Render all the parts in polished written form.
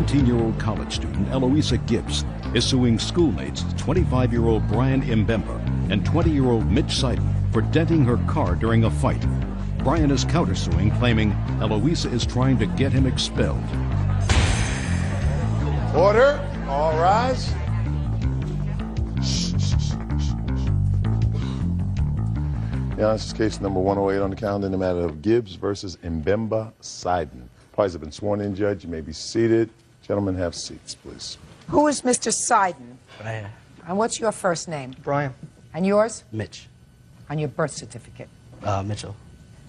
19-year-old college student Eloisa Gibbs is suing schoolmates 25-year-old Brian Mbemba and 20-year-old Mitch Seiden for denting her car during a fight. Brian is countersuing, claiming Eloisa is trying to get him expelled. Order. All rise. Yeah, this is case number 108 on the calendar in the matter of Gibbs versus Mbemba Seiden. Parties have been sworn in, Judge. You may be seated. Gentlemen, have seats, please. Who is Mr. Seiden? Brian. And what's your first name? Brian. And yours? Mitch. On your birth certificate? Mitchell.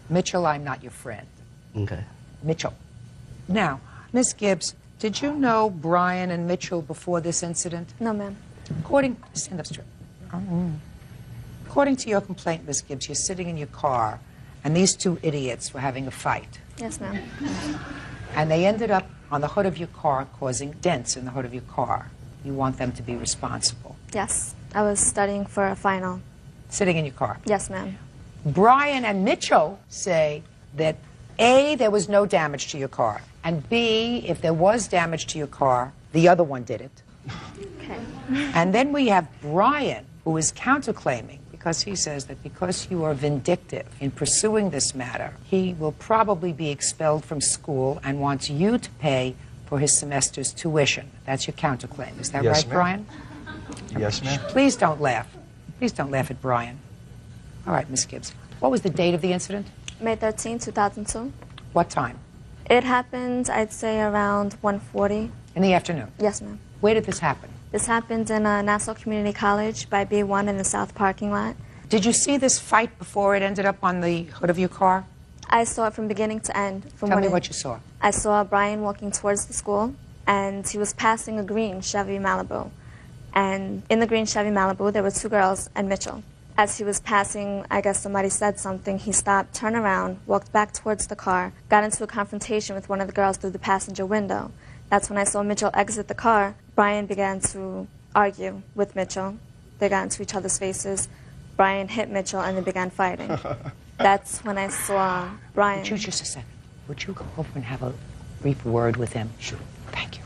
Mitchell, I'm not your friend. Okay. Mitchell. Now, Miss Gibbs, did you know Brian and Mitchell before this incident? No, ma'am. Stand up straight. According to your complaint, Miss Gibbs, you're sitting in your car, and these two idiots were having a fight. Yes, ma'am. And they ended up on the hood of your car, causing dents in the hood of your car. You want them to be responsible. Yes. I was studying for a final. Sitting in your car. Yes, ma'am. Brian and Mitchell say that A, there was no damage to your car, and B, if there was damage to your car, the other one did it. Okay. And then we have Brian, who is counterclaiming, because he says that because you are vindictive in pursuing this matter, he will probably be expelled from school and wants you to pay for his semester's tuition. That's your counterclaim. Is that Yes, right, ma'am. Brian? Yes, ma'am. Please don't laugh. Please don't laugh at Brian. All right, Miss Gibbs. What was the date of the incident? May 13, 2002. What time? It happened, I'd say, around 1:40. In the afternoon. Yes, ma'am. Where did this happen? This happened in Nassau Community College by B1 in the south parking lot. Did you see this fight before it ended up on the hood of your car? I saw it from beginning to end. Tell me what you saw. I saw Brian walking towards the school, and he was passing a green Chevy Malibu. And in the green Chevy Malibu, there were two girls and Mitchell. As he was passing, I guess somebody said something. He stopped, turned around, walked back towards the car, got into a confrontation with one of the girls through the passenger window. That's when I saw Mitchell exit the car. Brian began to argue with Mitchell. They got into each other's faces. Brian hit Mitchell, and they began fighting. That's when I saw Brian. Would you just a second? Would you go over and have a brief word with him? Sure. Thank you.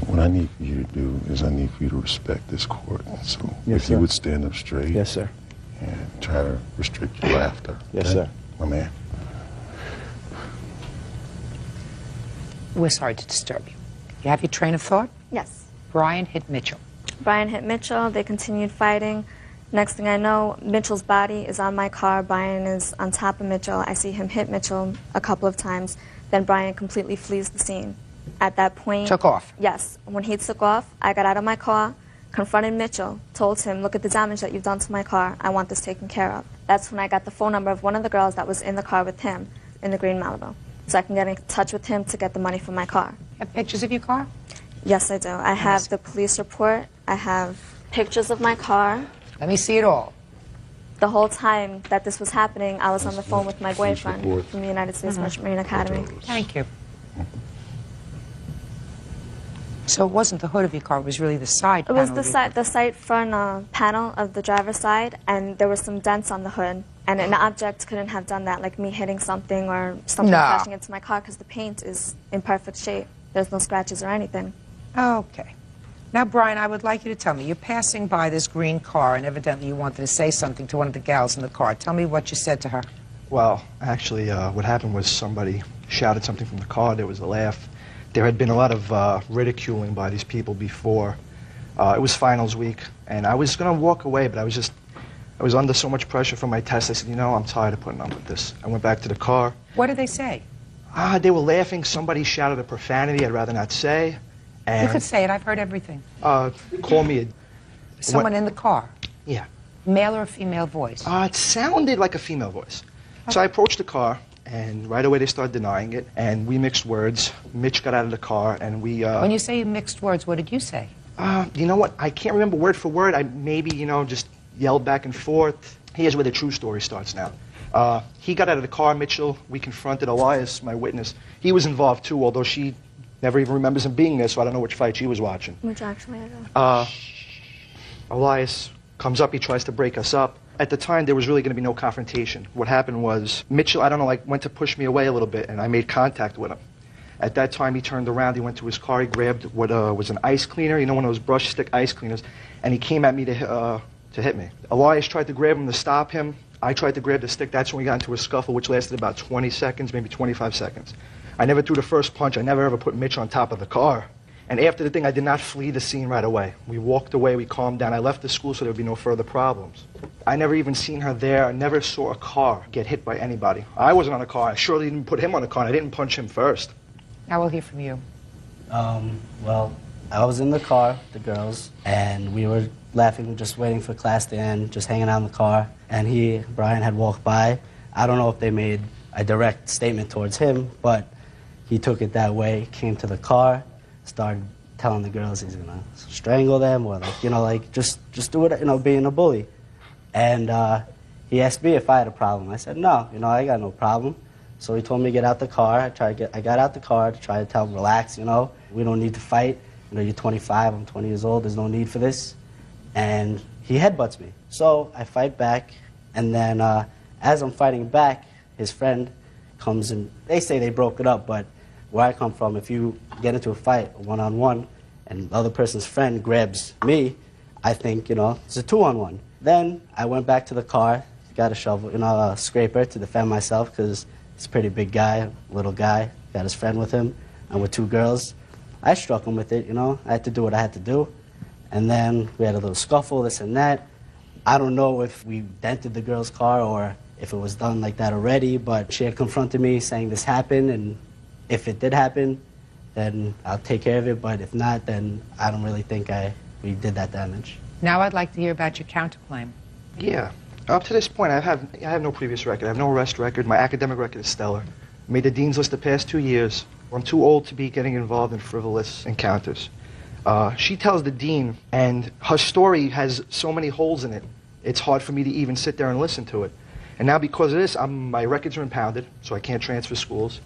What I need for you to do is I need for you to respect this court. So Yes, if you sir. would stand up straight. Yes, sir. And try to restrict your laughter. Yes, okay? sir. My man. We're sorry to disturb you. You have your train of thought? Yes. Brian hit Mitchell. Brian hit Mitchell. They continued fighting. Next thing I know, Mitchell's body is on my car. Brian is on top of Mitchell. I see him hit Mitchell a couple of times. Then Brian completely flees the scene. At that point... Took off? Yes. When he took off, I got out of my car, confronted Mitchell, told him, look at the damage that you've done to my car. I want this taken care of. That's when I got the phone number of one of the girls that was in the car with him in the green Malibu. So I can get in touch with him to get the money for my car. Have pictures of your car? Yes, I do. I have the police report. I have pictures of my car. Let me see it all. The whole time that this was happening, I was on the phone with my boyfriend report. from the United States Merchant Marine Academy. Thank you. So it wasn't the hood of your car, it was really the side It was panel the of your car. side front panel of the driver's side, and there were some dents on the hood. And an object couldn't have done that, like me hitting something or something No. crashing into my car, because the paint is in perfect shape. There's no scratches or anything. Okay. Now, Brian, I would like you to tell me, you're passing by this green car, and evidently you wanted to say something to one of the gals in the car. Tell me what you said to her. Well, actually, what happened was somebody shouted something from the car. There was a laugh. There had been a lot of ridiculing by these people before. It was finals week, and I was going to walk away, but I was under so much pressure from my test. I said, you know, I'm tired of putting up with this. I went back to the car. What did they say? They were laughing. Somebody shouted a profanity I'd rather not say. And, You could say it, I've heard everything. call me a... Someone in the car, Yeah. male or female voice? It sounded like a female voice. So I approached the car, and right away they started denying it, and we mixed words. Mitch got out of the car, and we... When you say you mixed words, what did you say? You know what? I can't remember word for word. I maybe, you know, just yelled back and forth. Here's where the true story starts now. He got out of the car, Mitchell. We confronted Elias, my witness. He was involved, too, although she never even remembers him being there, so I don't know which fight she was watching. Which actually I don't. Elias comes up. He tries to break us up. At the time, there was really going to be no confrontation. What happened was Mitchell, I don't know, like went to push me away a little bit, and I made contact with him. At that time, he turned around, he went to his car, he grabbed what was an ice cleaner, you know, one of those brush stick ice cleaners, and he came at me to hit me. Elias tried to grab him to stop him. I tried to grab the stick. That's when we got into a scuffle, which lasted about 20 seconds, maybe 25 seconds. I never threw the first punch. I never ever put Mitch on top of the car. And after the thing, I did not flee the scene right away. We walked away, we calmed down. I left the school so there would be no further problems. I never even seen her there. I never saw a car get hit by anybody. I wasn't on a car. I surely didn't put him on a car, and I didn't punch him first. Now we'll hear from you. Well, I was in the car, the girls, and we were laughing, just waiting for class to end, just hanging out in the car. And Brian had walked by. I don't know if they made a direct statement towards him, but he took it that way, came to the car, started telling the girls he's gonna strangle them, or just do it, being a bully. And he asked me if I had a problem. I said, no, I got no problem. So he told me to get out the car. I got out the car to try to tell him, relax, we don't need to fight. You're 25, I'm 20 years old, there's no need for this. And he headbutts me. So I fight back, and then as I'm fighting back, his friend comes and they say they broke it up, but where I come from, if you get into a fight, one-on-one, and the other person's friend grabs me, I think, it's a two-on-one. Then I went back to the car, got a shovel, a scraper to defend myself, because he's a pretty big guy, little guy, got his friend with him, and with two girls. I struck him with it, I had to do what I had to do. And then we had a little scuffle, this and that. I don't know if we dented the girl's car or if it was done like that already, but she had confronted me saying this happened, and if it did happen, then I'll take care of it, but if not, then I don't really think we did that damage. Now I'd like to hear about your counterclaim. Yeah. Up to this point, I have no previous record. I have no arrest record. My academic record is stellar. Made the dean's list the past 2 years. I'm too old to be getting involved in frivolous encounters. She tells the dean, and her story has so many holes in it, it's hard for me to even sit there and listen to it. And now because of this, my records are impounded, so I can't transfer schools.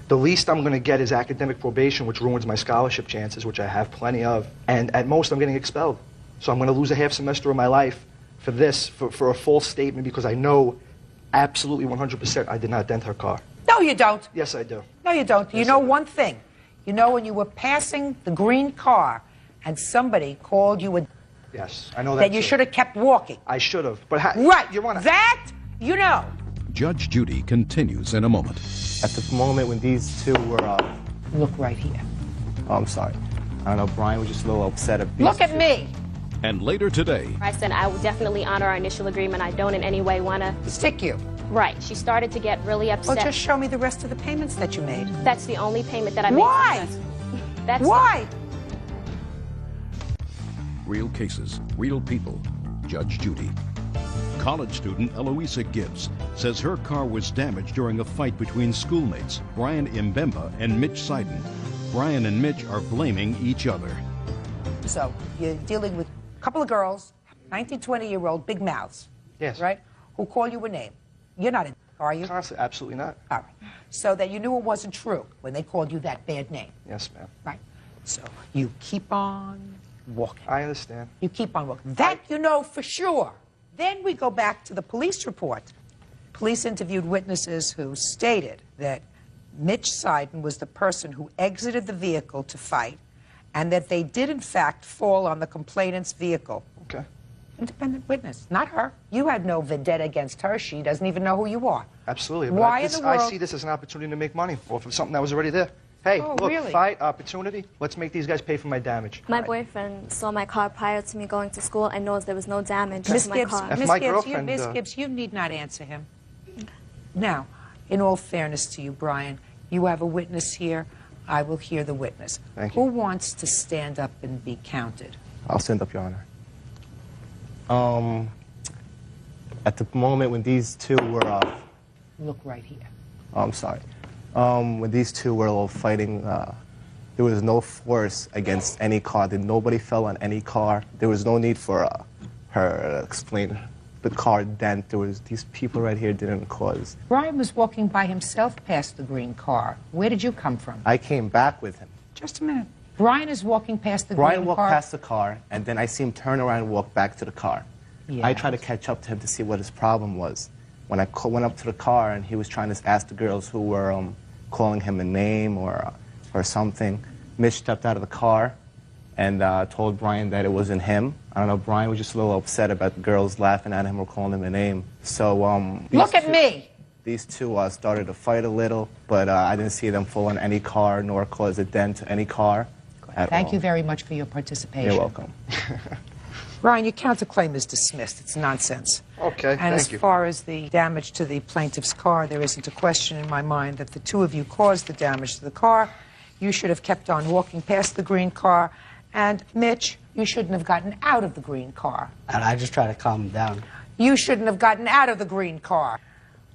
The least I'm going to get is academic probation, which ruins my scholarship chances, which I have plenty of. And at most, I'm getting expelled. So I'm going to lose a half semester of my life for this, for a false statement, because I know absolutely 100% I did not dent her car. No, you don't. Yes, I do. No, you don't. Yes, You know one thing. When you were passing the green car and somebody called you a... Yes, I know that you too. should have kept walking. I should have. But right. Your Honor. That, Judge Judy continues in a moment. At the moment when these two were... Look right here. Oh, I'm sorry. I don't know, Brian was just a little upset at these Look at two. me. And later today, I said I will definitely honor our initial agreement. I don't in any way want to... Stick you. Right. She started to get really upset. Well, just show me the rest of the payments that you made. That's the only payment that I made. Why? That's Why? real cases, real people. Judge Judy. College student Eloisa Gibbs says her car was damaged during a fight between schoolmates Brian Mbemba and Mitch Seiden. Brian and Mitch are blaming each other. So you're dealing with a couple of girls, 19, 20-year-old big mouths. Yes. Right? Who call you a name. You're not a are you? Constantly, absolutely not. All right. So that you knew it wasn't true when they called you that bad name. Yes, ma'am. Right. So you keep on walking. I understand. You keep on walking. That you know for sure. Then we go back to the police report. Police interviewed witnesses who stated that Mitch Seiden was the person who exited the vehicle to fight, and that they did, in fact, fall on the complainant's vehicle. Okay. Independent witness, not her. You had no vendetta against her. She doesn't even know who you are. Absolutely. But Why in the world? I see this as an opportunity to make money off of something that was already there. Hey, Oh, look, really? fight, opportunity. Let's make these guys pay for my damage. My boyfriend saw my car prior to me going to school and knows there was no damage Miss to my Gibbs, car. If Miss my Gibbs, girlfriend, Miss Gibbs, you need not answer him. Now, in all fairness to you, Brian, you have a witness here. I will hear the witness. Thank you. Who wants to stand up and be counted? I'll stand up, Your Honor. At the moment when these two were... Look right here. Oh, I'm sorry. When these two were all fighting, there was no force against any car. Nobody fell on any car. There was no need for her to explain the car dent. There was these people right here didn't cause. Brian was walking by himself past the green car. Where did you come from? I came back with him. Just a minute. Brian is walking past the Brian green walked car. past the car, and then I see him turn around and walk back to the car. I tried to catch up to him to see what his problem was. When I went up to the car and he was trying to ask the girls who were calling him a name or something, Mitch stepped out of the car and told Brian that it wasn't him. I don't know, Brian was just a little upset about the girls laughing at him or calling him a name. So Look at me! These two started to fight a little, but I didn't see them fall on any car nor cause a dent to any car at Thank all. you very much for your participation. You're welcome. Brian, your counterclaim is dismissed. It's nonsense. Okay, And as far as the damage to the plaintiff's car, there isn't a question in my mind that the two of you caused the damage to the car. You should have kept on walking past the green car. And, Mitch, you shouldn't have gotten out of the green car. And I just try to calm him down. You shouldn't have gotten out of the green car.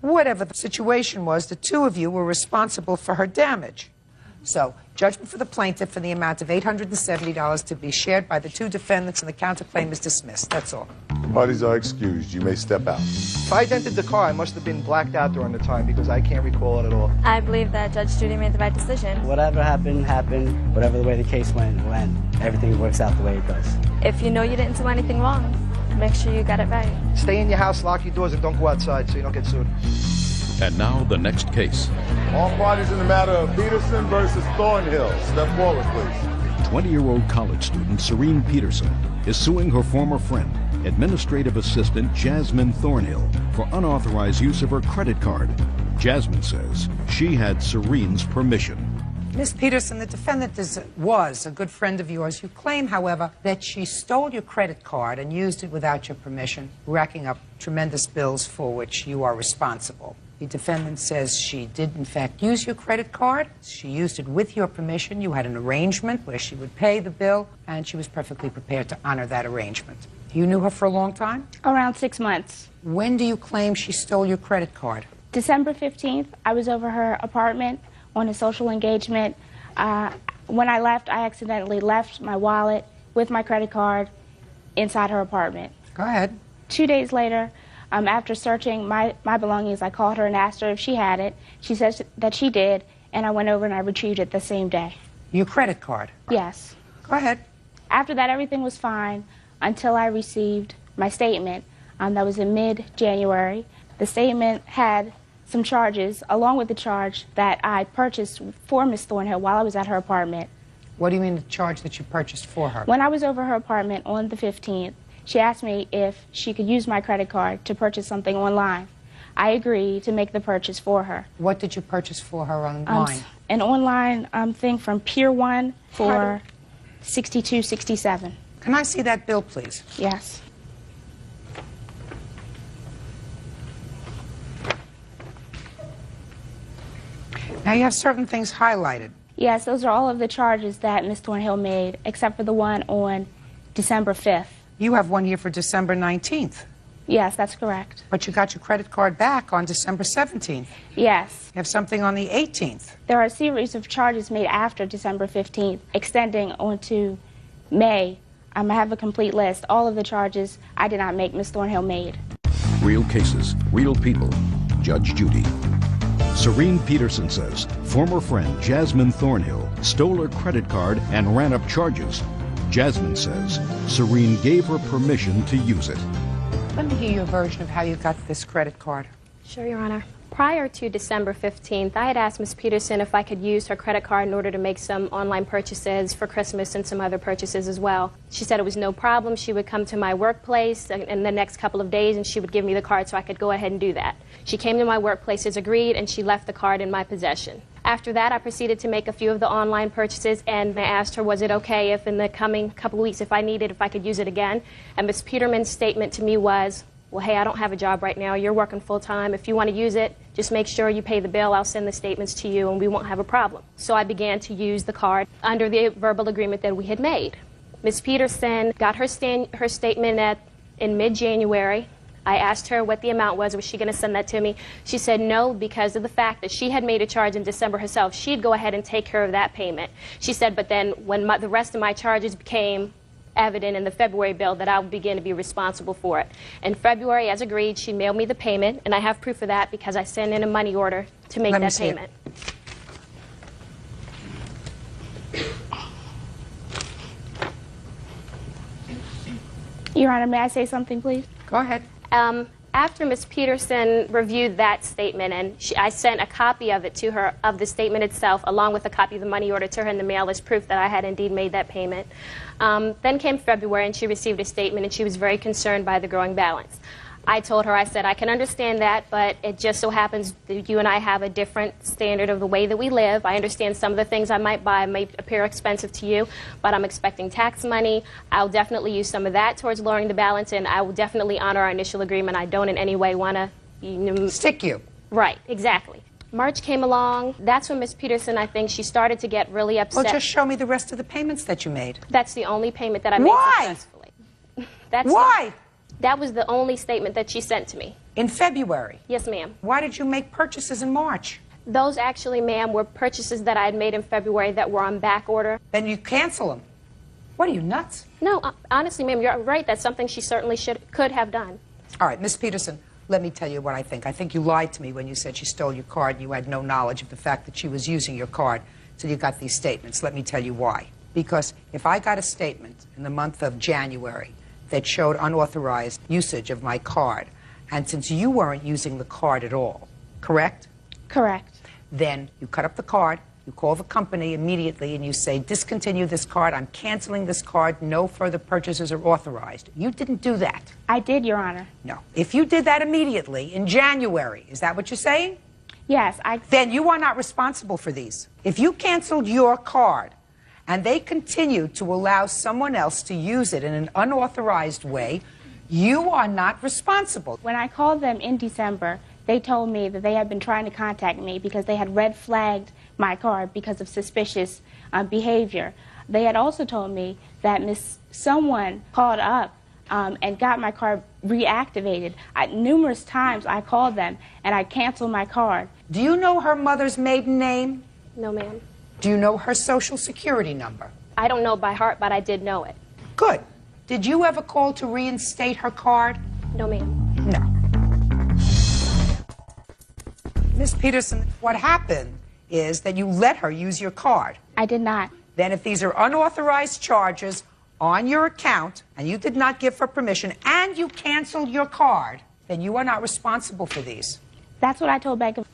Whatever the situation was, the two of you were responsible for her damage. So, judgment for the plaintiff in the amount of $870 to be shared by the two defendants, and the counterclaim is dismissed. That's all. Parties are excused. You may step out. If I dented the car, I must have been blacked out during the time because I can't recall it at all. I believe that Judge Judy made the right decision. Whatever happened, happened. Whatever the way the case went. Everything works out the way it does. If you know you didn't do anything wrong, make sure you got it right. Stay in your house, lock your doors, and don't go outside so you don't get sued. And now the next case. All parties in the matter of Peterson versus Thornhill. Step forward, please. 20-year-old college student Serene Peterson is suing her former friend, administrative assistant Jasmine Thornhill, for unauthorized use of her credit card. Jasmine says she had Serene's permission. Miss Peterson, the defendant was a good friend of yours. You claim, however, that she stole your credit card and used it without your permission, racking up tremendous bills for which you are responsible. The defendant says she did, in fact, use your credit card. She used it with your permission. You had an arrangement where she would pay the bill, and she was perfectly prepared to honor that arrangement. You knew her for a long time? Around 6 months. When do you claim she stole your credit card? December 15th, I was over her apartment on a social engagement. When I left, I accidentally left my wallet with my credit card inside her apartment. Go ahead. 2 days later, after searching my belongings, I called her and asked her if she had it. She says that she did, and I went over and I retrieved it the same day. Your credit card? Yes. Go ahead. After that, everything was fine until I received my statement. That was in mid-January. The statement had some charges, along with the charge that I purchased for Miss Thornhill while I was at her apartment. What do you mean the charge that you purchased for her? When I was over her apartment on the 15th, she asked me if she could use my credit card to purchase something online. I agreed to make the purchase for her. What did you purchase for her online? An online thing from Pier 1 for $62.67. Can I see that bill, please? Yes. Now you have certain things highlighted. Yes, those are all of the charges that Miss Thornhill made, except for the one on December 5th. You have one here for December 19th. Yes, that's correct. But you got your credit card back on December 17th. Yes. You have something on the 18th. There are a series of charges made after December 15th, extending onto May. I have a complete list. All of the charges I did not make, Miss Thornhill made. Real cases, real people. Judge Judy. Serene Peterson says former friend Jasmine Thornhill stole her credit card and ran up charges. Jasmine says Serene gave her permission to use it. Let me hear your version of how you got this credit card. Sure, Your Honor. Prior to December 15th, I had asked Ms. Peterson if I could use her credit card in order to make some online purchases for Christmas and some other purchases as well. She said it was no problem. She would come to my workplace in the next couple of days and she would give me the card so I could go ahead and do that. She came to my workplace as agreed and she left the card in my possession. After that, I proceeded to make a few of the online purchases and I asked her, was it okay if in the coming couple of weeks, if I needed, if I could use it again? And Ms. Peterman's statement to me was, well, hey, I don't have a job right now. You're working full time. If you want to use it, just make sure you pay the bill. I'll send the statements to you and we won't have a problem. So I began to use the card under the verbal agreement that we had made. Ms. Peterson got her statement in mid-January. I asked her what the amount was she going to send that to me? She said no, because of the fact that she had made a charge in December herself. She'd go ahead and take care of that payment. She said, but then when the rest of my charges became evident in the February bill, that I would begin to be responsible for it. In February, as agreed, she mailed me the payment, and I have proof of that because I sent in a money order to make that payment. Your Honor, may I say something, please? Go ahead. After Ms. Peterson reviewed that statement, and I sent a copy of it to her, of the statement itself, along with a copy of the money order to her in the mail as proof that I had indeed made that payment. Then came February, and she received a statement, and she was very concerned by the growing balance. I told her, I said, I can understand that, but it just so happens that you and I have a different standard of the way that we live. I understand some of the things I might buy might appear expensive to you, but I'm expecting tax money. I'll definitely use some of that towards lowering the balance, and I will definitely honor our initial agreement. I don't in any way want to... Stick you. Right, exactly. March came along. That's when Ms. Peterson, I think, she started to get really upset. Well, just show me the rest of the payments that you made. That's the only payment that I made successfully. Why? That was the only statement that she sent to me. In February? Yes, ma'am. Why did you make purchases in March? Those actually, ma'am, were purchases that I had made in February that were on back order. Then you cancel them. What are you, nuts? No, honestly, ma'am, you're right. That's something she certainly could have done. All right, Miss Peterson, let me tell you what I think. I think you lied to me when you said she stole your card and you had no knowledge of the fact that she was using your card till you got these statements. Let me tell you why. Because if I got a statement in the month of January that showed unauthorized usage of my card, and since you weren't using the card at all, correct? Correct. Then you cut up the card, you call the company immediately, and you say, discontinue this card, I'm canceling this card, no further purchases are authorized. You didn't do that. I did, Your Honor. No. If you did that immediately, in January, is that what you're saying? Yes, Then you are not responsible for these. If you canceled your card, and they continue to allow someone else to use it in an unauthorized way, you are not responsible. When I called them in December, they told me that they had been trying to contact me because they had red flagged my card because of suspicious behavior. They had also told me that someone called up and got my card reactivated. Numerous times I called them and I canceled my card. Do you know her mother's maiden name? No, ma'am. Do you know her social security number? I don't know by heart, but I did know it. Good. Did you ever call to reinstate her card? No, ma'am. No. Miss Peterson, what happened is that you let her use your card. I did not. Then if these are unauthorized charges on your account, and you did not give her permission, and you canceled your card, then you are not responsible for these. That's what I told Bank of...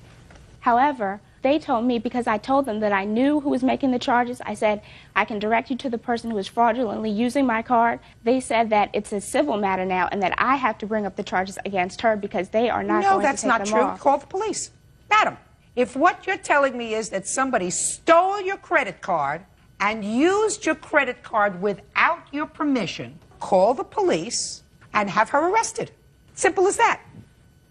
However, they told me, because I told them that I knew who was making the charges, I said, I can direct you to the person who is fraudulently using my card. They said that it's a civil matter now and that I have to bring up the charges against her because they are not going to take them off. No, that's not true. Call the police. Madam, if what you're telling me is that somebody stole your credit card and used your credit card without your permission, call the police and have her arrested. Simple as that.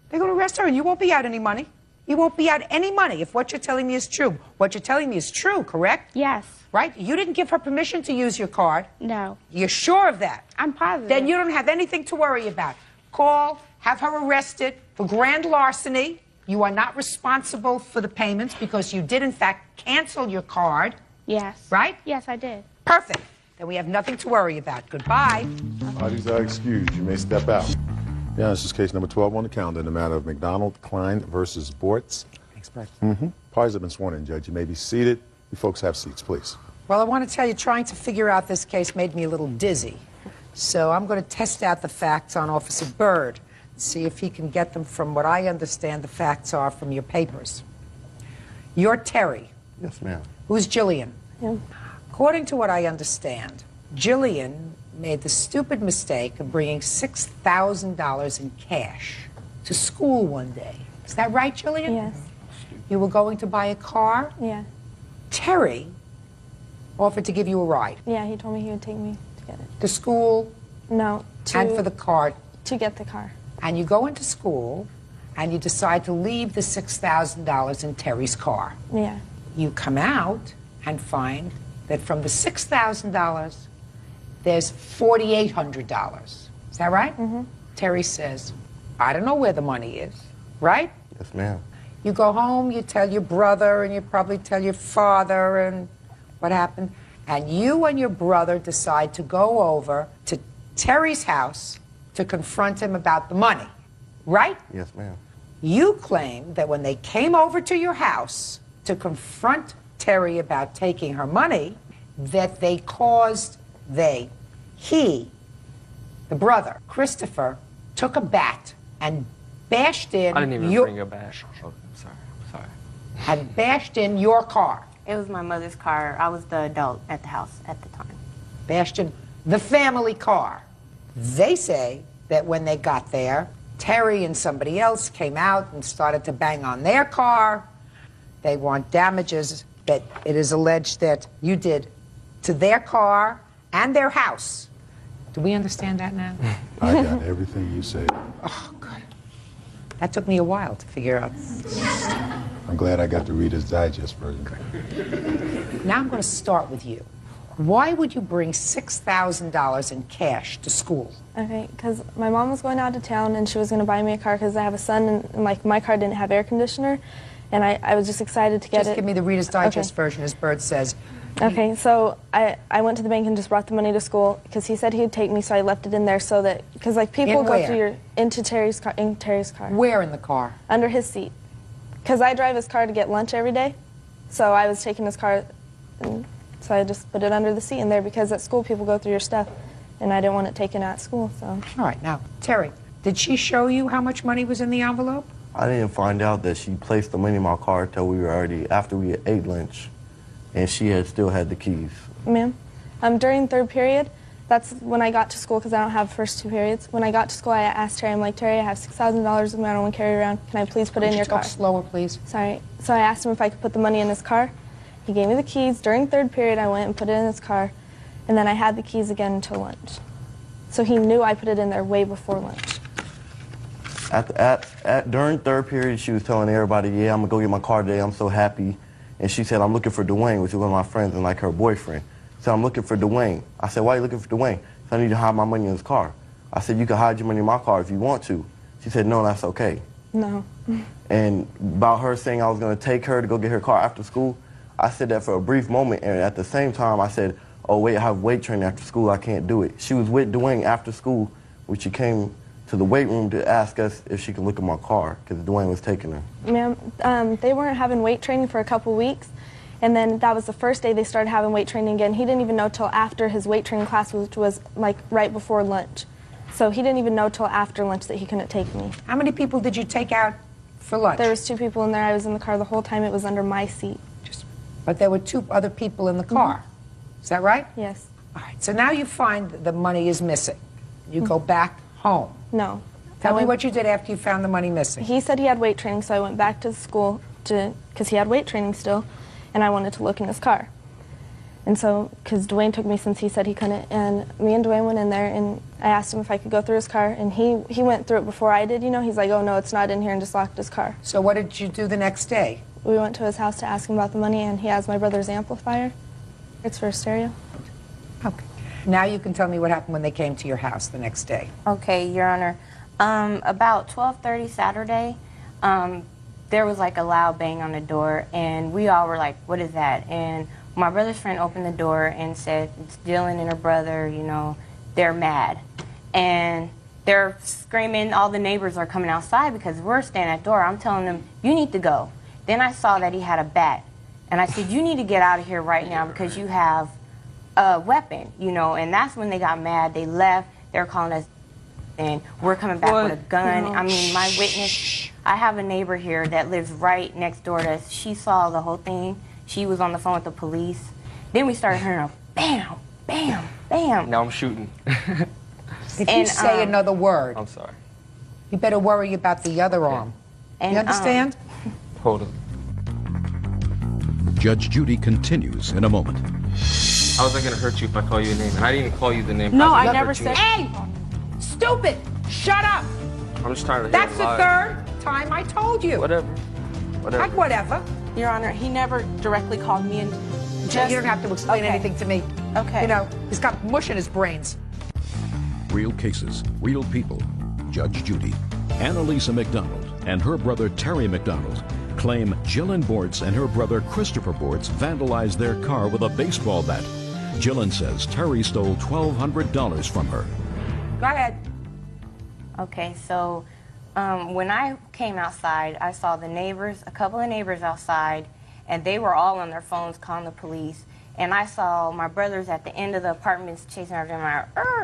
They're going to arrest her and you won't be out any money. You won't be out any money if what you're telling me is true. What you're telling me is true, correct? Yes. Right? You didn't give her permission to use your card. No. You're sure of that? I'm positive. Then you don't have anything to worry about. Call, have her arrested for grand larceny. You are not responsible for the payments because you did, in fact, cancel your card. Yes. Right? Yes, I did. Perfect. Then we have nothing to worry about. Goodbye. Parties are excused. You may step out. Yeah, this is case number 12 on the calendar in the matter of McDonald, Klein versus Bortz. Expect. Parties have been sworn in, Judge. You may be seated. You folks have seats, please. Well, I want to tell you, trying to figure out this case made me a little dizzy. So I'm going to test out the facts on Officer Byrd, see if he can get them from what I understand the facts are from your papers. You're Terry. Yes, ma'am. Who's Jillian? Him. According to what I understand, Jillian made the stupid mistake of bringing $6,000 in cash to school one day. Is that right, Jillian? Yes. You were going to buy a car? Yeah. Terry offered to give you a ride. Yeah, he told me he would take me to get it. To school No, and for the car. to get the car. And you go into school and you decide to leave the $6,000 in Terry's car. Yeah. You come out and find that from the $6,000, there's $4,800. Is that right? Mm-hmm. Terry says, I don't know where the money is, right? Yes, ma'am. You go home, you tell your brother, and you probably tell your father and what happened. And you and your brother decide to go over to Terry's house to confront him about the money, right? Yes, ma'am. You claim that when they came over to your house to confront Terry about taking her money, that he, the brother, Christopher, took a bat and bashed in I didn't even bring a bat. Oh, sorry. And bashed in your car. It was my mother's car. I was the adult at the house at the time. Bashed in the family car. They say that when they got there, Terry and somebody else came out and started to bang on their car. They want damages that it is alleged that you did to their car and their house. Do we understand that now? I got everything you said. Oh, God. That took me a while to figure out. I'm glad I got the Reader's Digest version. Now I'm going to start with you. Why would you bring $6,000 in cash to school? Okay, because my mom was going out of town and she was going to buy me a car because I have a son and like my car didn't have air conditioner, and I was just excited to get it. Just give me the Reader's Digest version, as Bird says. Okay, so I went to the bank and just brought the money to school because he said he'd take me, so I left it in there so that, because like people go through into Terry's car, Where in the car? Under his seat. Because I drive his car to get lunch every day, so I was taking his car, and so I just put it under the seat in there because at school people go through your stuff, and I didn't want it taken at school, so. All right, now, Terry, did she show you how much money was in the envelope? I didn't find out that she placed the money in my car until we were already, after we had ate lunch, and she had still had the keys. Ma'am, during third period, that's when I got to school because I don't have first two periods. When I got to school, I asked Terry, I'm like, Terry, I have $6,000 with me, I don't want to carry around. Can I please put it in your car? Talk slower, please. Sorry. So I asked him if I could put the money in his car. He gave me the keys. During third period, I went and put it in his car, and then I had the keys again until lunch. So he knew I put it in there way before lunch. During third period, she was telling everybody, yeah, I'm going to go get my car today, I'm so happy. And she said, I'm looking for Dwayne, which is one of my friends and like her boyfriend. So I'm looking for Dwayne. I said, why are you looking for Dwayne? So I need to hide my money in his car. I said, you can hide your money in my car if you want to. She said, no, that's okay. No. And about her saying I was going to take her to go get her car after school, I said that for a brief moment, and at the same time I said, oh wait, I have weight training after school, I can't do it. She was with Dwayne after school, when she came to the weight room to ask us if she could look at my car, because Dwayne was taking her. Ma'am, they weren't having weight training for a couple weeks, and then that was the first day they started having weight training again. He didn't even know till after his weight training class, which was like right before lunch. So he didn't even know till after lunch that he couldn't take me. How many people did you take out for lunch? There was 2 people in there. I was in the car the whole time. It was under my seat. But there were 2 other people in the car. Is that right? Yes. All right, so now you find that the money is missing. You go back home. No. Tell me what you did after you found the money missing. He said he had weight training, so I went back to the school because he had weight training still, and I wanted to look in his car. And so, because Dwayne took me since he said he couldn't, and me and Dwayne went in there, and I asked him if I could go through his car, and he went through it before I did, you know. He's like, oh, no, it's not in here, and just locked his car. So what did you do the next day? We went to his house to ask him about the money, and he has my brother's amplifier. It's for a stereo. Okay. Now you can tell me what happened when they came to your house the next day. Okay, Your Honor. About 12:30 Saturday, there was like a loud bang on the door, and we all were like, what is that? And my brother's friend opened the door and said, it's Dylan and her brother, you know, they're mad. And they're screaming, all the neighbors are coming outside because we're standing at the door. I'm telling them, you need to go. Then I saw that he had a bat. And I said, you need to get out of here right now because you have a weapon, you know. And that's when they got mad. They left. They were calling us, and we're coming back with a gun. I mean, my witness, I have a neighbor here that lives right next door to us. She saw the whole thing. She was on the phone with the police. Then we started hearing a bam, bam, bam. Now I'm shooting. If you say another word, I'm sorry. You better worry about the other arm. And, you understand? Hold on. Judge Judy continues in a moment. How was I going to hurt you if I call you a name? And I didn't even call you the name. No, I never said. Hey! Stupid! Shut up! I'm just trying to That's the third time I told you. Whatever. Whatever. Not whatever. Your Honor, he never directly called me and You don't have to explain anything to me. Okay. You know, he's got mush in his brains. Real cases, real people. Judge Judy. Annalisa McDonald and her brother Terry McDonald claim Jillian Bortz and her brother Christopher Bortz vandalized their car with a baseball bat. Jillian says Terry stole $1,200 from her. Go ahead. Okay, so when I came outside, I saw the neighbors, a couple of neighbors outside, and they were all on their phones calling the police. And I saw my brothers at the end of the apartments chasing after them,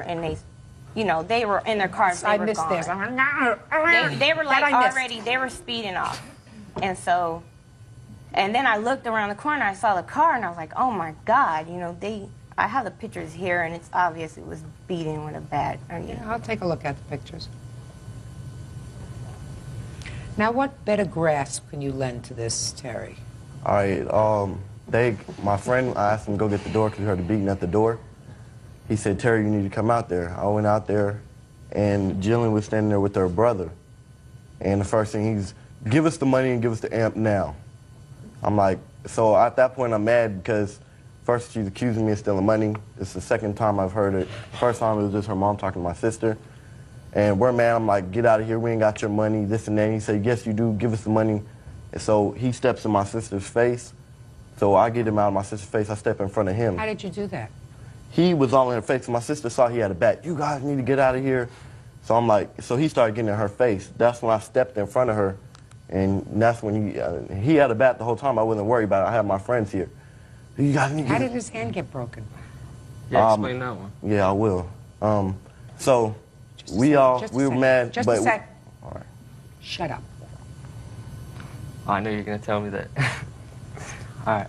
and they you know, they were in their cars. They I were missed gone. this. They were like That I missed. already, they were speeding off. And so, and then I looked around the corner, I saw the car, and I was like, oh my God, you know, I have the pictures here, and it's obvious it was beaten with a bat. Yeah, I'll take a look at the pictures. Now, what better grasp can you lend to this, Terry? All right, my friend, I asked him to go get the door because we heard the beating at the door. He said, Terry, you need to come out there. I went out there, and Jillian was standing there with her brother. And the first thing he's, give us the money and give us the amp now. I'm like, so at that point I'm mad because first she's accusing me of stealing money. It's the second time I've heard it. First time it was just her mom talking to my sister. And we're mad. I'm like, get out of here. We ain't got your money, this and that. He said, yes, you do. Give us the money. And so he steps in my sister's face. So I get him out of my sister's face. I step in front of him. How did you do that? He was all in her face. My sister saw he had a bat. You guys need to get out of here. So I'm like, so he started getting in her face. That's when I stepped in front of her. And that's when he had a bat the whole time. I wasn't worried about it. I had my friends here. You guys need to How did his hand get broken? Yeah, explain that one. Yeah, I will. So we were mad. Just but a sec. All right. Shut up. Oh, I know you're going to tell me that. All right.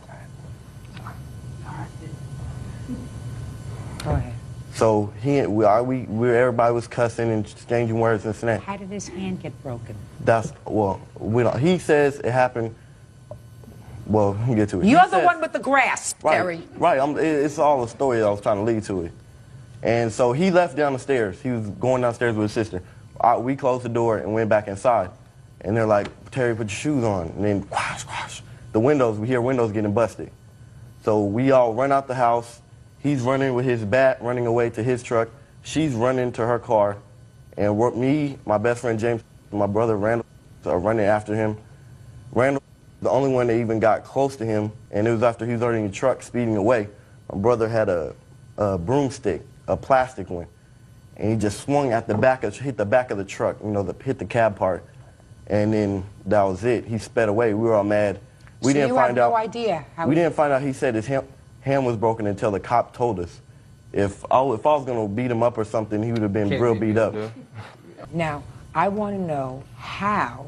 Go ahead. So everybody was cussing and exchanging words and snap. How did his hand get broken? He says it happened. Well, we can get to it. You're the one with the grasp, Right, Terry. right. It's all a story that I was trying to lead to it. And so he left down the stairs. He was going downstairs with his sister. We closed the door and went back inside. And they're like, Terry, put your shoes on. And then, whoosh, the windows, we hear windows getting busted. So we all run out the house. He's running with his bat, running away to his truck. She's running to her car. And me, my best friend James, and my brother Randall are running after him. Randall, the only one that even got close to him, and it was after he was already in the truck speeding away. My brother had a broomstick, a plastic one, and he just swung at the back, hit the back of the truck, hit the cab part, and then that was it. He sped away. We were all mad. We didn't find out. No idea how we didn't find out. He said his hand was broken until the cop told us. If I was going to beat him up or something, he would have been real beat up. Now, I want to know how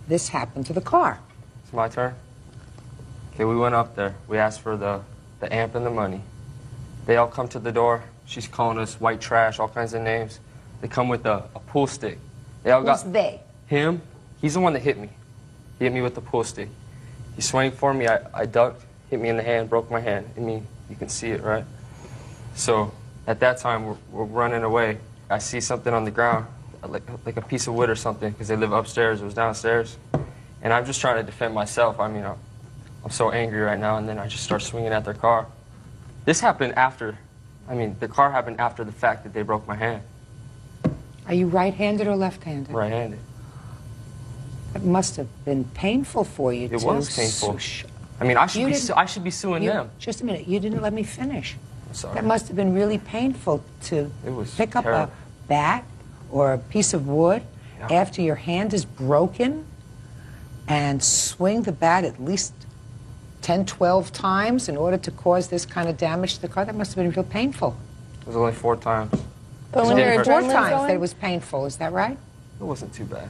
this happened to the car. It's my turn. Okay, we went up there. We asked for the amp and the money. They all come to the door. She's calling us white trash, all kinds of names. They come with a pool stick. They all Who's they? Him. He's the one that hit me. He hit me with the pool stick. He swung for me. I ducked, hit me in the hand, broke my hand. I mean, you can see it, right? So at that time, we're running away. I see something on the ground, like a piece of wood or something, because they live upstairs. It was downstairs. And I'm just trying to defend myself. I mean, I'm so angry right now, and then I just start swinging at their car. This happened after, the car happened after the fact that they broke my hand. Are you right-handed or left-handed? Right-handed. That must have been painful for you, It was painful. I should be suing them. Just a minute. You didn't let me finish. I'm sorry. That must have been really painful to pick up terrible. a bat or a piece of wood after your hand is broken and swing the bat at least 10, 12 times in order to cause this kind of damage to the car. That must have been real painful. It was only 4 times. But when your Four adrenaline's times going? that it was painful. Is that right? It wasn't too bad.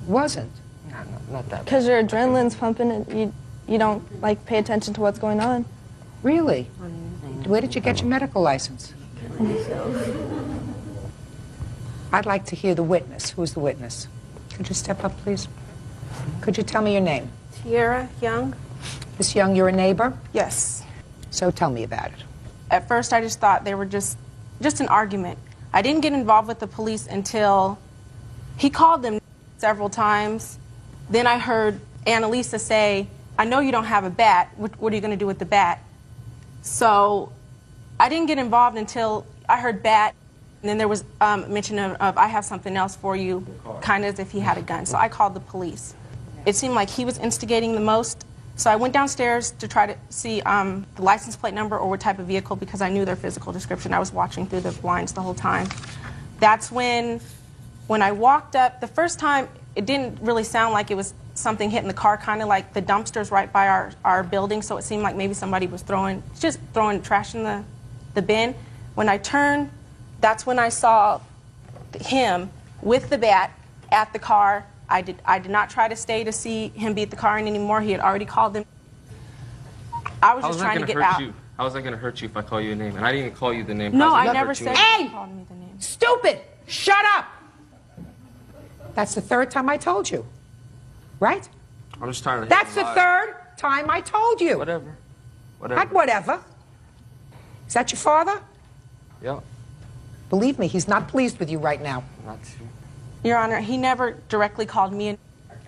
Wasn't. No, not that bad. Because your adrenaline's pumping and you don't pay attention to what's going on. Really? Where did you get your medical license? I'd like to hear the witness. Who's the witness? Could you step up, please? Could you tell me your name? Tiara Young. Miss Young, you're a neighbor? Yes. So tell me about it. At first, I just thought they were just an argument. I didn't get involved with the police until he called them several times. Then I heard Annalisa say, I know you don't have a bat. What are you going to do with the bat? So I didn't get involved until I heard bat. And then there was mention of I have something else for you, kind of as if he had a gun. So I called the police. It seemed like he was instigating the most. So I went downstairs to try to see the license plate number or what type of vehicle because I knew their physical description. I was watching through the blinds the whole time. That's when I walked up, the first time it didn't really sound like it was something hitting the car, kind of like the dumpsters right by our building, so it seemed like maybe somebody was throwing trash in the bin. When I turned, that's when I saw him with the bat at the car. I did not try to stay to see him beat the car in anymore. He had already called them. I was just trying to get out. How was I going to hurt you if I call you a name? And I didn't even call you the name. No, I never said Hey! you called me the name. Stupid! Shut up! That's the third time I told you. Right? I'm just trying to. That's the third time I told you. Whatever. Not whatever. Is that your father? Yeah. Believe me, he's not pleased with you right now. Not too. Your Honor, he never directly called me. You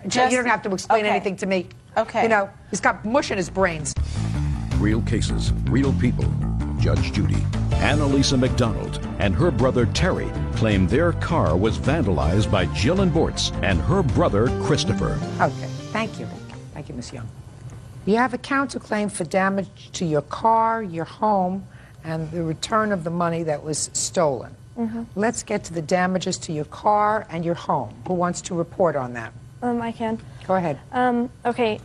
don't have to explain anything to me. Okay. You know, he's got mush in his brains. Real cases, real people. Judge Judy, Annalisa McDonald, and her brother Terry claim their car was vandalized by Jillian Bortz and her brother Christopher. Okay, thank you. Thank you, Ms. Young. You have a counterclaim for damage to your car, your home, and the return of the money that was stolen. Let's get to the damages to your car and your home. Who wants to report on that? I can. Go ahead. Okay.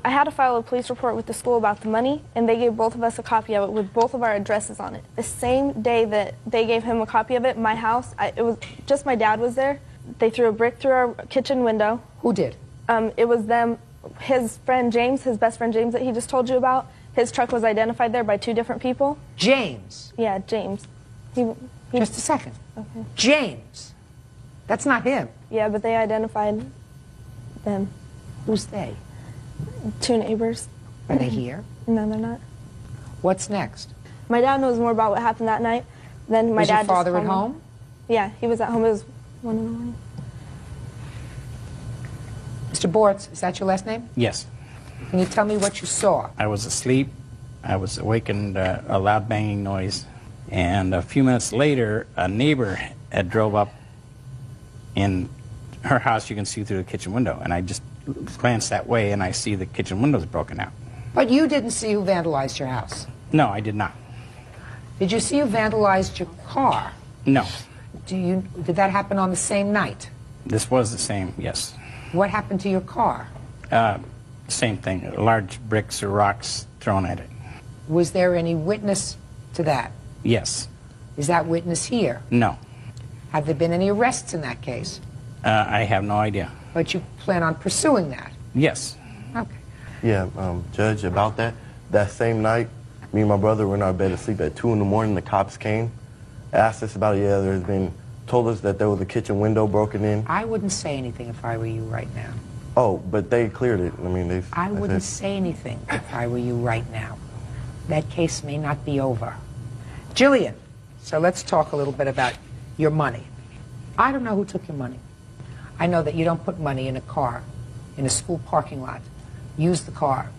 I had to file a police report with the school about the money, and they gave both of us a copy of it with both of our addresses on it. The same day that they gave him a copy of it, my house, it was just my dad was there. They threw a brick through our kitchen window. Who did? It was them. His friend James, his best friend James that he just told you about, his truck was identified there by 2 different people. James? Yeah, James. Just a second. Okay. James? That's not him. Yeah, but they identified them. Who's they? 2 neighbors. Are they here? No, they're not. What's next? My dad knows more about what happened that night than my Was dad. your father just at called me. home? Yeah, he was at home. It was 1 in the morning. Mr. Bortz, is that your last name? Yes. Can you tell me what you saw? I was asleep. I was awakened a loud banging noise. And a few minutes later, a neighbor had drove up in her house. You can see through the kitchen window. And I just glanced that way, and I see the kitchen windows broken out. But you didn't see who vandalized your house. No, I did not. Did you see who vandalized your car? No. Did that happen on the same night? This was the same, yes. What happened to your car? Same thing, large bricks or rocks thrown at it. Was there any witness to that? Yes. Is that witness here? No. Have there been any arrests in that case? I have no idea. But you plan on pursuing that? Yes. Okay. Yeah, Judge, about that same night, me and my brother were in our bed asleep at 2 in the morning. The cops came, asked us about it. Yeah, told us that there was a kitchen window broken in. I wouldn't say anything if I were you right now. Oh, but they cleared it. I mean, I wouldn't say anything if I were you right now. That case may not be over. Jillian, so let's talk a little bit about your money. I don't know who took your money. I know that you don't put money in a car, in a school parking lot. Use the car.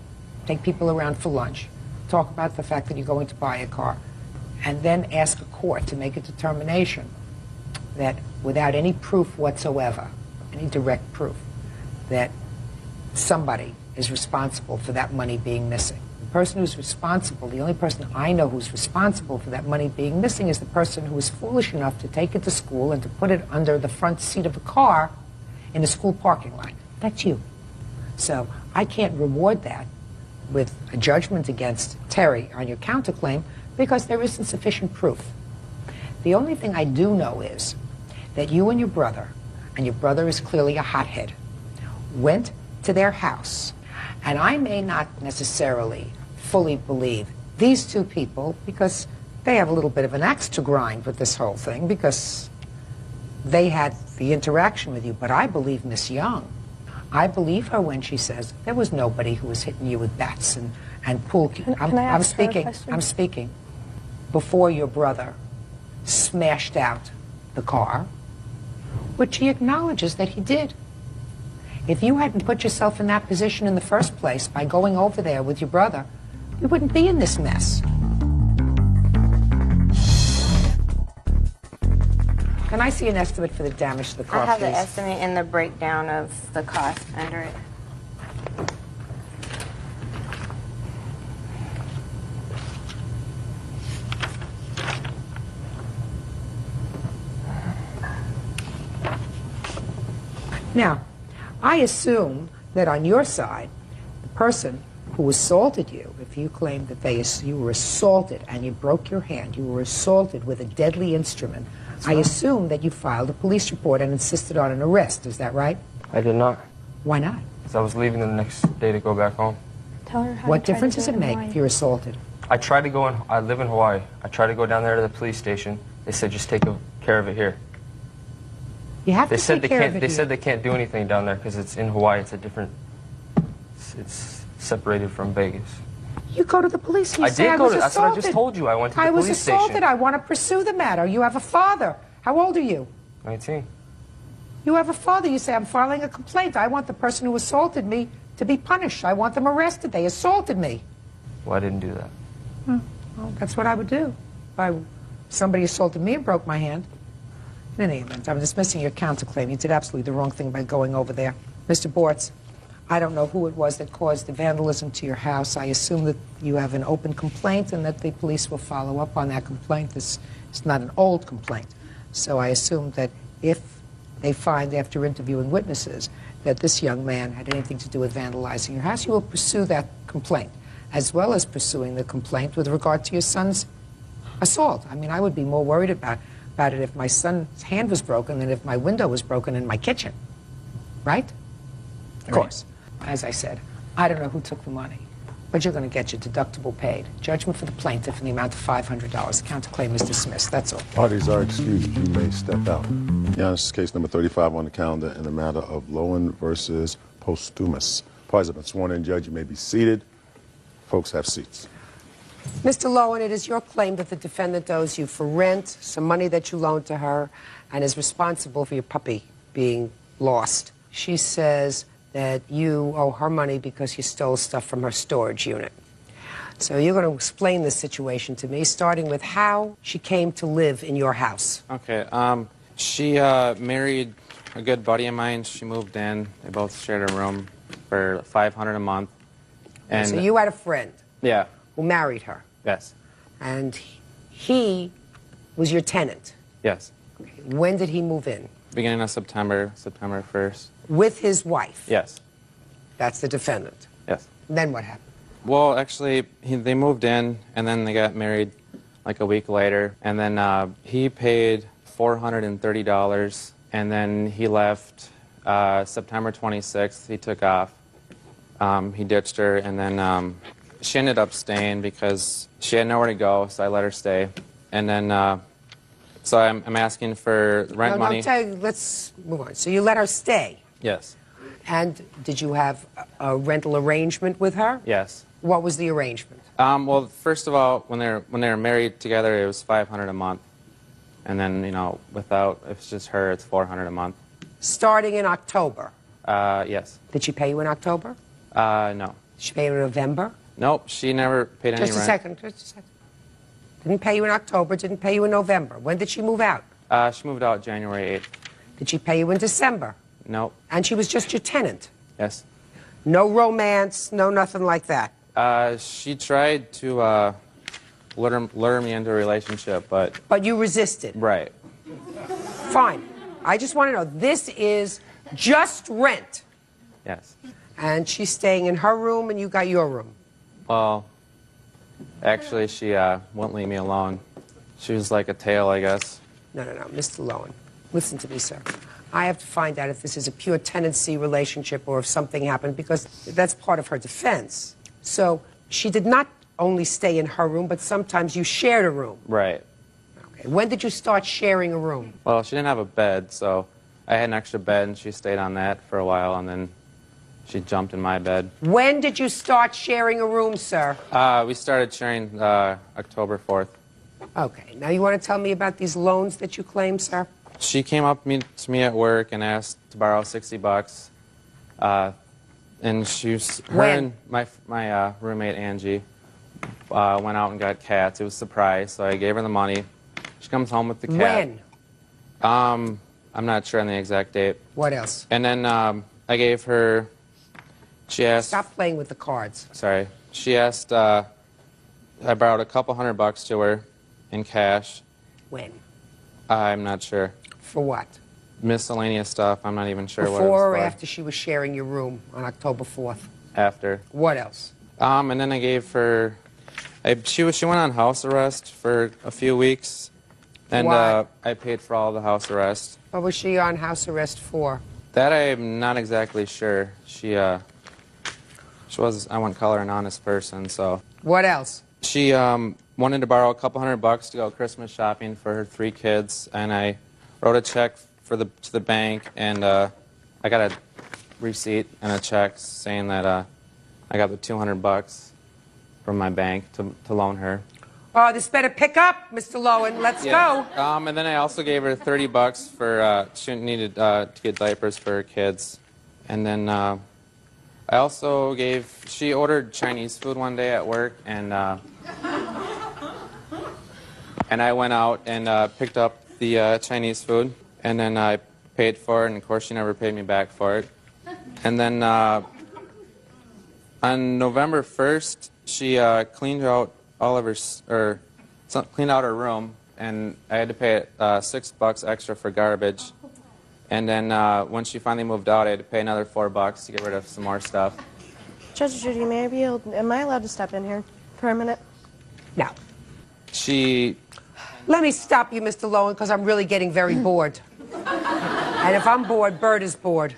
Take people around for lunch. Talk about the fact that you're going to buy a car. And then ask a court to make a determination that without any proof whatsoever, any direct proof, that somebody is responsible for that money being missing. The person who's responsible, the only person I know who's responsible for that money being missing is the person who was foolish enough to take it to school and to put it under the front seat of a car in a school parking lot. That's you. So I can't reward that with a judgment against Terry on your counterclaim because there isn't sufficient proof. The only thing I do know is that you and your brother is clearly a hothead, went to their house, and I may not necessarily fully believe these 2 people because they have a little bit of an axe to grind with this whole thing because they had the interaction with you, but I believe Miss Young. I believe her when she says there was nobody who was hitting you with bats and pool cues. I'm speaking before your brother smashed out the car, which he acknowledges that he did. If you hadn't put yourself in that position in the first place by going over there with your brother, you wouldn't be in this mess. Can I see an estimate for the damage to the car, I have please? the estimate and the breakdown of the cost under it. Now, I assume that on your side, the person who assaulted you, if you claim that you were assaulted and you broke your hand, you were assaulted with a deadly instrument, I assume that you filed a police report and insisted on an arrest. Is that right? I did not. Why not? Because I was leaving the next day to go back home. Tell her how What difference does it make if you're assaulted? I tried to go in, I live in Hawaii. I tried to go down there to the police station. They said just take care of it here. You have They to said take they care can't. of it They here. said they can't do anything down there because it's in Hawaii. It's a different. It's separated from Vegas. You go to the police. You I say, did go was to. That's what I just assaulted. told you. I went to the I was police assaulted. station. I want to pursue the matter. You have a father. How old are you? 19. You have a father. You say, I'm filing a complaint. I want the person who assaulted me to be punished. I want them arrested. They assaulted me. Well, I didn't do that. Well, that's what I would do. If somebody assaulted me and broke my hand. In any event, I'm dismissing your counterclaim. You did absolutely the wrong thing by going over there. Mr. Bortz, I don't know who it was that caused the vandalism to your house. I assume that you have an open complaint and that the police will follow up on that complaint. This is not an old complaint. So I assume that if they find after interviewing witnesses that this young man had anything to do with vandalizing your house, you will pursue that complaint, as well as pursuing the complaint with regard to your son's assault. I mean, I would be more worried about it if my son's hand was broken than if my window was broken in my kitchen. Right? Of course. As I said, I don't know who took the money, but you're going to get your deductible paid. Judgment for the plaintiff in the amount of $500. Counterclaim is dismissed. That's all. Parties are excused. You may step out. Your Honor, this is case number 35 on the calendar in the matter of Lowen versus Posthumus. Parties have been sworn in. Judge, you may be seated. Folks, have seats. Mr. Lowen, it is your claim that the defendant owes you for rent, some money that you loaned to her, and is responsible for your puppy being lost. She says that you owe her money because you stole stuff from her storage unit. So you're going to explain this situation to me, starting with how she came to live in your house. Okay, she married a good buddy of mine. She moved in. They both shared a room for $500 a month. And so you had a friend yeah. who married her, Yes. and he was your tenant. Yes. When did he move in? Beginning of September 1st. With his wife. Yes. That's the defendant. Yes. Then what happened? Well, actually, they moved in, and then they got married like a week later. And then he paid $430, and then he left September 26th. He took off. He ditched her, and then she ended up staying because she had nowhere to go, so I let her stay. And then, so I'm asking for rent money. Let's move on. So you let her stay. Yes. And did you have a rental arrangement with her? Yes. What was the arrangement? Well, first of all, when they were married together, it was $500 a month, and then if it's just her, it's $400 a month. Starting in October. Yes. Did she pay you in October? No. Did she pay you in November? Nope. She never paid any rent. Just a second. Didn't pay you in October. Didn't pay you in November. When did she move out? She moved out January 8th. Did she pay you in December? Nope. And she was just your tenant? Yes. No romance, no nothing like that? She tried to lure me into a relationship, but... But you resisted? Right. Fine. I just want to know, this is just rent? Yes. And she's staying in her room and you got your room? Well, actually, she wouldn't leave me alone. She was like a tail, I guess. No, Mr. Lowen, listen to me, sir. I have to find out if this is a pure tenancy relationship or if something happened, because that's part of her defense. So she did not only stay in her room, but sometimes you shared a room. Right. Okay. When did you start sharing a room? Well, she didn't have a bed, so I had an extra bed, and she stayed on that for a while, and then she jumped in my bed. When did you start sharing a room, sir? We started sharing October 4th. Okay. Now you want to tell me about these loans that you claim, sir? She came up to me at work and asked to borrow $60. And her and my roommate Angie went out and got cats. It was a surprise, so I gave her the money. She comes home with the cat. When? I'm not sure on the exact date. What else? And then I gave her. She asked. Stop playing with the cards. Sorry. She asked. I borrowed a couple $100 to her in cash. When? I'm not sure. For what? Miscellaneous stuff. I'm not even sure what it was for. Before or after she was sharing your room on October 4th? After. What else? And then I gave her. She went on house arrest for a few weeks, And Why? I paid for all the house arrest. What was she on house arrest for? That I'm not exactly sure. She was, I wouldn't call her an honest person, so. What else? She wanted to borrow a couple $100 to go Christmas shopping for her 3 kids, and I wrote a check to the bank, and I got a receipt and a check saying that I got the $200 from my bank to loan her. Oh, this better pick up, Mr. Lowen. Let's go. And then I also gave her $30 for she needed to get diapers for her kids, and then I also she ordered Chinese food one day at work, and I went out and picked up the Chinese food, and then I paid for it, and of course she never paid me back for it. And then on November 1st, she cleaned out cleaned out her room, and I had to pay $6 extra for garbage. And then when she finally moved out, I had to pay another $4 to get rid of some more stuff. Judge Judy, am I allowed to step in here for a minute? No. Let me stop you, Mr. Lowen, because I'm really getting very bored. And if I'm bored, Bert is bored.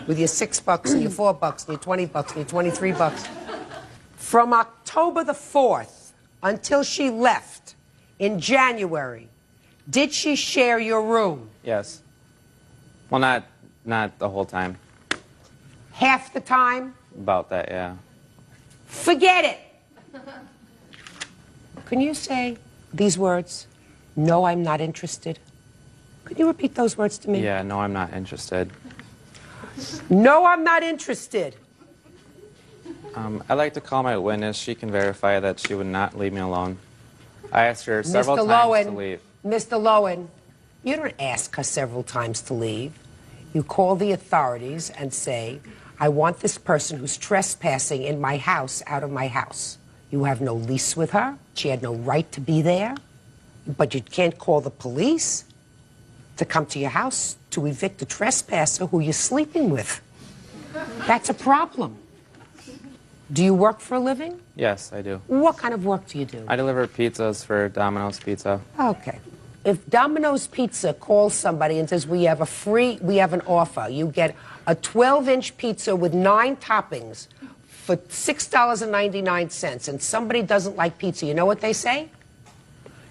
With your $6 and your $4 and your $20 and your $23. From October the 4th until she left in January, did she share your room? Yes. Well, not the whole time. Half the time? About that, yeah. Forget it! Can you say these words? No, I'm not interested. Could you repeat those words to me? Yeah, no, I'm not interested. No, I'm not interested. I'd like to call my witness. She can verify that she would not leave me alone. I asked her several times to leave. Mr. Lowen, you don't ask her several times to leave. You call the authorities and say, I want this person who's trespassing in my house out of my house. You have no lease with her. She had no right to be there. But you can't call the police to come to your house to evict a trespasser who you're sleeping with. That's a problem. Do you work for a living? Yes, I do. What kind of work do you do? I deliver pizzas for Domino's Pizza. Okay. If Domino's Pizza calls somebody and says, we have an offer, you get a 12-inch pizza with 9 toppings for $6.99, and somebody doesn't like pizza, you know what they say?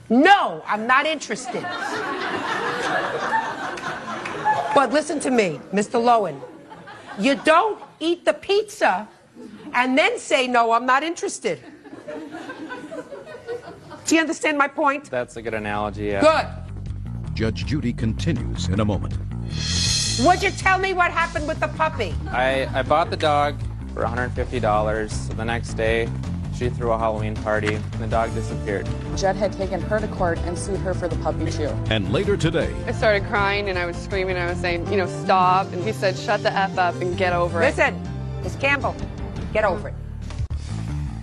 No, I'm not interested. But listen to me, Mr. Lowen. You don't eat the pizza and then say, no, I'm not interested. Do you understand my point? That's a good analogy, yeah. Good. Judge Judy continues in a moment. Would you tell me what happened with the puppy? I bought the dog for $150. So the next day, she threw a Halloween party, and the dog disappeared. Jed had taken her to court and sued her for the puppy, too. And later today... I started crying, and I was screaming, I was saying, you know, stop. And he said, shut the F up and get over it. Listen, Miss Campbell, get over it.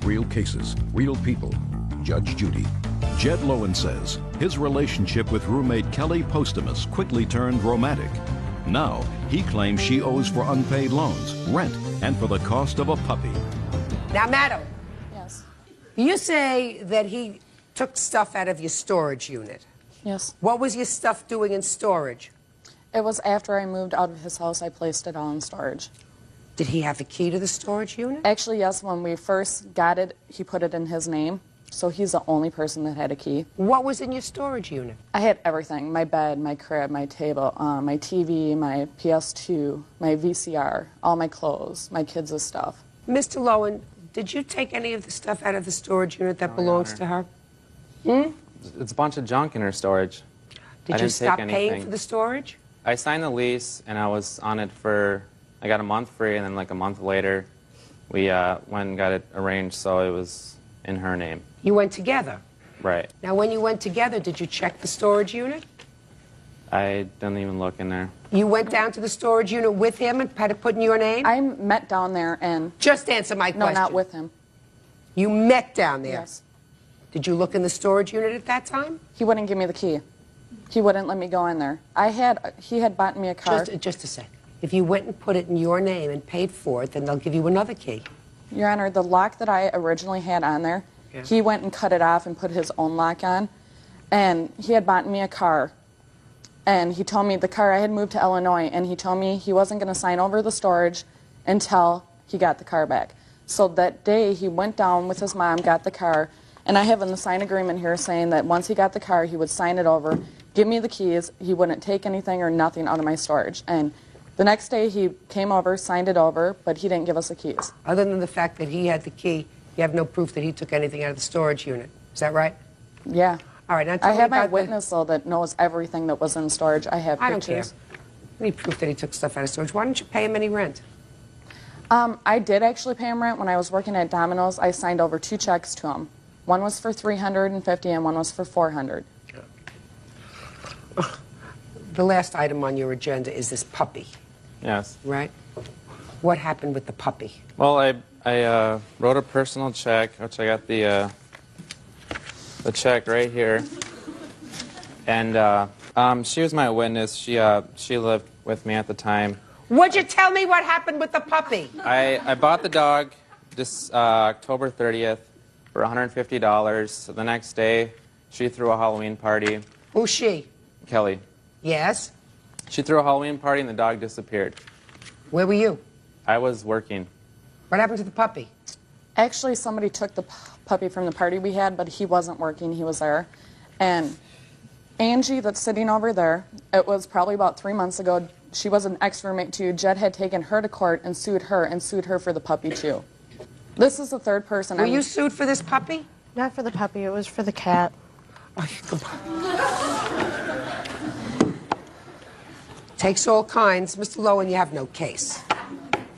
Real cases, real people. Judge Judy. Jed Lowen says his relationship with roommate Kelly Postumus quickly turned romantic. Now, he claims she owes for unpaid loans, rent, and for the cost of a puppy. Now, madam. Yes. You say that he took stuff out of your storage unit. Yes. What was your stuff doing in storage? It was after I moved out of his house, I placed it all in storage. Did he have a key to the storage unit? Actually, yes. When we first got it, he put it in his name. So he's the only person that had a key. What was in your storage unit? I had everything. My bed, my crib, my table, my TV, my PS2, my VCR, all my clothes, my kids' stuff. Mr. Lowen, did you take any of the stuff out of the storage unit that No, belongs Your to her? Honor. It's a bunch of junk in her storage. Did you stop paying for the storage? I signed the lease, and I was on it I got a month free, and then like a month later, we went and got it arranged so it was in her name. You went together? Right. Now, when you went together, did you check the storage unit? I didn't even look in there. You went down to the storage unit with him and had it put in your name? I met down there and... Just answer my question. No, not with him. You met down there? Yes. Did you look in the storage unit at that time? He wouldn't give me the key. He wouldn't let me go in there. He had bought me a car. Just a sec. If you went and put it in your name and paid for it, then they'll give you another key. Your Honor, the lock that I originally had on there, he went and cut it off and put his own lock on. and he had bought me a car. And he told me the car, I had moved to Illinois, and he told me he wasn't going to sign over the storage until he got the car back. So that day, he went down with his mom, got the car, and I have an signed agreement here saying that once he got the car, he would sign it over, give me the keys, he wouldn't take anything or nothing out of my storage. And the next day, he came over, signed it over, but he didn't give us the keys. Other than the fact that he had the key, you have no proof that he took anything out of the storage unit. Is that right? Yeah. All right, now tell I me have my about witness, though, that knows everything that was in storage. I have I don't care. pictures. I need proof that he took stuff out of storage. Why didn't you pay him any rent? I did actually pay him rent when I was working at Domino's. I signed over 2 checks to him. One was for $350 and one was for $400. The last item on your agenda is this puppy, Yes. right? What happened with the puppy? Well, I wrote a personal check, which I got the check right here, and she was my witness. She lived with me at the time. Would you tell me what happened with the puppy? I bought the dog this October 30th for $150. So the next day, she threw a Halloween party. Who's she? Kelly. Yes? She threw a Halloween party and the dog disappeared. Where were you? I was working. What happened to the puppy? Actually, somebody took the puppy from the party we had, but he wasn't working. He was there. And Angie, that's sitting over there, it was probably about 3 months ago. She was an ex-roommate, too. Jed had taken her to court and sued her for the puppy, too. This is the third person. Were you sued for this puppy? Not for the puppy. It was for the cat. Takes all kinds. Mr. Lowen, you have no case.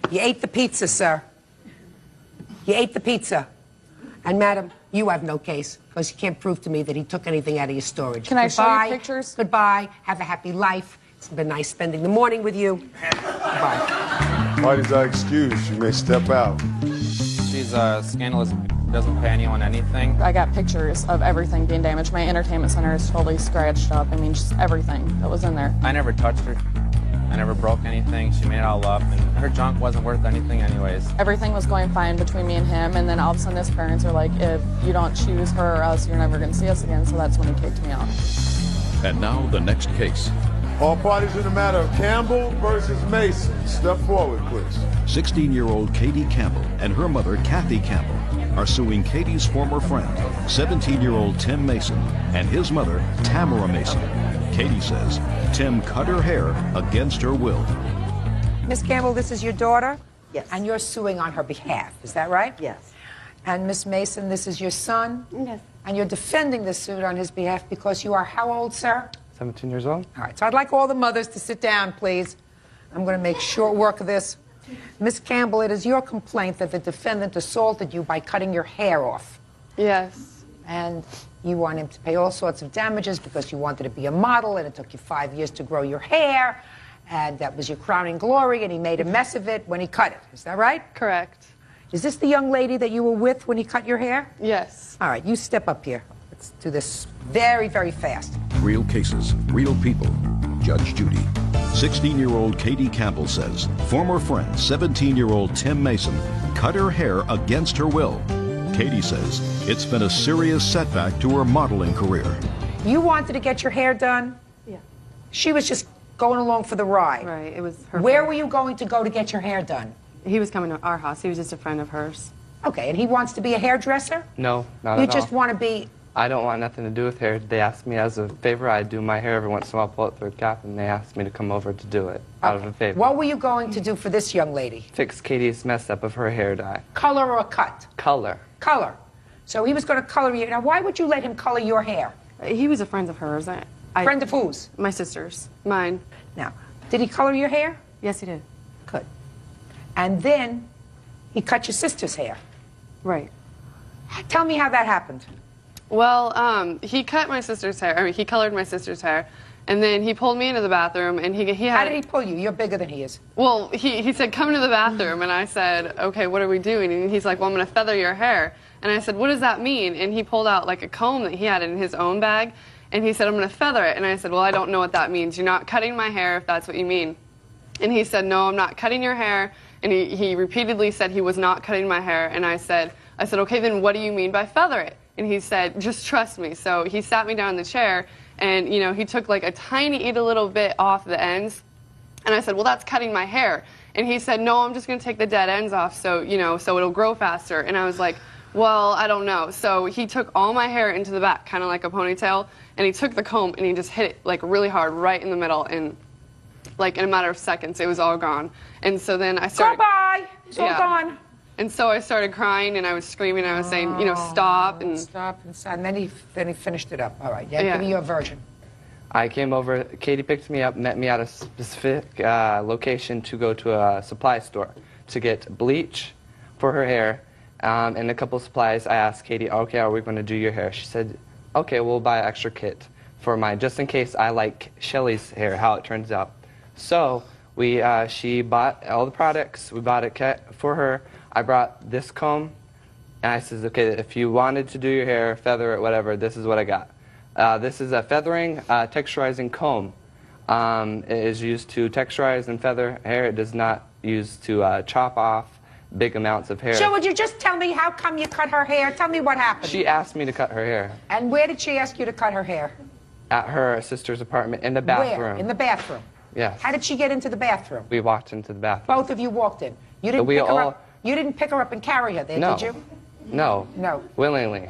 You ate the pizza, sir. You ate the pizza. And, madam, you have no case because you can't prove to me that he took anything out of your storage. Can I show you Goodbye. pictures? Goodbye. Have a happy life. It's been nice spending the morning with you. Goodbye. Parties are excused. You may step out. She's scandalous, doesn't pay anyone anything. I got pictures of everything being damaged. My entertainment center is totally scratched up. I mean, just everything that was in there. I never touched her. I never broke anything. She made it all up, and her junk wasn't worth anything anyways. Everything was going fine between me and him, and then all of a sudden his parents were like, if you don't choose her or else you're never going to see us again, so that's when he kicked me out. And now the next case. All parties in the matter of Campbell versus Mason. Step forward, please. 16-year-old Katie Campbell and her mother, Kathy Campbell, are suing Katie's former friend, 17-year-old Tim Mason, and his mother, Tamara Mason. Katie says Tim cut her hair against her will. Miss Campbell, this is your daughter? Yes. And you're suing on her behalf, is that right? Yes. And Miss Mason, this is your son? Yes. And you're defending this suit on his behalf because you are how old, sir? 17 years old. All right, so I'd like all the mothers to sit down, please. I'm going to make short work of this. Miss Campbell, it is your complaint that the defendant assaulted you by cutting your hair off. Yes. And you want him to pay all sorts of damages because you wanted to be a model and it took you 5 years to grow your hair. And that was your crowning glory and he made a mess of it when he cut it. Is that right? Correct. Is this the young lady that you were with when he cut your hair? Yes. All right, you step up here. Let's do this very, very fast. Real cases, real people. Judge Judy. 16-year-old Katie Campbell says former friend, 17-year-old Tim Mason, cut her hair against her will. Katie says it's been a serious setback to her modeling career. You wanted to get your hair done? Yeah. She was just going along for the ride. Right, it was her Where fault. were you going to go to get your hair done? He was coming to our house. He was just a friend of hers. Okay, and he wants to be a hairdresser? No, not You at all. just want to be... I don't want nothing to do with hair. They asked me as a favor. I do my hair every once in a while, pull it through a cap, and they asked me to come over to do it out of a favor. What were you going to do for this young lady? Fix Katie's mess up of her hair dye. Color or a cut? Color. Color. So he was going to color you. Now, why would you let him color your hair? He was a friend of hers. Friend of whose? My sister's. Mine. Now, did he color your hair? Yes, he did. Good. And then he cut your sister's hair. Right. Tell me how that happened. Well, he cut my sister's hair. I mean, he colored my sister's hair. And then he pulled me into the bathroom, and he had... How did he pull you? You're bigger than he is. Well, he said, come into the bathroom, and I said, okay, what are we doing? And he's like, well, I'm going to feather your hair. And I said, what does that mean? And he pulled out, like, a comb that he had in his own bag, and he said, I'm going to feather it. And I said, well, I don't know what that means. You're not cutting my hair if that's what you mean. And he said, no, I'm not cutting your hair. And he repeatedly said he was not cutting my hair. And I said, okay, then what do you mean by feather it? and he said, just trust me. So he sat me down in the chair, and, you know, he took like a tiny little bit off the ends. And I said, well, that's cutting my hair. And he said, no, I'm just going to take the dead ends off so, you know, so it'll grow faster. And I was like, well, I don't know. So he took all my hair into the back, kind of like a ponytail, and he took the comb and he just hit it like really hard right in the middle. And like in a matter of seconds, it was all gone. And so then I started... Bye-bye. It's all gone. And so I started crying and I was screaming. I was saying, you know, stop. And stop and stop. And then he finished it up. All right. Yeah. Give me your version. I came over, Katie picked me up, met me at a specific location to go to a supply store to get bleach for her hair and a couple of supplies. I asked Katie, okay, are we going to do your hair? She said, okay, we'll buy an extra kit for mine, just in case I like Shelly's hair, how it turns out. So she bought all the products, we bought a kit for her. I brought this comb, and I said, okay, if you wanted to do your hair, feather it, whatever, this is what I got. This is a feathering, texturizing comb. It is used to texturize and feather hair. It does not use to chop off big amounts of hair. So would you just tell me how come you cut her hair? Tell me what happened. She asked me to cut her hair. And where did she ask you to cut her hair? At her sister's apartment, in the bathroom. Where? In the bathroom? Yes. How did she get into the bathroom? We walked into the bathroom. Both of you walked in. You didn't pick her up. You didn't pick her up and carry her there, No. did you? No. No. Willingly.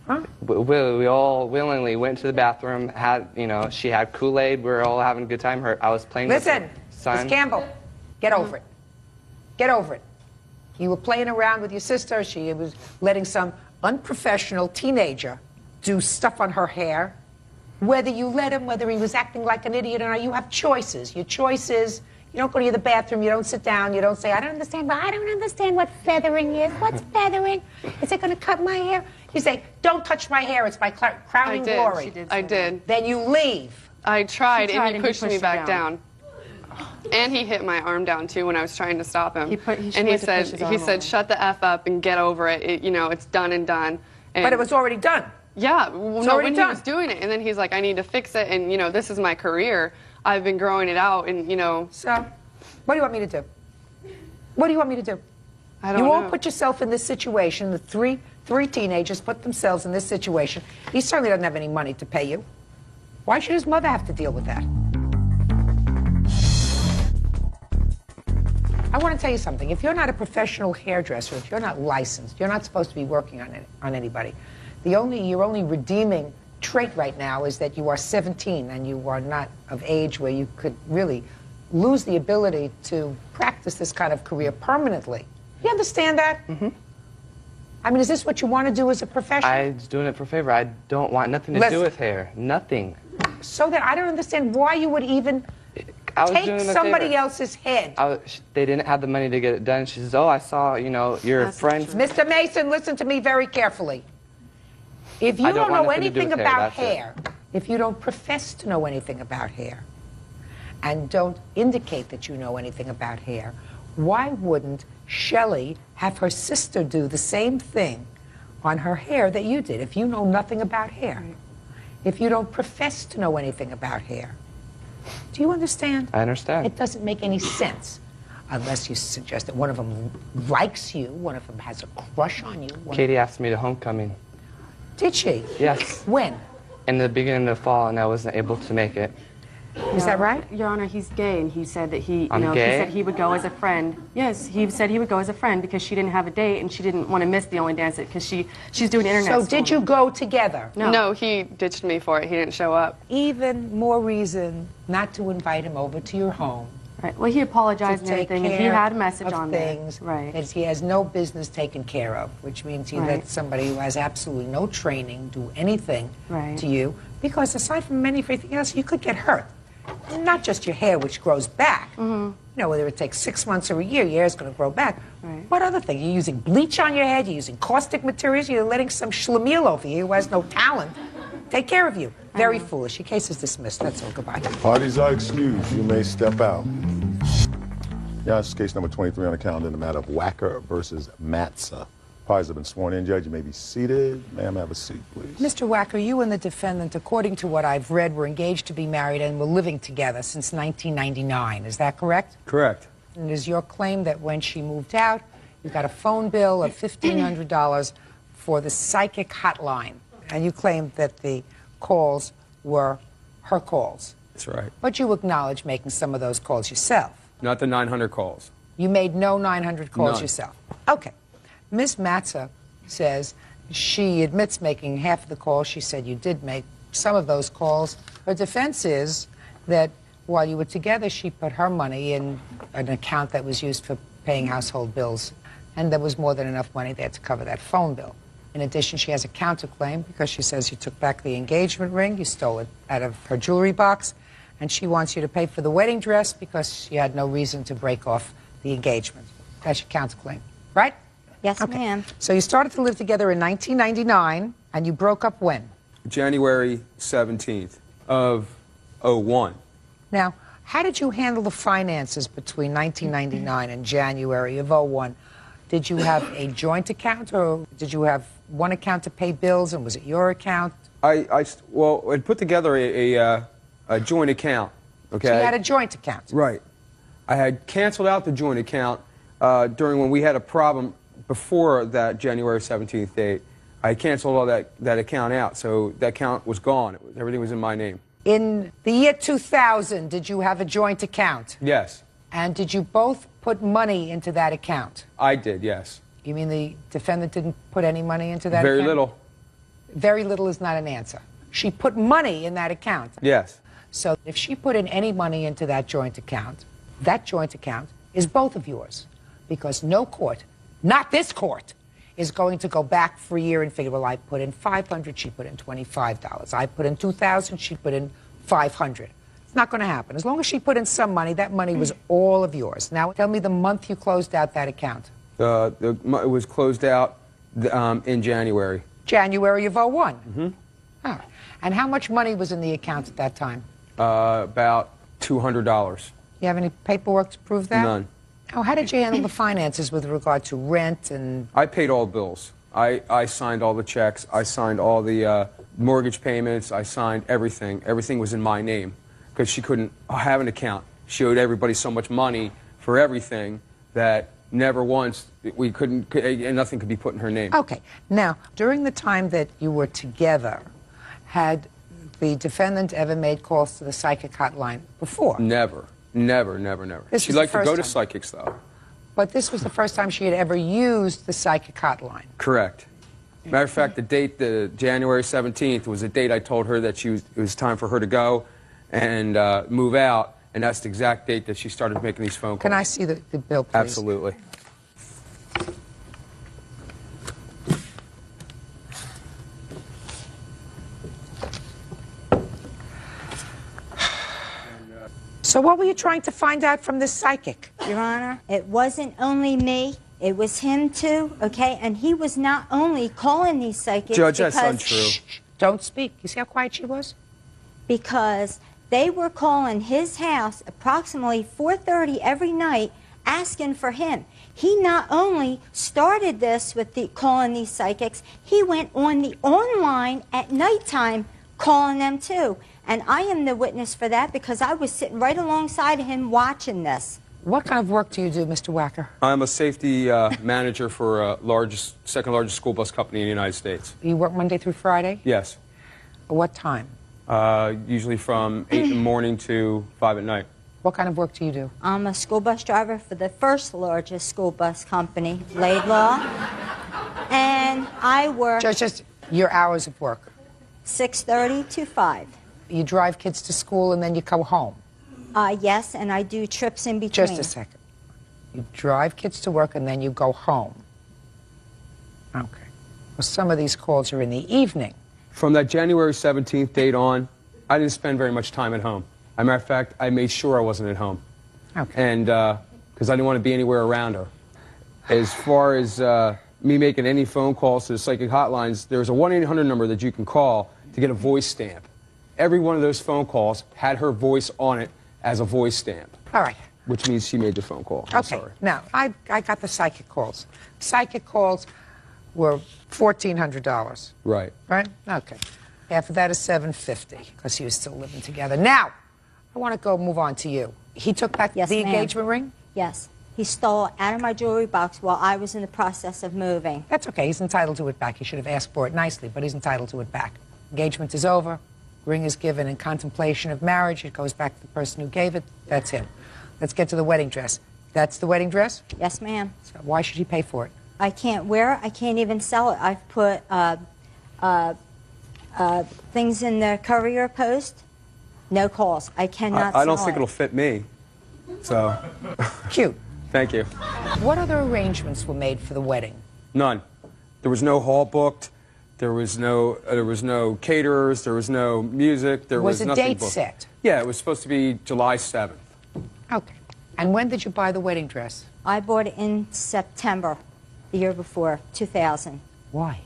Huh? We all willingly went to the bathroom, had, you know, she had Kool-Aid, we were all having a good time. I was playing with her son. Miss Campbell, get over it. Get over it. You were playing around with your sister. She was letting some unprofessional teenager do stuff on her hair. Whether you let him, whether he was acting like an idiot or not, you have choices. Your choice is, you don't go to the bathroom, you don't sit down, you don't say, I don't understand what feathering is. What's feathering? Is it going to cut my hair? You say, don't touch my hair, it's my crowning glory. I did. Then you leave. I tried, and he pushed me back down. And he hit my arm down too when I was trying to stop him. And he said, shut the F up and get over it. You know, it's done and done. And But it was already done. Yeah, already when he was doing it, and then he's like, I need to fix it, and you know, this is my career. I've been growing it out, and you know. So, what do you want me to do? What do you want me to do? I don't know. You won't put yourself in this situation. The three teenagers put themselves in this situation. He certainly doesn't have any money to pay you. Why should his mother have to deal with that? I want to tell you something. If you're not a professional hairdresser, if you're not licensed, you're not supposed to be working on anybody. Your only redeeming trait right now is that you are 17 and you are not of age where you could really lose the ability to practice this kind of career permanently. You understand that? Mm-hmm. I mean, is this what you want to do as a profession? I'm doing it for favor. I don't want nothing to do with hair. Nothing. So that I don't understand why you would even take somebody else's head. They didn't have the money to get it done. She says, oh, I saw, you know, your friends. Mr. Mason, listen to me very carefully. If you don't know anything about hair, if you don't profess to know anything about hair, and don't indicate that you know anything about hair, why wouldn't Shelley have her sister do the same thing on her hair that you did if you know nothing about hair? If you don't profess to know anything about hair. Do you understand? I understand. It doesn't make any sense unless you suggest that one of them likes you, one of them has a crush on you. Katie asked me to homecoming. Did she? Yes. When? In the beginning of the fall, and I wasn't able to make it. Is that right? Your Honor, he's gay, and he said that he, I'm he gay? said he would go as a friend. Yes, he said he would go as a friend because she didn't have a date, and she didn't want to miss the only dance because she's doing internet So school. did you go together? No, he ditched me for it. He didn't show up. Even more reason not to invite him over to your home. Right. Well, he apologized and everything, and he had a message of on things there. that he has no business taken care of, which means he lets somebody who has absolutely no training do anything to you, because aside from anything else, you could get hurt. Not just your hair, which grows back. You know, whether it takes 6 months or a year, your hair is going to grow back. What other thing? You're using bleach on your head, you're using caustic materials, you're letting some schlemiel over you who has no talent take care of you. Very foolish. Your case is dismissed. That's all. Goodbye. Parties are excused. You may step out. Yeah, this is case number 23 on the calendar in the matter of Wacker versus Matza. Parties have been sworn in. Judge, you may be seated. Ma'am, have a seat, please. Mr. Wacker, you and the defendant, according to what I've read, were engaged to be married and were living together since 1999. Is that correct? Correct. And it is your claim that when she moved out, you got a phone bill of $1,500 for the psychic hotline, and you claimed that the calls were her calls. That's right. But you acknowledge making some of those calls yourself. Not the 900 calls. You made no 900 calls None. yourself. Okay. Ms. Matza says she admits making half of the calls. She said you did make some of those calls. Her defense is that while you were together, she put her money in an account that was used for paying household bills, and there was more than enough money there to cover that phone bill. In addition, she has a counterclaim because she says you took back the engagement ring, you stole it out of her jewelry box, and she wants you to pay for the wedding dress because she had no reason to break off the engagement. That's your counterclaim, right? Yes, okay. ma'am. So you started to live together in 1999, and you broke up when? January 17th of '01. Now, how did you handle the finances between 1999 and January of '01? Did you have a joint account, or did you have one account to pay bills, and was it your account? Well, I'd put together a joint account, okay? So you had a joint account? Right. I had canceled out the joint account during when we had a problem before that January 17th date. I canceled all that account out, so that account was gone. Everything was in my name. In the year 2000, did you have a joint account? Yes. And did you both put money into that account? I did, yes. You mean the defendant didn't put any money into that account? Very little. Very little is not an answer. She put money in that account. Yes. So if she put in any money into that joint account is both of yours. Because no court, not this court, is going to go back for a year and figure, well, I put in $500, she put in $25. I put in $2,000, she put in $500. It's not going to happen. As long as she put in some money, that money was all of yours. Now, tell me the month you closed out that account. It was closed out in January. January of '01. Mm-hmm. All right. And how much money was in the account at that time? About $200. You have any paperwork to prove that? None. Oh, how did you handle the finances with regard to rent and... I paid all bills. I signed all the checks. I signed all the mortgage payments. I signed everything. Everything was in my name because she couldn't have an account. She owed everybody so much money for everything that never once we couldn't, nothing could be put in her name. Okay. Now, during the time that you were together, had the defendant ever made calls to the psychic hotline before? Never. Never, never, never. She'd like to go to psychics, though. But this was the first time she had ever used the psychic hotline. Correct. Matter of fact, the date, the January 17th, was the date I told her that it was time for her to go and move out, and that's the exact date that she started making these phone calls. Can I see the bill, please? Absolutely. So what were you trying to find out from this psychic? Your Honor, it wasn't only me. It was him, too, okay? And he was not only calling these psychics Judge, that's untrue. Shh, don't speak. You see how quiet she was? Because they were calling his house approximately 4:30 every night asking for him. He not only started this with calling these psychics, he went on the online at nighttime calling them, too. And I am the witness for that because I was sitting right alongside of him watching this. What kind of work do you do, Mr. Wacker? I'm a safety manager for a second largest school bus company in the United States. You work Monday through Friday? Yes. What time? Usually from 8 in the morning to 5 at night. What kind of work do you do? I'm a school bus driver for the first largest school bus company, Laidlaw. And I work... Just your hours of work? 6:30 to 5. You drive kids to school and then you go home? Yes, and I do trips in between. Just a second. You drive kids to work and then you go home. Okay. Well, some of these calls are in the evening. From that January 17th date on, I didn't spend very much time at home. As a matter of fact, I made sure I wasn't at home. Okay. And because I didn't want to be anywhere around her. As far as me making any phone calls to the psychic hotlines, there's a 1-800 number that you can call to get a voice stamp. Every one of those phone calls had her voice on it as a voice stamp. All right. Which means she made the phone call. I'm sorry. Now, I got the psychic calls. Psychic calls were $1,400. Right. Right? Okay. Half of that is $750 because he was still living together. Now, I want to move on to you. He took back Yes, the ma'am. engagement ring? Yes. he stole it out of my jewelry box while I was in the process of moving. That's okay. He's entitled to it back. He should have asked for it nicely, but he's entitled to it back. Engagement is over. Ring is given in contemplation of marriage. It goes back to the person who gave it. That's him. Let's get to the wedding dress. That's the wedding dress? Yes, ma'am. So why should he pay for it? I can't wear it. I can't even sell it. I've put things in the courier post. No calls. I cannot sell it. I don't think it'll fit me. So. Cute. Thank you. What other arrangements were made for the wedding? None. There was no hall booked. There was no caterers. There was no music. There was nothing a date booked. set? Yeah, it was supposed to be July 7th. Okay. And when did you buy the wedding dress? I bought it in September, the year before, 2000. Why?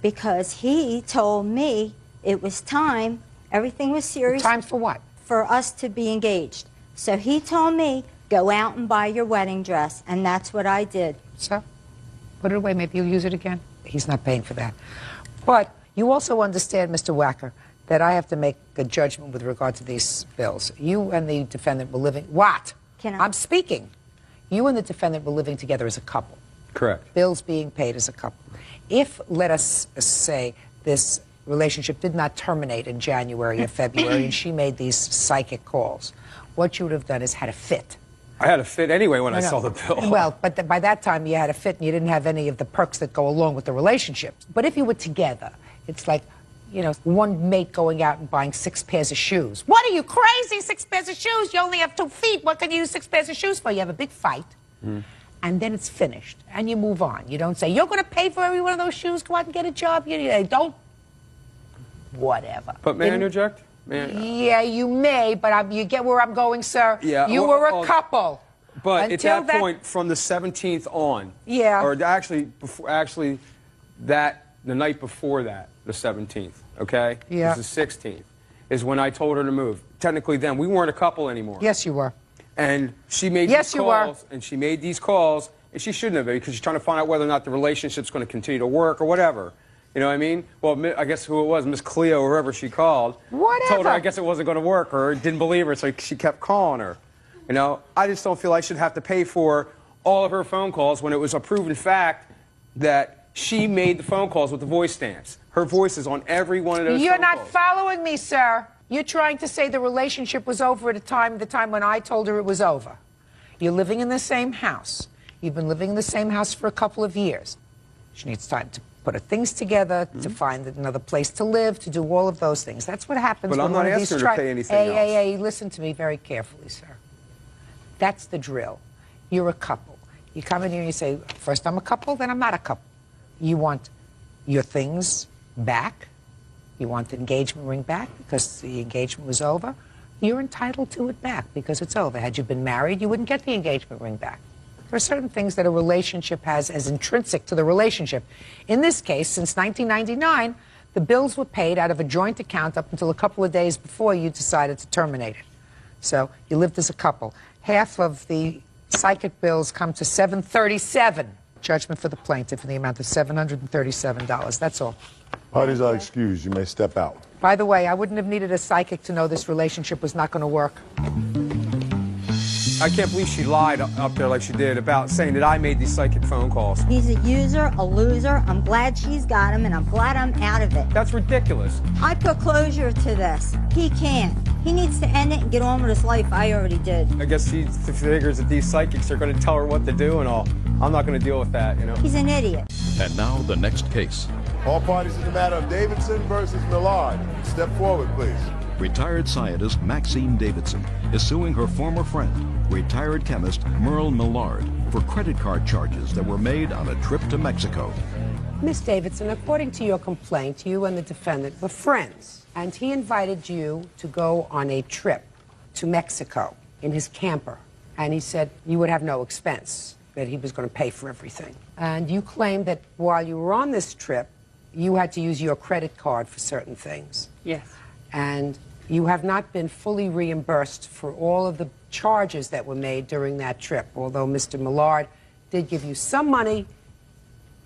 Because he told me it was time, everything was serious. Time for what? For us to be engaged. So he told me, go out and buy your wedding dress, and that's what I did. So, put it away, maybe you'll use it again. He's not paying for that. But you also understand, Mr. Wacker, that I have to make a judgment with regard to these bills. You and the defendant were living... What? I'm speaking. You and the defendant were living together as a couple. Correct. Bills being paid as a couple. If, let us say, this relationship did not terminate in January or February and she made these psychic calls, what you would have done is had a fit. I had a fit anyway when I saw the bill. Well, but by that time you had a fit and you didn't have any of the perks that go along with the relationship. But if you were together, it's like, you know, one mate going out and buying 6 pairs of shoes. What are you, crazy? 6 pairs of shoes? You only have 2 feet. What can you use 6 pairs of shoes for? You have a big fight. And then it's finished, and you move on. You don't say, you're going to pay for every one of those shoes, go out and get a job. You don't. Whatever. But may I interject? Yeah, you may, but you get where I'm going, sir. Yeah. You were a couple. But at that point, from the 17th on, or actually, the night before that, the 17th, okay? Yeah. It was the 16th, is when I told her to move. Technically then, we weren't a couple anymore. Yes, you were. And she made these calls, and she made these calls, and she shouldn't have, because she's trying to find out whether or not the relationship's going to continue to work or whatever. You know what I mean? Well, I guess who it was, Miss Cleo, or whoever she called, told her I guess it wasn't going to work, or didn't believe her, so she kept calling her. You know, I just don't feel I should have to pay for all of her phone calls when it was a proven fact that she made the phone calls with the voice stamps. Her voice is on every one of those You're phone not calls. following me, sir. You're trying to say the relationship was over at the time when I told her it was over. You're living in the same house. You've been living in the same house for a couple of years. She needs time to put her things together, to find another place to live, to do all of those things. That's what happens But when I'm one not of these asking her to pay anything else. Hey, listen to me very carefully, sir. That's the drill. You're a couple. You come in here and you say, first I'm a couple, then I'm not a couple. You want your things back. You want the engagement ring back because the engagement was over. You're entitled to it back because it's over. Had you been married, you wouldn't get the engagement ring back. There are certain things that a relationship has as intrinsic to the relationship. In this case, since 1999, the bills were paid out of a joint account up until a couple of days before you decided to terminate it. So you lived as a couple. Half of the psychic bills come to $737. Judgment for the plaintiff in the amount of $737. That's all. Parties are excused. You may step out. By the way, I wouldn't have needed a psychic to know this relationship was not going to work. I can't believe she lied up there like she did about saying that I made these psychic phone calls. He's a user, a loser. I'm glad she's got him, and I'm glad I'm out of it. That's ridiculous. I put closure to this. He can't. He needs to end it and get on with his life. I already did. I guess he figures that these psychics are going to tell her what to do and all. I'm not going to deal with that, you know. He's an idiot. And now the next case. All parties in the matter of Davidson versus Millard. Step forward, please. Retired scientist Maxine Davidson is suing her former friend, retired chemist Merle Millard, for credit card charges that were made on a trip to Mexico. Miss Davidson, according to your complaint, you and the defendant were friends, and he invited you to go on a trip to Mexico in his camper, and he said you would have no expense, that he was going to pay for everything. And you claimed that while you were on this trip, you had to use your credit card for certain things. Yes. And you have not been fully reimbursed for all of the charges that were made during that trip, although Mr. Millard did give you some money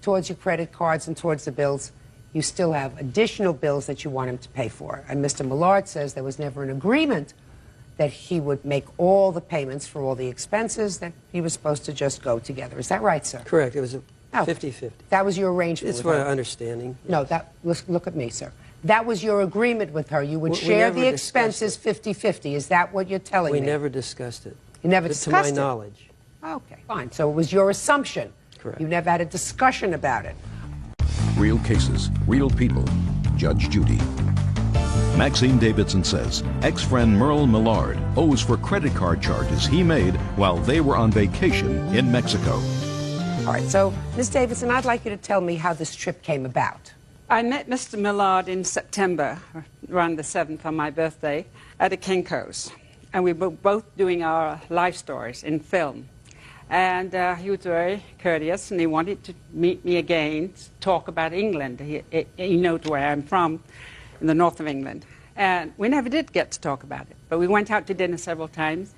towards your credit cards and towards the bills. You still have additional bills that you want him to pay for. And Mr. Millard says there was never an agreement that he would make all the payments for all the expenses, that he was supposed to just go together. Is that right, sir? Correct. It was a Oh, 50-50. That was your arrangement It's with my her? understanding. No, look at me, sir. That was your agreement with her. You would share the expenses 50-50. Is that what you're telling me? We never discussed it. You never discussed it? To my knowledge. Okay, fine. So it was your assumption. Correct. You never had a discussion about it. Real cases, real people. Judge Judy. Maxine Davidson says ex-friend Merle Millard owes for credit card charges he made while they were on vacation in Mexico. All right, so, Ms. Davidson, I'd like you to tell me how this trip came about. I met Mr. Millard in September, around the 7th on my birthday, at a Kinko's. And we were both doing our life stories in film. And he was very courteous, and he wanted to meet me again, to talk about England. He knows where I'm from, in the north of England. And we never did get to talk about it, but we went out to dinner several times.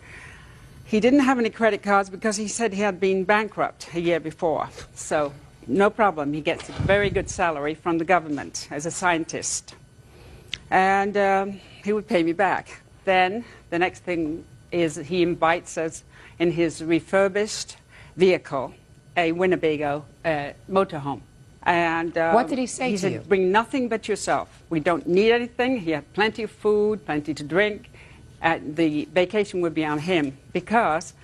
He didn't have any credit cards because he said he had been bankrupt a year before. So no problem. He gets a very good salary from the government as a scientist. And he would pay me back. Then the next thing is he invites us in his refurbished vehicle, a Winnebago motorhome. And what did he say he to said, you? Bring nothing but yourself. We don't need anything. He had plenty of food, plenty to drink. The vacation would be on him because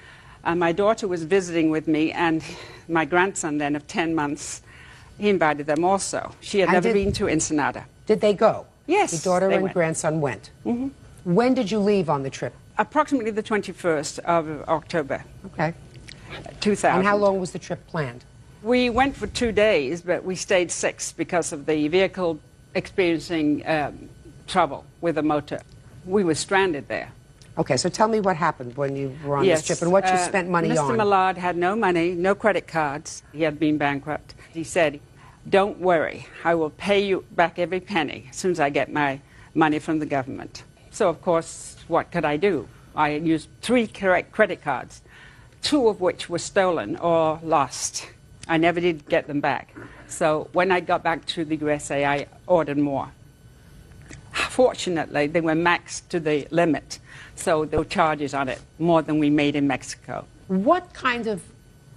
my daughter was visiting with me, and my grandson then of 10 months, he invited them also. She had never been to Ensenada. Did they go? Yes. Your daughter they and went. grandson went. Mm-hmm. When did you leave on the trip? Approximately the 21st of October. Okay. 2000. And how long was the trip planned? We went for 2 days, but we stayed 6 because of the vehicle experiencing trouble with the motor. We were stranded there. Okay, so tell me what happened when you were on this trip and what you spent money on. Mr. Millard had no money, no credit cards. He had been bankrupt. He said, don't worry, I will pay you back every penny as soon as I get my money from the government. So, of course, what could I do? I used 3 credit cards, 2 of which were stolen or lost. I never did get them back. So when I got back to the USA, I ordered more. Fortunately, they were maxed to the limit, so there were charges on it, more than we made in Mexico. What kind of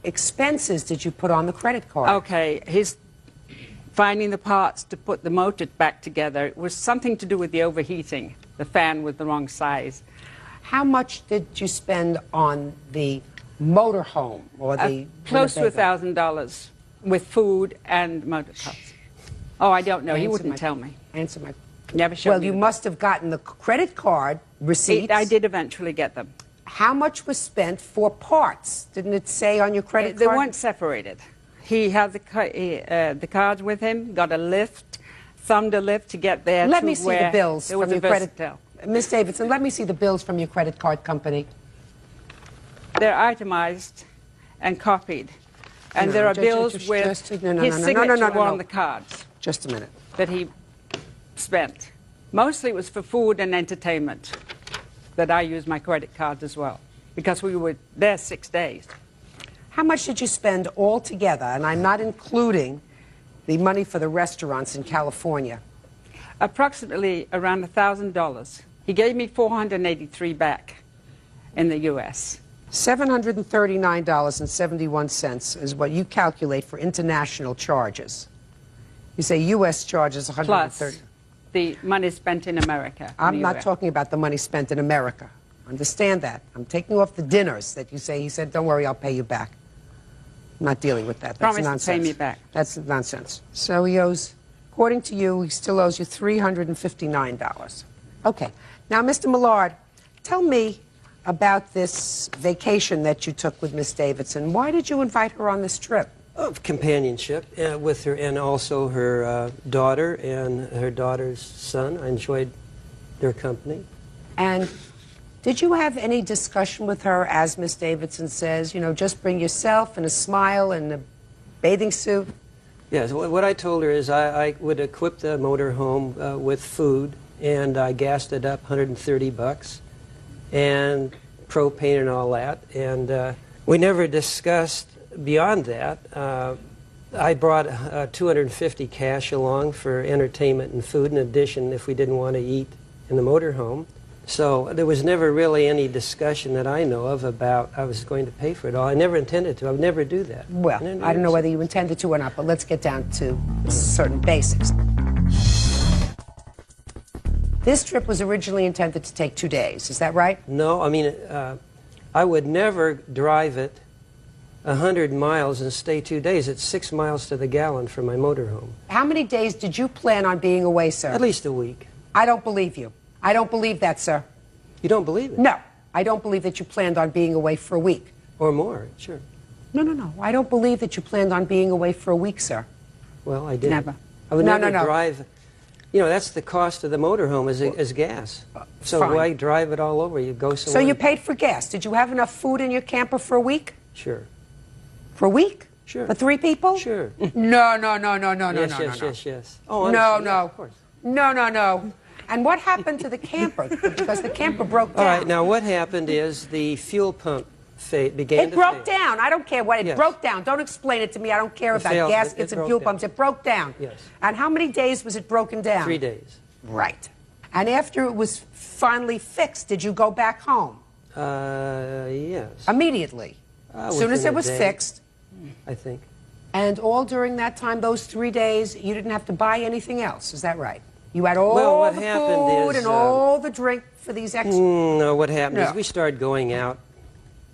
expenses did you put on the credit card? Okay, his finding the parts to put the motor back together was something to do with the overheating. The fan was the wrong size. How much did you spend on the motorhome or the close to Winnebago? $1,000 with food and motor costs. Oh, I don't know. He wouldn't tell me. Answer my. Never showed Well, me you the- must have gotten the credit card receipts. I did eventually get them. How much was spent for parts? Didn't it say on your credit They card? weren't separated. He had the cards with him, got a lift, thumbed a lift to get there. Let to me see where the bills there from was a your credit. Versatel. Miss Davidson, let me see the bills from your credit card company. They're itemized and copied. And there are bills with his signature on the cards. Just a minute. That he spent. Mostly it was for food and entertainment that I used my credit cards as well, because we were there 6 days. How much did you spend altogether? And I'm not including the money for the restaurants in California. Approximately around $1,000. He gave me $483 back in the U.S. $739.71 is what you calculate for international charges. You say U.S. charges $130. Plus the money spent in America. in I'm the not US. talking about the money spent in America. Understand that. I'm taking off the dinners that you say. He said, don't worry, I'll pay you back. I'm not dealing with that. That's Promise to nonsense. pay me back. That's nonsense. So he owes, according to you, he still owes you $359. Okay. Now, Mr. Millard, tell me about this vacation that you took with Miss Davidson. Why did you invite her on this trip? Of companionship with her, and also her daughter and her daughter's son. I enjoyed their company. And did you have any discussion with her, as Miss Davidson says, you know, just bring yourself and a smile and a bathing suit? Yes, what I told her is I would equip the motorhome with food, and I gassed it up $130, and propane and all that. And we never discussed beyond that. I brought $250 cash along for entertainment and food in addition if we didn't want to eat in the motorhome. So there was never really any discussion that I know of about I was going to pay for it all. I never intended to. I would never do that. Well, I don't know whether you intended to or not, but let's get down to certain basics. This trip was originally intended to take 2 days. Is that right? No, I mean, I would never drive it 100 miles and stay 2 days. It's 6 miles to the gallon from my motorhome. How many days did you plan on being away, sir? At least a week. I don't believe you. I don't believe that, sir. You don't believe it? No. I don't believe that you planned on being away for a week. Or more, sure. No. I don't believe that you planned on being away for a week, sir. Well, I did. Never. I would No, never no, no. drive. You know, that's the cost of the motorhome is gas. So fine. why drive it all over? You go So somewhere. you paid for gas. Did you have enough food in your camper for a week? Sure. For a week? Sure. For 3 people? Sure. No. Yes. Oh, No, honestly, no. yeah, of course. No. And what happened to the camper? Because the camper broke down. All right, now what happened is the fuel pump began It to broke fail. down. I don't care what. It Yes. broke down. Don't explain it to me. I don't care It about failed. gaskets It and broke fuel down. pumps. It broke down. Yes. And how many days was it broken down? 3 days. Right. And after it was finally fixed, did you go back home? Yes. Immediately. As soon as within it a was day. fixed. I think. And all during that time, those 3 days, you didn't have to buy anything else. Is that right? You had all Well, what the happened food is, and all the drink for these extra. No, what happened No. is we started going out,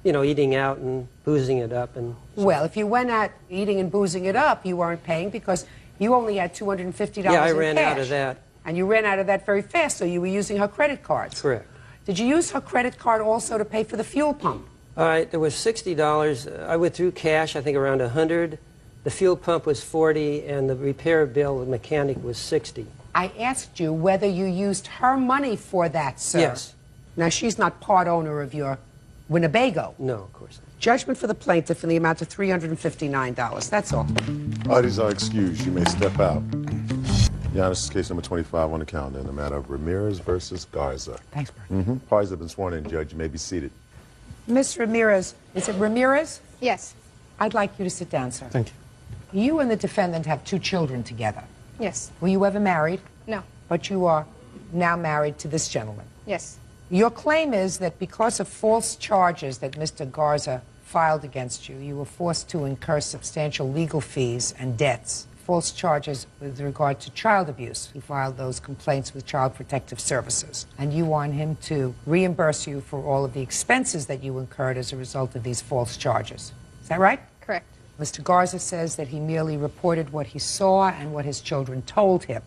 you know, eating out and boozing it up. And Well, if you went out eating and boozing it up, you weren't paying because you only had $250 yeah, I in ran cash. out of that. And you ran out of that very fast, so you were using her credit cards. Correct. Did you use her credit card also to pay for the fuel pump? All right, there was $60. I withdrew cash, I think around 100. The fuel pump was 40, and the repair bill, the mechanic, was 60. I asked you whether you used her money for that, sir. Yes. Now, she's not part owner of your Winnebago. No, of course not. Judgment for the plaintiff in the amount of $359. That's all. Parties are excused. You may step out. Your Honor, this is case number 25 on the calendar in the matter of Ramirez versus Garza. Thanks, Bert. Parties have been sworn in, Judge. You may be seated. Miss Ramirez, is it Ramirez? Yes. I'd like you to sit down, sir. Thank you. You and the defendant have 2 children together. Yes. Were you ever married? No. But you are now married to this gentleman. Yes. Your claim is that because of false charges that Mr. Garza filed against you, you were forced to incur substantial legal fees and debts. False charges with regard to child abuse. You filed those complaints with Child Protective Services. And you want him to reimburse you for all of the expenses that you incurred as a result of these false charges. Is that right? Correct. Mr. Garza says that he merely reported what he saw and what his children told him.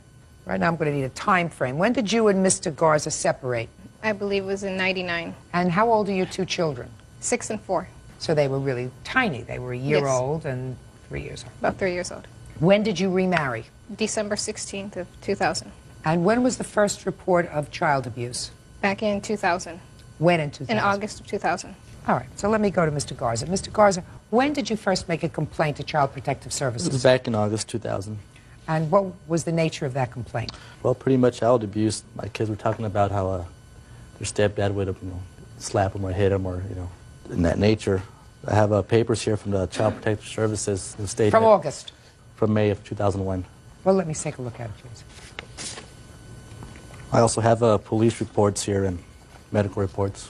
Right now I'm going to need a time frame. When did you and Mr. Garza separate? I believe it was in 99. And how old are your 2 children? 6 and 4. So they were really tiny. They were a year Yes. old and 3 years old. About 3 years old. When did you remarry? December 16th of 2000. And when was the first report of child abuse? Back in 2000. When in 2000? In August of 2000. All right, so let me go to Mr. Garza. Mr. Garza, when did you first make a complaint to Child Protective Services? It was back in August 2000. And what was the nature of that complaint? Well, pretty much child abuse. My kids were talking about how their stepdad would, slap them or hit them or, in that nature. I have papers here from the Child Protective Services that state From that- August? From May of 2001. Well, let me take a look at it, please. I also have police reports here and medical reports.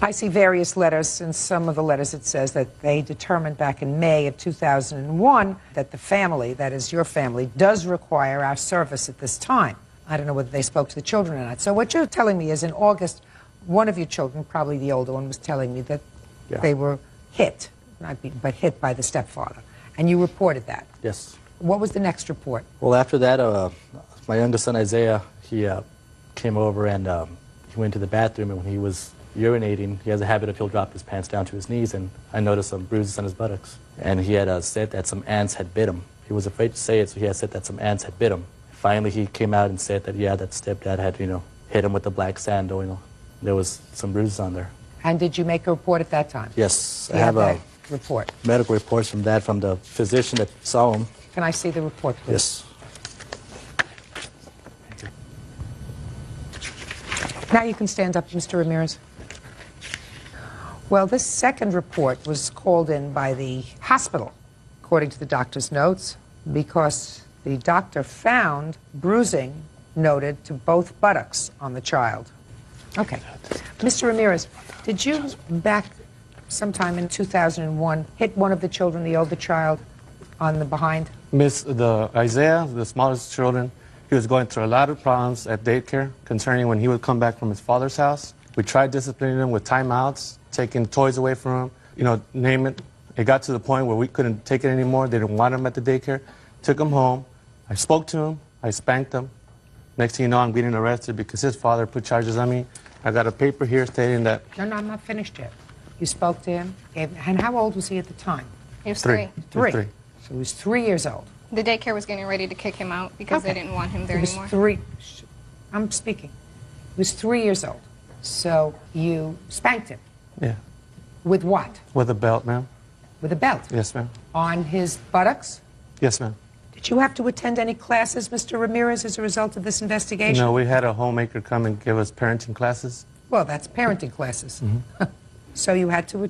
I see various letters. In some of the letters it says that they determined back in May of 2001 that the family, that is your family, does require our service at this time. I don't know whether they spoke to the children or not. So what you're telling me is in August, one of your children, probably the older one, was telling me that they were hit, not beaten, but hit by the stepfather. And you reported that. Yes. What was the next report? Well, after that, my youngest son, Isaiah, he came over and he went to the bathroom, and when he was urinating, he has a habit of he'll drop his pants down to his knees, and I noticed some bruises on his buttocks. And he had said that some ants had bit him. He was afraid to say it, so he had said that some ants had bit him. Finally, he came out and said that, that stepdad had, hit him with the black sandal, There was some bruises on there. And did you make a report at that time? Yes, You I have that report. medical reports from that, from the physician that saw him. Can I see the report, please? Yes. Now you can stand up, Mr. Ramirez. Well, this second report was called in by the hospital, according to the doctor's notes, because The doctor found bruising noted to both buttocks on the child. Okay. Mr. Ramirez, did you back sometime in 2001 hit one of the children, the older child, on the behind? Isaiah, the smallest children, he was going through a lot of problems at daycare concerning when he would come back from his father's house. We tried disciplining him with timeouts, taking toys away from him, name it. It got to the point where we couldn't take it anymore. They didn't want him at the daycare. Took him home. I spoke to him. I spanked him. Next thing you know, I'm getting arrested because his father put charges on me. I got a paper here stating that... No, I'm not finished yet. You spoke to him, and how old was he at the time? He was three. Three. So he was 3 years old. The daycare was getting ready to kick him out because they didn't want him there He was anymore. 3. I'm speaking. He was 3 years old. So you spanked him. Yeah. With what? With a belt, ma'am. With a belt? Yes, ma'am. On his buttocks? Yes, ma'am. Did you have to attend any classes, Mr. Ramirez, as a result of this investigation? No, we had a homemaker come and give us parenting classes. Well, that's parenting classes. So you had to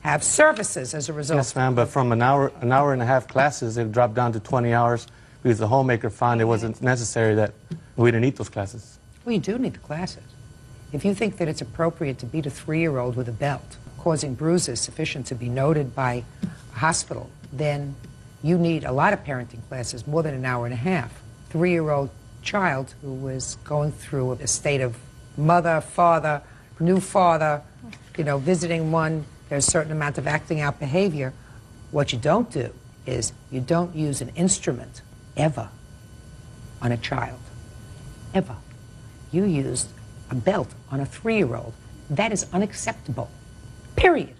have services as a result? Yes, ma'am, but from an hour and a half classes, it dropped down to 20 hours because the homemaker found it wasn't necessary, that we didn't need those classes. Well, you do need the classes. If you think that it's appropriate to beat a 3-year-old with a belt, causing bruises sufficient to be noted by a hospital, then you need a lot of parenting classes, more than an hour and a half. 3-year-old child who was going through a state of mother, father, new father, visiting one, there's a certain amount of acting out behavior. What you don't do is you don't use an instrument ever on a child. Ever. You used a belt on a 3-year-old. That is unacceptable. Period.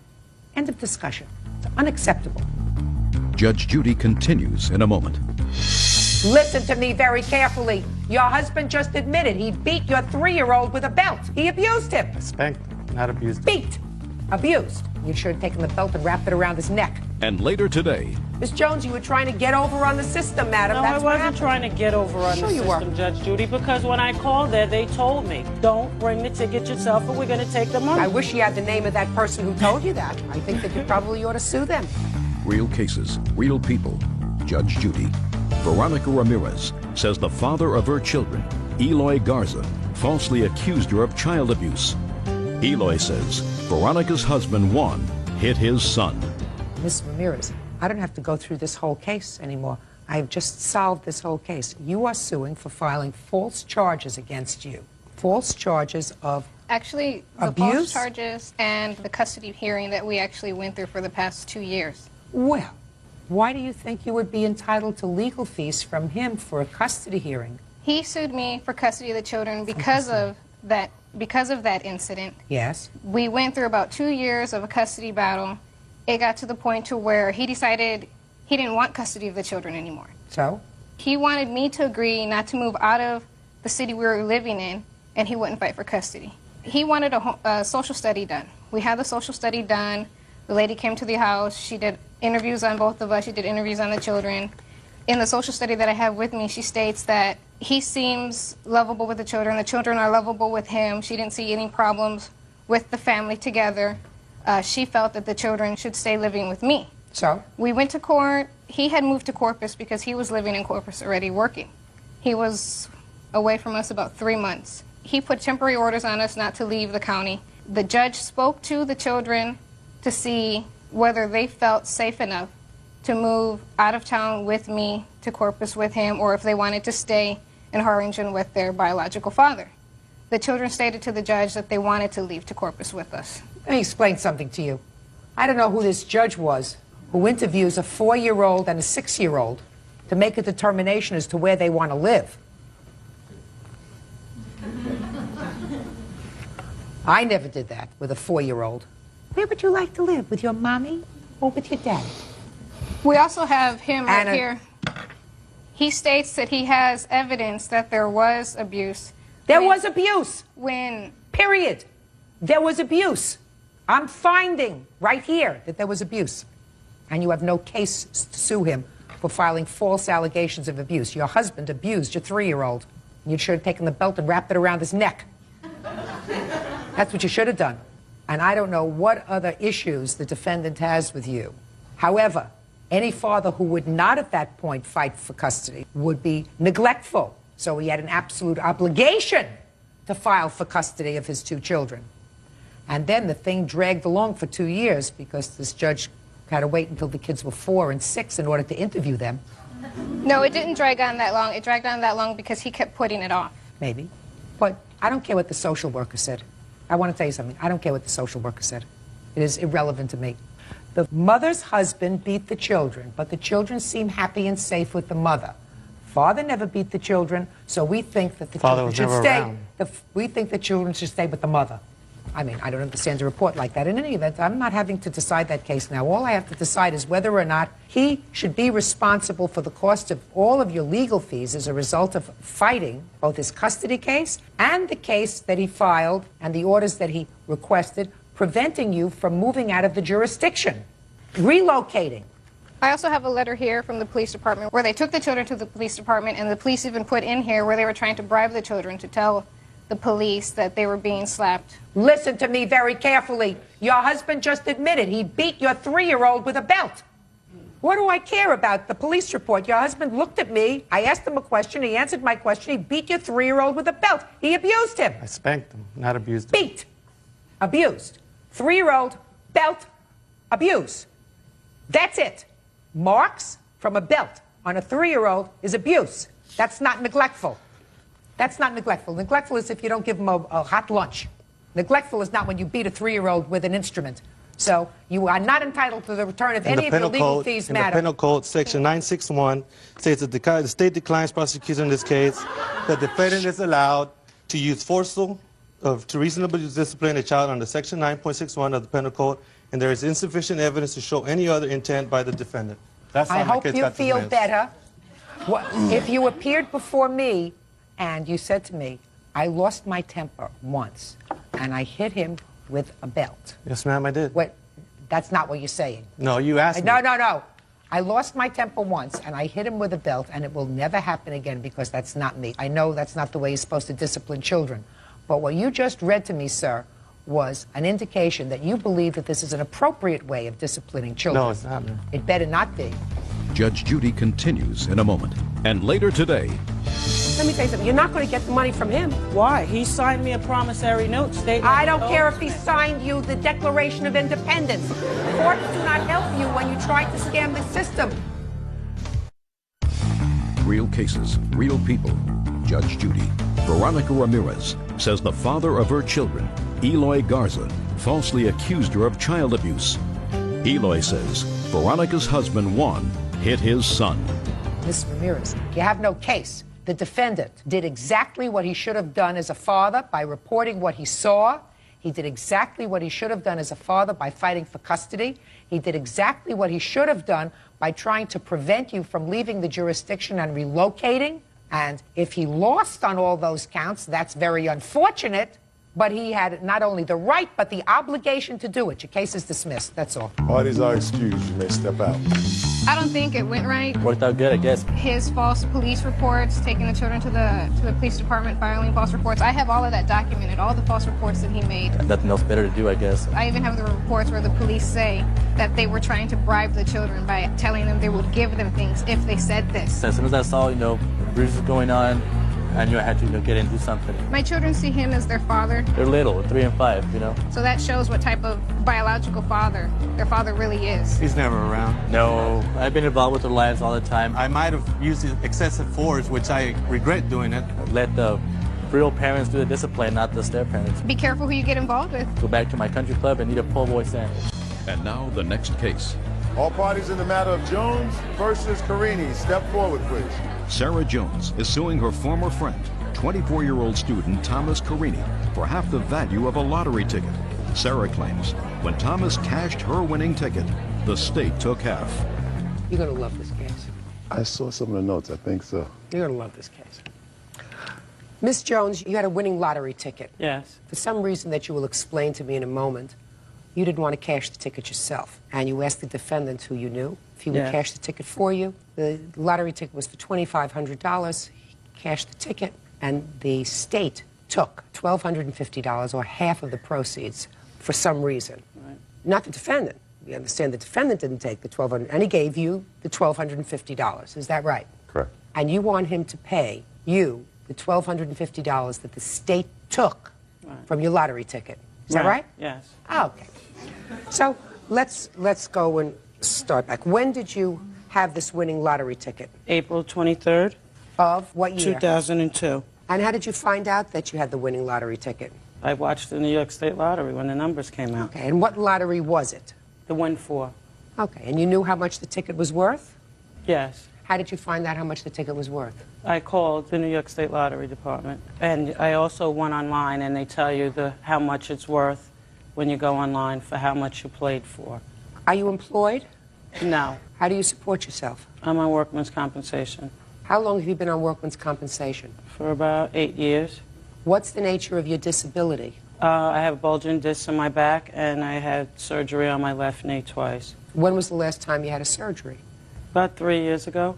End of discussion. It's unacceptable. Judge Judy continues in a moment. Listen to me very carefully. Your husband just admitted he beat your 3-year-old with a belt. He abused him. Spanked, not abused. Beat. Abused. You should have taken the belt and wrapped it around his neck. And later today, Miss Jones, you were trying to get over on the system, madam. No, That's I what wasn't happened. trying to get over on Sure the you system, were. Judge Judy, because when I called there, they told me, don't bring the ticket yourself or we're going to take the money. I wish you had the name of that person who told you that. I think that you probably ought to sue them. real cases, real people. Judge Judy. Veronica Ramirez says the father of her children, Eloy Garza, falsely accused her of child abuse. Eloy says Veronica's husband, Juan, hit his son. Miss Ramirez, I don't have to go through this whole case anymore. I've just solved this whole case. You are suing for filing false charges against you. False charges of Actually, the abuse? false charges and the custody hearing that we actually went through for the past 2 years. Well, why do you think you would be entitled to legal fees from him for a custody hearing? He sued me for custody of the children because of that incident. Yes. We went through about 2 years of a custody battle. It got to the point to where he decided he didn't want custody of the children anymore. So? He wanted me to agree not to move out of the city we were living in, and he wouldn't fight for custody. He wanted a social study done. We had the social study done. The lady came to the house. She did interviews on both of us. She did interviews on the children. In the social study that I have with me, she states that he seems lovable with the children. The children are lovable with him. She didn't see any problems with the family together. She felt that the children should stay living with me. So? We went to court. He had moved to Corpus because he was living in Corpus already working. He was away from us about 3 months. He put temporary orders on us not to leave the county. The judge spoke to the children to see whether they felt safe enough to move out of town with me to Corpus with him, or if they wanted to stay in Harlingen with their biological father. The children stated to the judge that they wanted to leave to Corpus with us. Let me explain something to you. I don't know who this judge was who interviews a 4-year-old and a 6-year-old to make a determination as to where they want to live. I never did that with a 4-year-old. Where would you like to live? With your mommy or with your daddy? We also have him right Anna. here. He states that he has evidence that there was abuse. There was abuse. When? Period. There was abuse. I'm finding right here that there was abuse. And you have no case to sue him for filing false allegations of abuse. Your husband abused your 3-year-old. You should have taken the belt and wrapped it around his neck. That's what you should have done. And I don't know what other issues the defendant has with you. However, Any father who would not at that point fight for custody would be neglectful. So he had an absolute obligation to file for custody of his 2 children. And then the thing dragged along for 2 years because this judge had to wait until the kids were 4 and 6 in order to interview them. No, it didn't drag on that long. It dragged on that long because he kept putting it off. Maybe. But I don't care what the social worker said. I want to tell you something. I don't care what the social worker said. It is irrelevant to me. The mother's husband beat the children, but the children seem happy and safe with the mother. Father never beat the children, so we think that the children should stay. We think the children should stay with the mother. I mean, I don't understand a report like that. In any event, I'm not having to decide that case now. All I have to decide is whether or not he should be responsible for the cost of all of your legal fees as a result of fighting both his custody case and the case that he filed and the orders that he requested, preventing you from moving out of the jurisdiction, relocating. I also have a letter here from the police department where they took the children to the police department, and the police even put in here where they were trying to bribe the children to tell the police that they were being slapped. Listen to me very carefully. Your husband just admitted he beat your 3-year-old with a belt. What do I care about the police report? Your husband looked at me. I asked him a question. He answered my question. He beat your 3-year-old with a belt. He abused him. I spanked him, not abused him. Beat. Abused. 3-year-old, belt, abuse. That's it. Marks from a belt on a 3-year-old is abuse. That's not neglectful. That's not neglectful. Neglectful is if you don't give them a hot lunch. Neglectful is not when you beat a 3-year-old with an instrument. So you are not entitled to the return of any of your legal fees matter. In the Penal Code, Section 961 states that the state declines prosecution in this case. The defendant is allowed to use forceful to reasonably discipline a child under Section 9.61 of the Penal Code, and there is insufficient evidence to show any other intent by the defendant. That's I hope you feel better. If you appeared before me and you said to me, I lost my temper once, and I hit him with a belt. Yes, ma'am, I did. Wait, that's not what you're saying. No, you asked me. No. I lost my temper once, and I hit him with a belt, and it will never happen again because that's not me. I know that's not the way you're supposed to discipline children. But what you just read to me, sir, was an indication that you believe that this is an appropriate way of disciplining children. No, it's not, ma'am. It better not be. Judge Judy continues in a moment. And later today... Let me tell you something. You're not going to get the money from him. Why? He signed me a promissory note stating... I don't care if he signed you the Declaration of Independence. Courts do not help you when you try to scam the system. Real cases, real people. Judge Judy. Veronica Ramirez says the father of her children, Eloy Garza, falsely accused her of child abuse. Eloy says Veronica's husband, Juan, hit his son. Ms. Ramirez, you have no case. The defendant did exactly what he should have done as a father by reporting what he saw. He did exactly what he should have done as a father by fighting for custody. He did exactly what he should have done by trying to prevent you from leaving the jurisdiction and relocating. And if he lost on all those counts, that's very unfortunate. But he had not only the right, but the obligation to do it. Your case is dismissed. That's all. Parties are excused. You may step out. I don't think it went right. Worked out good, I guess. His false police reports, taking the children to the police department, filing false reports. I have all of that documented, all the false reports that he made. Nothing else better to do, I guess. I even have the reports where the police say that they were trying to bribe the children by telling them they would give them things if they said this. As soon as I saw, bruises going on, I knew I had to get in and do something. My children see him as their father. They're little, 3 and 5, So that shows what type of biological father their father really is. He's never around. No, I've been involved with their lives all the time. I might have used excessive force, which I regret doing it. Let the real parents do the discipline, not the step parents. Be careful who you get involved with. Go back to my country club and eat a po' boy sandwich. And now the next case. All parties in the matter of Jones versus Carini, step forward, please. Sarah Jones is suing her former friend, 24-year-old student Thomas Carini, for half the value of a lottery ticket. Sarah claims when Thomas cashed her winning ticket, the state took half. You're going to love this case. I saw some of the notes. I think so. You're going to love this case. Miss Jones, you had a winning lottery ticket. Yes. For some reason that you will explain to me in a moment, you didn't want to cash the ticket yourself. And you asked the defendant who you knew if he would cash the ticket for you. The lottery ticket was for $2,500. He cashed the ticket, and the state took $1,250, or half of the proceeds, for some reason. Right. Not the defendant. we understand the defendant didn't take the $1,200, and he gave you the $1,250. Is that right? Correct. And you want him to pay you the $1,250 that the state took from your lottery ticket. Is that right? Yes. Ah, okay. So let's go and start back. When did you have this winning lottery ticket? April 23rd. Of what year? 2002. And how did you find out that you had the winning lottery ticket? I watched the New York State Lottery when the numbers came out. Okay, and what lottery was it? The Win-4. Okay, and you knew how much the ticket was worth? Yes. How did you find out how much the ticket was worth? I called the New York State Lottery Department, and I also went online, and they tell you how much it's worth when you go online for how much you played for. Are you employed? No. How do you support yourself? I'm on workman's compensation. How long have you been on workman's compensation? For about 8 years. What's the nature of your disability? I have bulging discs in my back, and I had surgery on my left knee twice. When was the last time you had a surgery? About 3 years ago.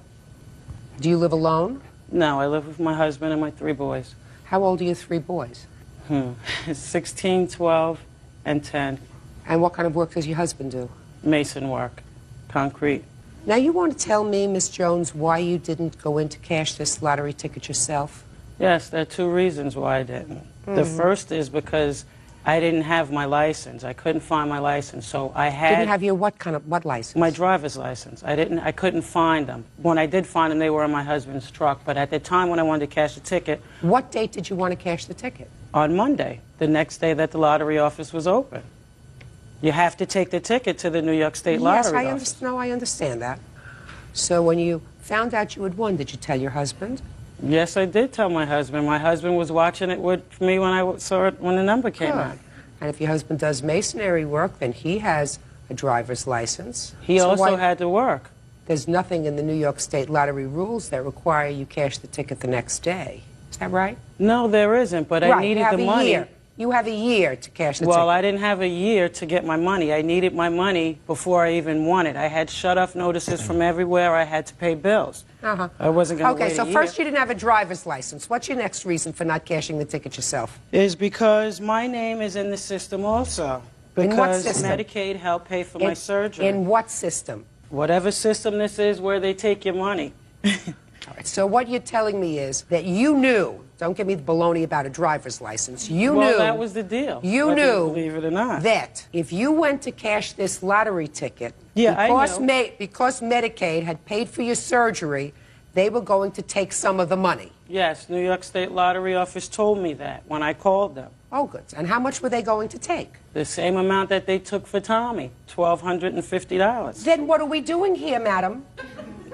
Do you live alone? No, I live with my husband and my 3 boys. How old are your 3 boys? 16, 12, and 10. And what kind of work does your husband do? Mason work, concrete. Now, you want to tell me, Miss Jones, why you didn't go in to cash this lottery ticket yourself? Yes, there are 2 reasons why I didn't. The first is because I didn't have my license. I couldn't find my license, so I had... Didn't have your what license? My driver's license. I couldn't find them. When I did find them, they were in my husband's truck. But at the time when I wanted to cash the ticket... What date did you want to cash the ticket? On Monday, the next day that the lottery office was open. You have to take the ticket to the New York State Lottery office. I understand that. So when you found out you had won, did you tell your husband? Yes, I did tell my husband. My husband was watching it with me when I saw it when the number came out. And if your husband does masonry work, then he has a driver's license. He also had to work. There's nothing in the New York State Lottery rules that require you cash the ticket the next day. Is that right? No, there isn't, but I needed the money. You have a year to cash the ticket. Well, I didn't have a year to get my money. I needed my money before I even won it. I had shut-off notices from everywhere. I had to pay bills. I wasn't going to wait a year. Okay, so first you didn't have a driver's license. What's your next reason for not cashing the ticket yourself? Is because my name is in the system also. In what Because system? Medicaid helped pay for my surgery. In what system? Whatever system this is where they take your money. All right, so what you're telling me is that you knew, don't give me the baloney about a driver's license, you knew... Well, that was the deal. You knew, believe it or not, that if you went to cash this lottery ticket, because because Medicaid had paid for your surgery, they were going to take some of the money. Yes, New York State Lottery office told me that when I called them. Oh, good. And how much were they going to take? The same amount that they took for Tommy, $1,250. Then what are we doing here, madam?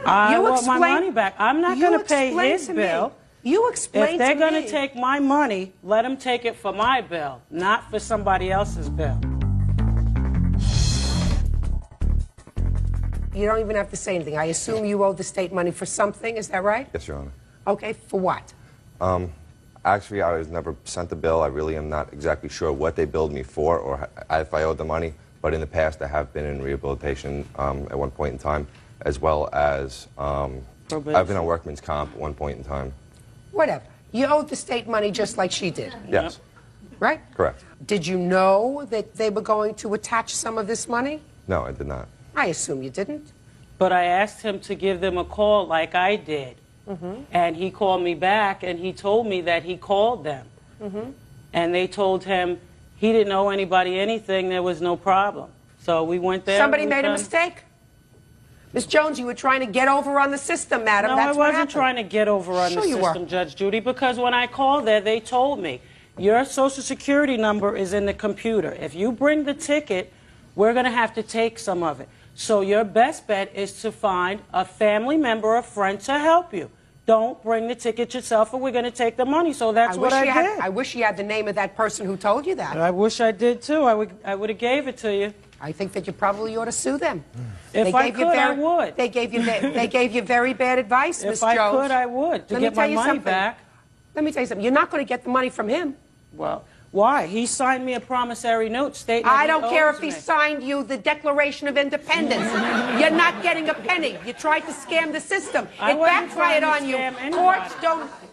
I want my money back. I'm not going to pay his bill. You explain to me. If they're going to take my money, let them take it for my bill, not for somebody else's bill. You don't even have to say anything. I assume you owe the state money for something. Is that right? Yes, Your Honor. Okay, for what? Actually, I was never sent the bill. I really am not exactly sure what they billed me for or if I owed the money. But in the past, I have been in rehabilitation at one point in time, as well as I've been on workman's comp at one point in time. Whatever. You owed the state money just like she did. Yes. Right? Correct. Did you know that they were going to attach some of this money? No, I did not. I assume you didn't. But I asked him to give them a call like I did. And he called me back, and he told me that he called them. And they told him he didn't owe anybody anything, there was no problem. So we went there. Somebody made a mistake? Miss Jones, you were trying to get over on the system, madam. No, That's I what wasn't happened. trying to get over on the system, Judge Judy, because when I called there, they told me, your Social Security number is in the computer. If you bring the ticket, we're going to have to take some of it. So your best bet is to find a family member or friend to help you. Don't bring the ticket yourself, or we're going to take the money. So that's what I did. I wish you had the name of that person who told you that. I wish I did, too. I would have gave it to you. I think that you probably ought to sue them. If I could, I would. They gave you very bad advice, Miss Jones. If I could, I would, to get my money back. Let me tell you something. You're not going to get the money from him. Well, why? He signed me a promissory note stating I that don't care if he signed you the Declaration of Independence. You're not getting a penny. You tried to scam the system. It backfired on you.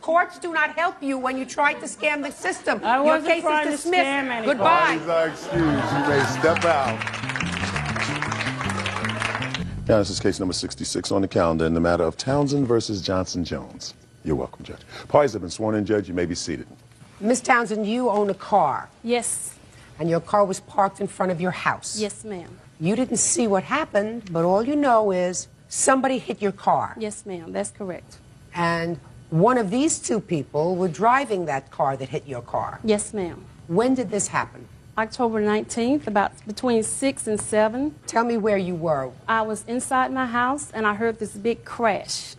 Courts do not help you when you try to scam the system. Your case is dismissed. Goodbye. Parties are excused. You may step out. Now, this is case number 66 on the calendar in the matter of Townsend versus Johnson Jones. You're welcome, Judge. Parties have been sworn in, Judge. You may be seated. Miss Townsend, you own a car. Yes. And your car was parked in front of your house. Yes, ma'am. You didn't see what happened, but all you know is somebody hit your car. Yes, ma'am. That's correct. And one of these two people were driving that car that hit your car. Yes, ma'am. When did this happen? October 19th, about between 6 and 7. Tell me where you were. I was inside my house, and I heard this big crash.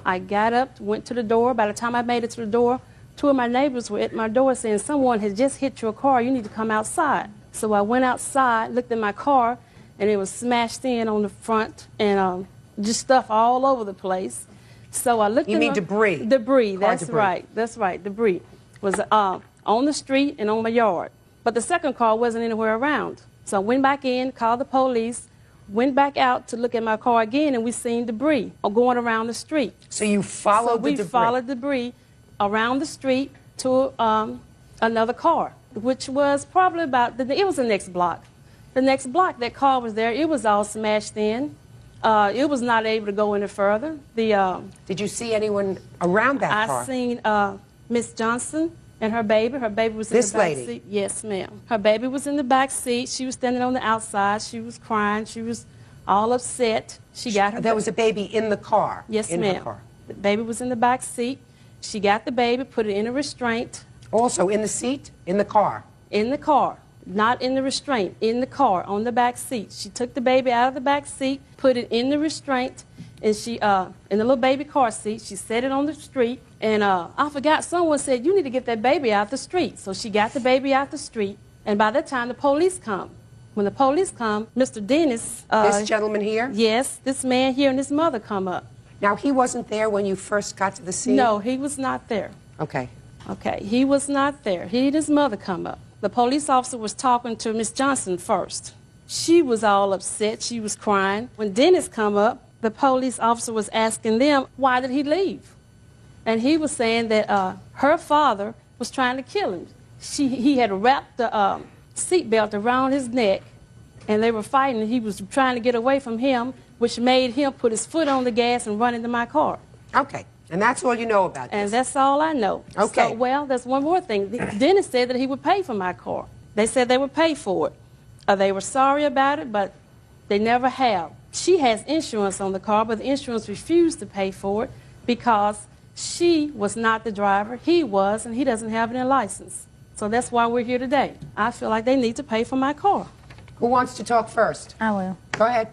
I got up, went to the door. By the time I made it to the door, two of my neighbors were at my door saying, someone has just hit your car. You need to come outside. So I went outside, looked at my car, and it was smashed in on the front and just stuff all over the place. So I looked. You mean debris? Debris. Car That's debris. right. That's right. Debris was on the street and on my yard. But the second car wasn't anywhere around. So I went back in, called the police, went back out to look at my car again, and we seen debris going around the street. So you followed the debris? We followed debris around the street to another car, which was probably about, it was the next block. The next block, that car was there. It was all smashed in. It was not able to go any further. Did you see anyone around that car? I seen Miss Johnson and her baby. Her baby was in the back seat. Yes, ma'am. Her baby was in the back seat. She was standing on the outside. She was crying. She was all upset. She got her. There was a baby in the car. Yes, in ma'am. Her car. The baby was in the back seat. She got the baby, put it in a restraint. Also in the seat, in the car. In the car, not in the restraint. In the car, on the back seat. She took the baby out of the back seat, put it in the restraint, and she in the little baby car seat. She set it on the street. And I forgot, someone said, you need to get that baby out the street. So she got the baby out the street, and by that time the police come. When the police come, Mr. Dennis... this gentleman here? Yes, this man here and his mother come up. Now, he wasn't there when you first got to the scene? No, he was not there. Okay. Okay, he was not there. He and his mother come up. The police officer was talking to Miss Johnson first. She was all upset. She was crying. When Dennis come up, the police officer was asking them, why did he leave? And he was saying that her father was trying to kill him. He had wrapped the seatbelt around his neck, and they were fighting. He was trying to get away from him, which made him put his foot on the gas and run into my car. Okay, and that's all you know about this? And that's all I know. Okay. So, well, there's one more thing. Dennis said that he would pay for my car. They said they would pay for it. They were sorry about it, but they never have. She has insurance on the car, but the insurance refused to pay for it because she was not the driver. He was, and he doesn't have any license. So that's why we're here today. I feel like they need to pay for my car. Who wants to talk first? I will. Go ahead.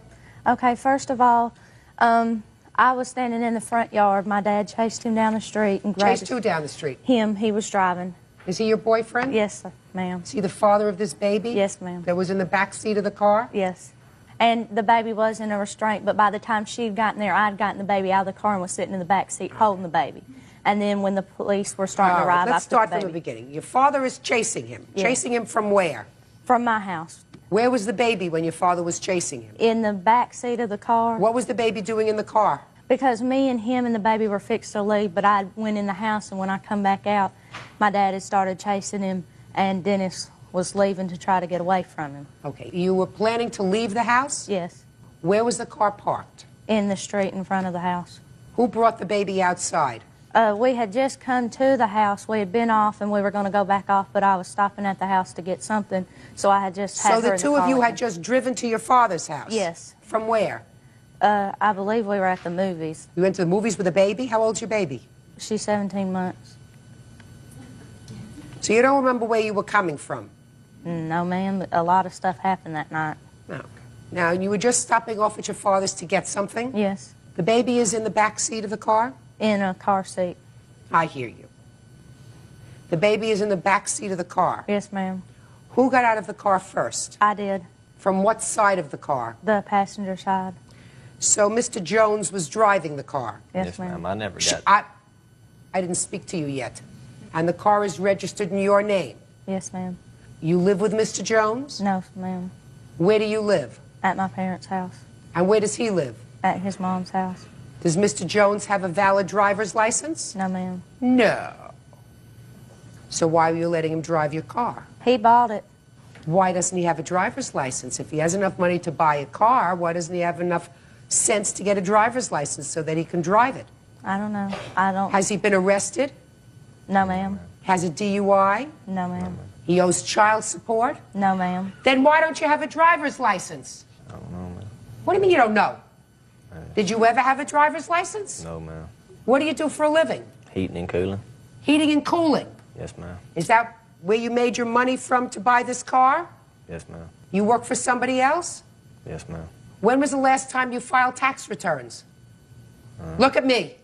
Okay, first of all, I was standing in the front yard. My dad chased him down the street and grabbed Chased who down the street? him. He was driving. Is he your boyfriend? Yes, ma'am. Is he the father of this baby? Yes, ma'am. That was in the back seat of the car? Yes. And the baby was in a restraint, but by the time she'd gotten there, I'd gotten the baby out of the car and was sitting in the back seat holding the baby. And then when the police were starting to arrive, let's I start took the from baby. the beginning. Your father is chasing him. Yes. Chasing him from where? From my house. Where was the baby when your father was chasing him? In the back seat of the car. What was the baby doing in the car? Because me and him and the baby were fixed to leave, but I went in the house, and when I come back out, my dad had started chasing him, and Dennis was leaving to try to get away from him. Okay. You were planning to leave the house? Yes. Where was the car parked? In the street in front of the house. Who brought the baby outside? We had just come to the house. We had been off, and we were going to go back off, but I was stopping at the house to get something, so I had just had So her the in two car of you with had me. just driven to your father's house? Yes. From where? I believe we were at the movies. You went to the movies with a baby? How old's your baby? She's 17 months. So you don't remember where you were coming from? No, ma'am. A lot of stuff happened that night. No. Now, you were just stopping off at your father's to get something? Yes. The baby is in the back seat of the car? In a car seat. I hear you. The baby is in the back seat of the car? Yes, ma'am. Who got out of the car first? I did. From what side of the car? The passenger side. So Mr. Jones was driving the car? Yes, ma'am. I never got... I didn't speak to you yet. And the car is registered in your name? Yes, ma'am. You live with Mr. Jones? No, ma'am. Where do you live? At my parents' house. And where does he live? At his mom's house. Does Mr. Jones have a valid driver's license? No, ma'am. No. So why were you letting him drive your car? He bought it. Why doesn't he have a driver's license? If he has enough money to buy a car, why doesn't he have enough sense to get a driver's license so that he can drive it? I don't know. I don't. Has he been arrested? No, ma'am. Has a DUI? No, ma'am. He owes child support? No, ma'am. Then why don't you have a driver's license? I don't know, ma'am. What do you mean you don't know? Did you ever have a driver's license? No, ma'am. What do you do for a living? Heating and cooling. Heating and cooling. Yes, ma'am. Is that where you made your money from to buy this car? Yes, ma'am. You work for somebody else? Yes, ma'am. When was the last time you filed tax returns? Look at me.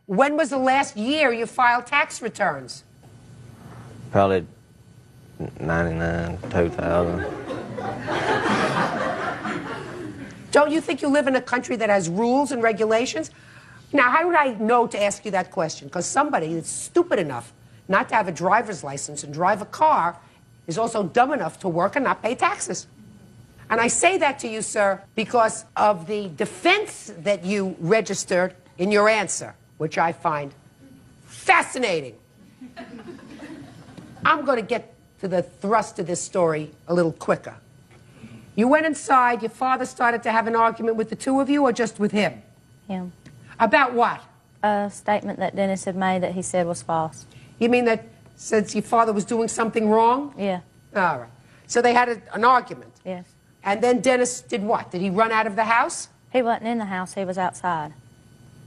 When was the last year you filed tax returns? Probably 99, 2000. Don't you think you live in a country that has rules and regulations? Now, how would I know to ask you that question? Because somebody that's stupid enough not to have a driver's license and drive a car is also dumb enough to work and not pay taxes. And I say that to you, sir, because of the defense that you registered in your answer, which I find fascinating. I'm going to get to the thrust of this story a little quicker. You went inside, your father started to have an argument with the two of you, or just with him? Him. About what? A statement that Dennis had made that he said was false. You mean that since your father was doing something wrong? Yeah. All right. So they had an argument? Yes. And then Dennis did what? Did he run out of the house? He wasn't in the house. He was outside.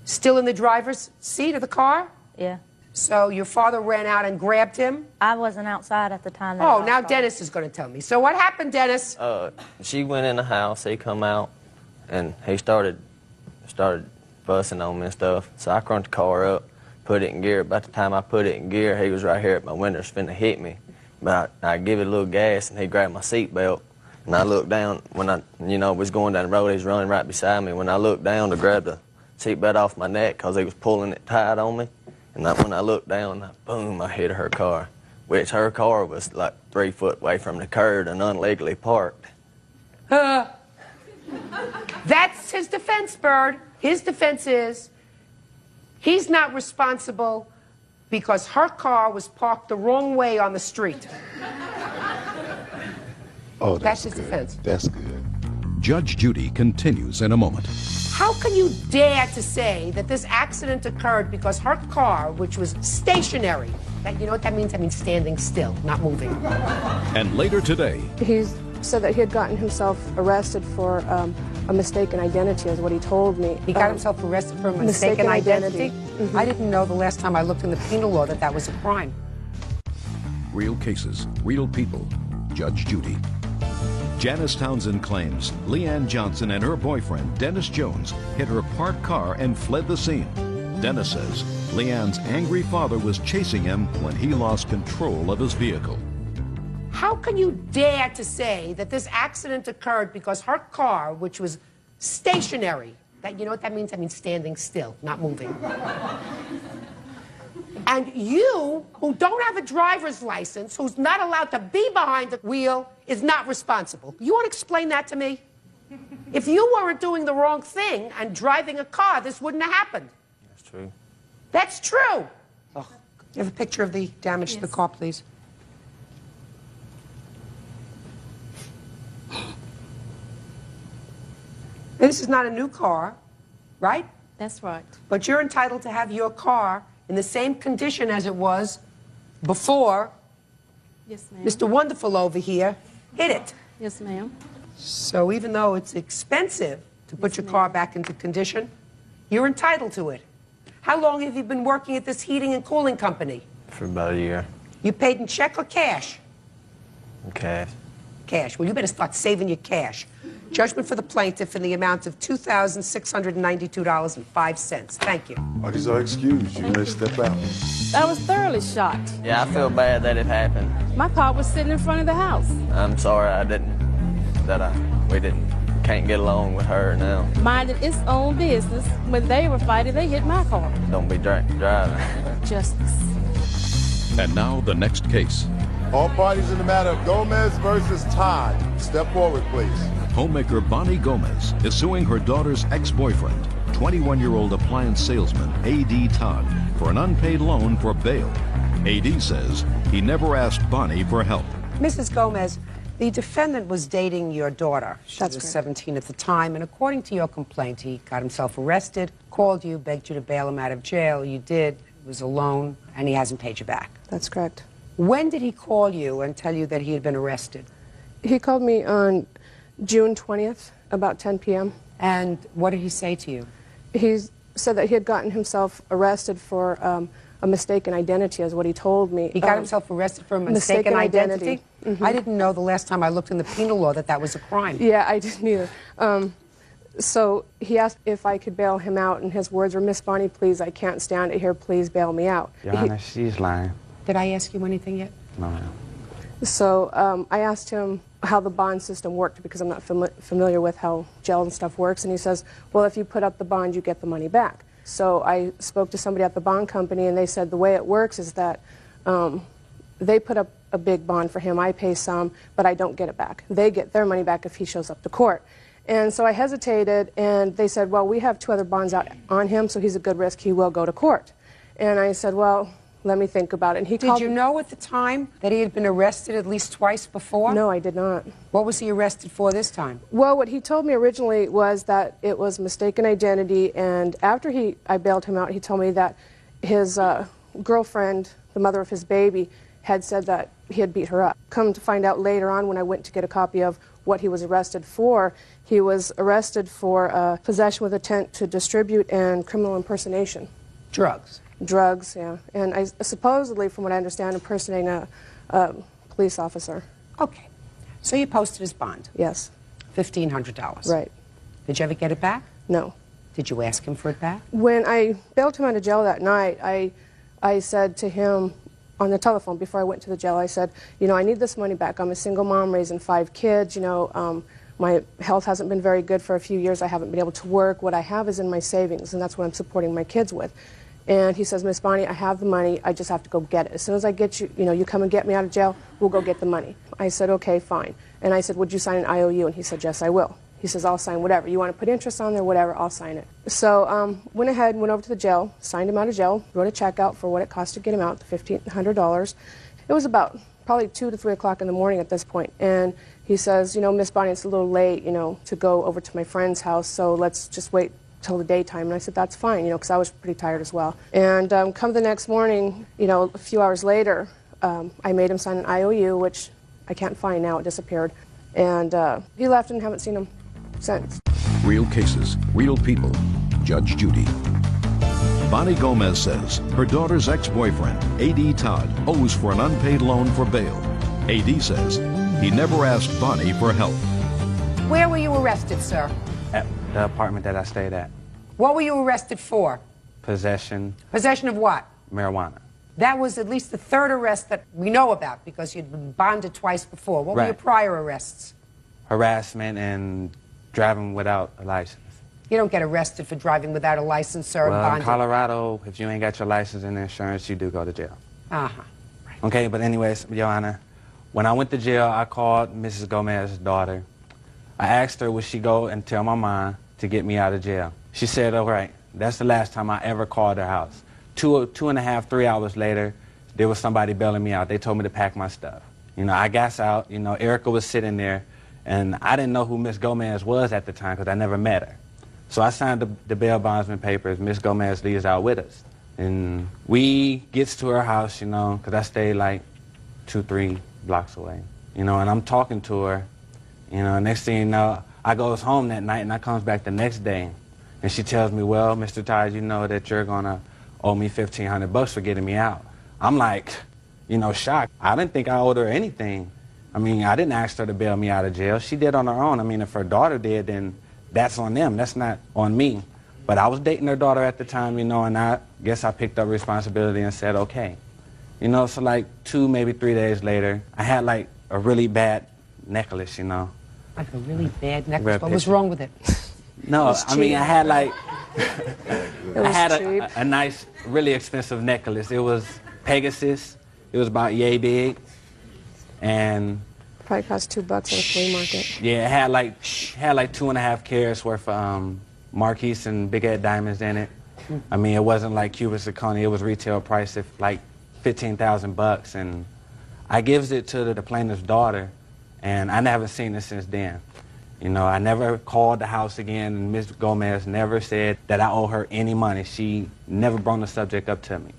Still in the driver's seat of the car? Yeah. So your father ran out and grabbed him? I wasn't outside at the time. Oh, now Dennis is going to tell me. So what happened, Dennis? She went in the house, he come out, and he started fussing on me and stuff. So I crunked the car up, put it in gear. About the time I put it in gear, he was right here at my window, finna hit me. But I give it a little gas, and he grabbed my seat belt. And I looked down, when I, was going down the road, he was running right beside me. When I looked down to grab the seatbelt off my neck, because he was pulling it tight on me. And when I looked down, boom, I hit her car, which her car was like 3 foot away from the curb and unlegally parked. That's his defense, Bird. His defense is he's not responsible because her car was parked the wrong way on the street. Oh, that's his defense. That's good. Judge Judy continues in a moment. How can you dare to say that this accident occurred because her car, which was stationary, that, you know what that means? That means standing still, not moving. And later today, He said that he had gotten himself arrested for a mistaken identity, is what he told me. He got himself arrested for a mistaken identity? I didn't know the last time I looked in the penal law that that was a crime. real cases, real people. Judge Judy. Janice Townsend claims Leanne Johnson and her boyfriend, Dennis Jones, hit her parked car and fled the scene. Dennis says Leanne's angry father was chasing him when he lost control of his vehicle. How can you dare to say that this accident occurred because her car, which was stationary, that, you know what that means? That means standing still, not moving. And you, who don't have a driver's license, who's not allowed to be behind the wheel, is not responsible. You want to explain that to me? If you weren't doing the wrong thing and driving a car, this wouldn't have happened. That's true. That's true. Oh, you have a picture of the damage to the car, please? This is not a new car, right? That's right. But you're entitled to have your car in the same condition as it was before Yes, ma'am. Mr. Wonderful over here hit it. Yes, ma'am. So even though it's expensive to put your car back into condition, you're entitled to it. How long have you been working at this heating and cooling company? For about a year. You paid in check or cash? Cash. Cash. Well, you better start saving your cash. Judgment for the plaintiff in the amount of $2,692.05. Thank you. Parties are excused. You may step out. I was thoroughly shocked. Yeah, I feel bad that it happened. My car was sitting in front of the house. I'm sorry we can't get along with her now. Minded its own business. When they were fighting, they hit my car. Don't be driving. Justice. And now the next case. All parties in the matter of Gomez versus Todd. Step forward, please. Homemaker Bonnie Gomez is suing her daughter's ex-boyfriend, 21-year-old appliance salesman A.D. Todd, for an unpaid loan for bail. A.D. says he never asked Bonnie for help. Mrs. Gomez, The defendant was dating your daughter. She was 17 at the time, and according to your complaint, he got himself arrested, called you, begged you to bail him out of jail. You did, was alone, and he hasn't paid you back. That's correct. When did he call you and tell you that he had been arrested? He called me on June 20th, about 10 p.m. And what did he say to you? He said that he had gotten himself arrested for a mistaken identity, is what he told me. He got himself arrested for a mistaken identity? Mm-hmm. I didn't know the last time I looked in the penal law that that was a crime. Yeah, I didn't either. So he asked if I could bail him out, and his words were, "Miss Bonnie, please, I can't stand it here. Please bail me out." Your Honor, she's lying. Did I ask you anything yet? No, ma'am. So I asked him how the bond system worked, because I'm not familiar with how jail and stuff works, and he says, well, if you put up the bond, you get the money back. So I spoke to somebody at the bond company, and they said the way it works is that they put up a big bond for him, I pay some, but I don't get it back. They get their money back if he shows up to court. And so I hesitated, and they said, well, we have 2 other bonds out on him, so he's a good risk, he will go to court. And I said, well, let me think about it. And he Did you know at the time that he had been arrested at least twice before? No, I did not. What was he arrested for this time? Well, what he told me originally was that it was mistaken identity, and after I bailed him out, he told me that his girlfriend, the mother of his baby, had said that he had beat her up. Come to find out later on, when I went to get a copy of what he was arrested for, he was arrested for possession with intent to distribute and criminal impersonation. Drugs? Drugs, yeah. And I supposedly, from what I understand, impersonating a police officer. Okay. So you posted his bond? Yes. $1,500? Right. Did you ever get it back? No. Did you ask him for it back? When I bailed him out of jail that night, I said to him on the telephone before I went to the jail, I said, you know, I need this money back. I'm a single mom raising 5 kids. You know, my health hasn't been very good for a few years. I haven't been able to work. What I have is in my savings, and that's what I'm supporting my kids with. And he says, Miss Bonnie, I have the money. I just have to go get it. As soon as I get you, you know, you come and get me out of jail, we'll go get the money. I said, okay, fine. And I said, would you sign an IOU? And he said, yes, I will. He says, I'll sign whatever. You want to put interest on there, whatever, I'll sign it. So went ahead, went over to the jail, signed him out of jail, wrote a check out for what it cost to get him out, $1,500. It was about probably 2 to 3 o'clock in the morning at this point. And he says, you know, Miss Bonnie, it's a little late, you know, to go over to my friend's house, so let's just wait till the daytime. And I said, that's fine, you know, because I was pretty tired as well. And come the next morning, you know, a few hours later, I made him sign an IOU, which I can't find now, it disappeared. And he left and haven't seen him since. Real cases, real people. Judge Judy. Bonnie Gomez says her daughter's ex-boyfriend, A.D. Todd, owes for an unpaid loan for bail. A.D. says he never asked Bonnie for help. Where were you arrested, sir? At the apartment that I stayed at. What were you arrested for? Possession. Possession of what? Marijuana. That was at least the 3rd arrest that we know about, because you'd been bonded twice before. What were your prior arrests? Harassment and driving without a license. You don't get arrested for driving without a license, sir. Well, bonded. in Colorado, if you ain't got your license and insurance, you do go to jail. Uh-huh. Right. Okay, but anyways, Your Honor, when I went to jail, I called Mrs. Gomez's daughter. I asked her, would she go and tell my mom to get me out of jail? She said, all right. That's the last time I ever called her house. 2.5, 3 hours later, there was somebody bailing me out. They told me to pack my stuff. You know, I got out. You know, Erica was sitting there, and I didn't know who Miss Gomez was at the time because I never met her. So I signed the bail bondsman papers. Miss Gomez leaves out with us. And we gets to her house, you know, because I stayed like 2-3 blocks away. You know, and I'm talking to her. You know, next thing you know, I goes home that night, and I comes back the next day. And she tells me, well, Mr. Todd, you know that you're going to owe me $1,500 for getting me out. I'm like, you know, shocked. I didn't think I owed her anything. I mean, I didn't ask her to bail me out of jail. She did on her own. I mean, if her daughter did, then that's on them. That's not on me. But I was dating her daughter at the time, you know, and I guess I picked up responsibility and said, okay. You know, so like 2, maybe 3 days later, I had like a really bad necklace, you know. Like a really bad necklace? What was wrong with it? No, I mean, I had like, I had cheap. a nice, really expensive necklace. It was Pegasus. It was about yay big. And Probably cost $2 at a flea market. yeah, it had like 2.5 carats worth of Marquise and Big Ed diamonds in it. I mean, it wasn't like Cuban zirconia. It was retail price of like $15,000. And I gives it to the plaintiff's daughter, And I never seen her since then. You know, I never called the house again, and Ms. Gomez never said that I owe her any money. She never brought the subject up to me.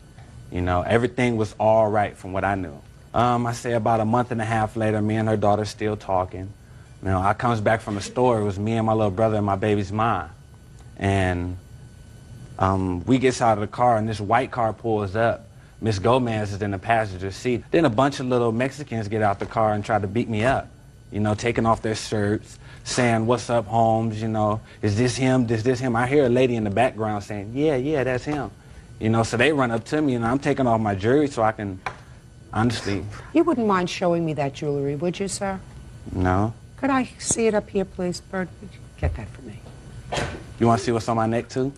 You know, everything was all right from what I knew. I say about a month and a half later, me and her daughter still talking. You know, I comes back from the store. It was me and my little brother and my baby's mom. And we gets out of the car, and this white car pulls up. Miss Gomez is in the passenger seat. Then a bunch of little Mexicans get out the car and try to beat me up. You know, taking off their shirts, saying, "What's up, Holmes? You know, is this him? Is this him?" I hear a lady in the background saying, yeah, that's him. You know, so they run up to me, and I'm taking off my jewelry so I can, honestly. You wouldn't mind showing me that jewelry, would you, sir? No. Could I see it up here, please, Bert? Would you get that for me? You want to see what's on my neck, too?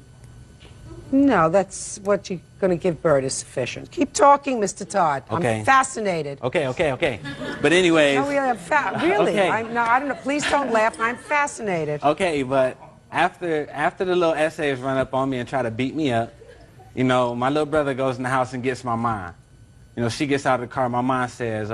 No, that's what you're going to give Bert is sufficient. Keep talking, Mr. Todd. Okay. I'm fascinated. Okay. But anyways. No, really, really. Okay. No, I don't know. Please don't laugh. I'm fascinated. Okay, but after the little essays run up on me and try to beat me up, you know, my little brother goes in the house and gets my mom. You know, she gets out of the car. My mom says,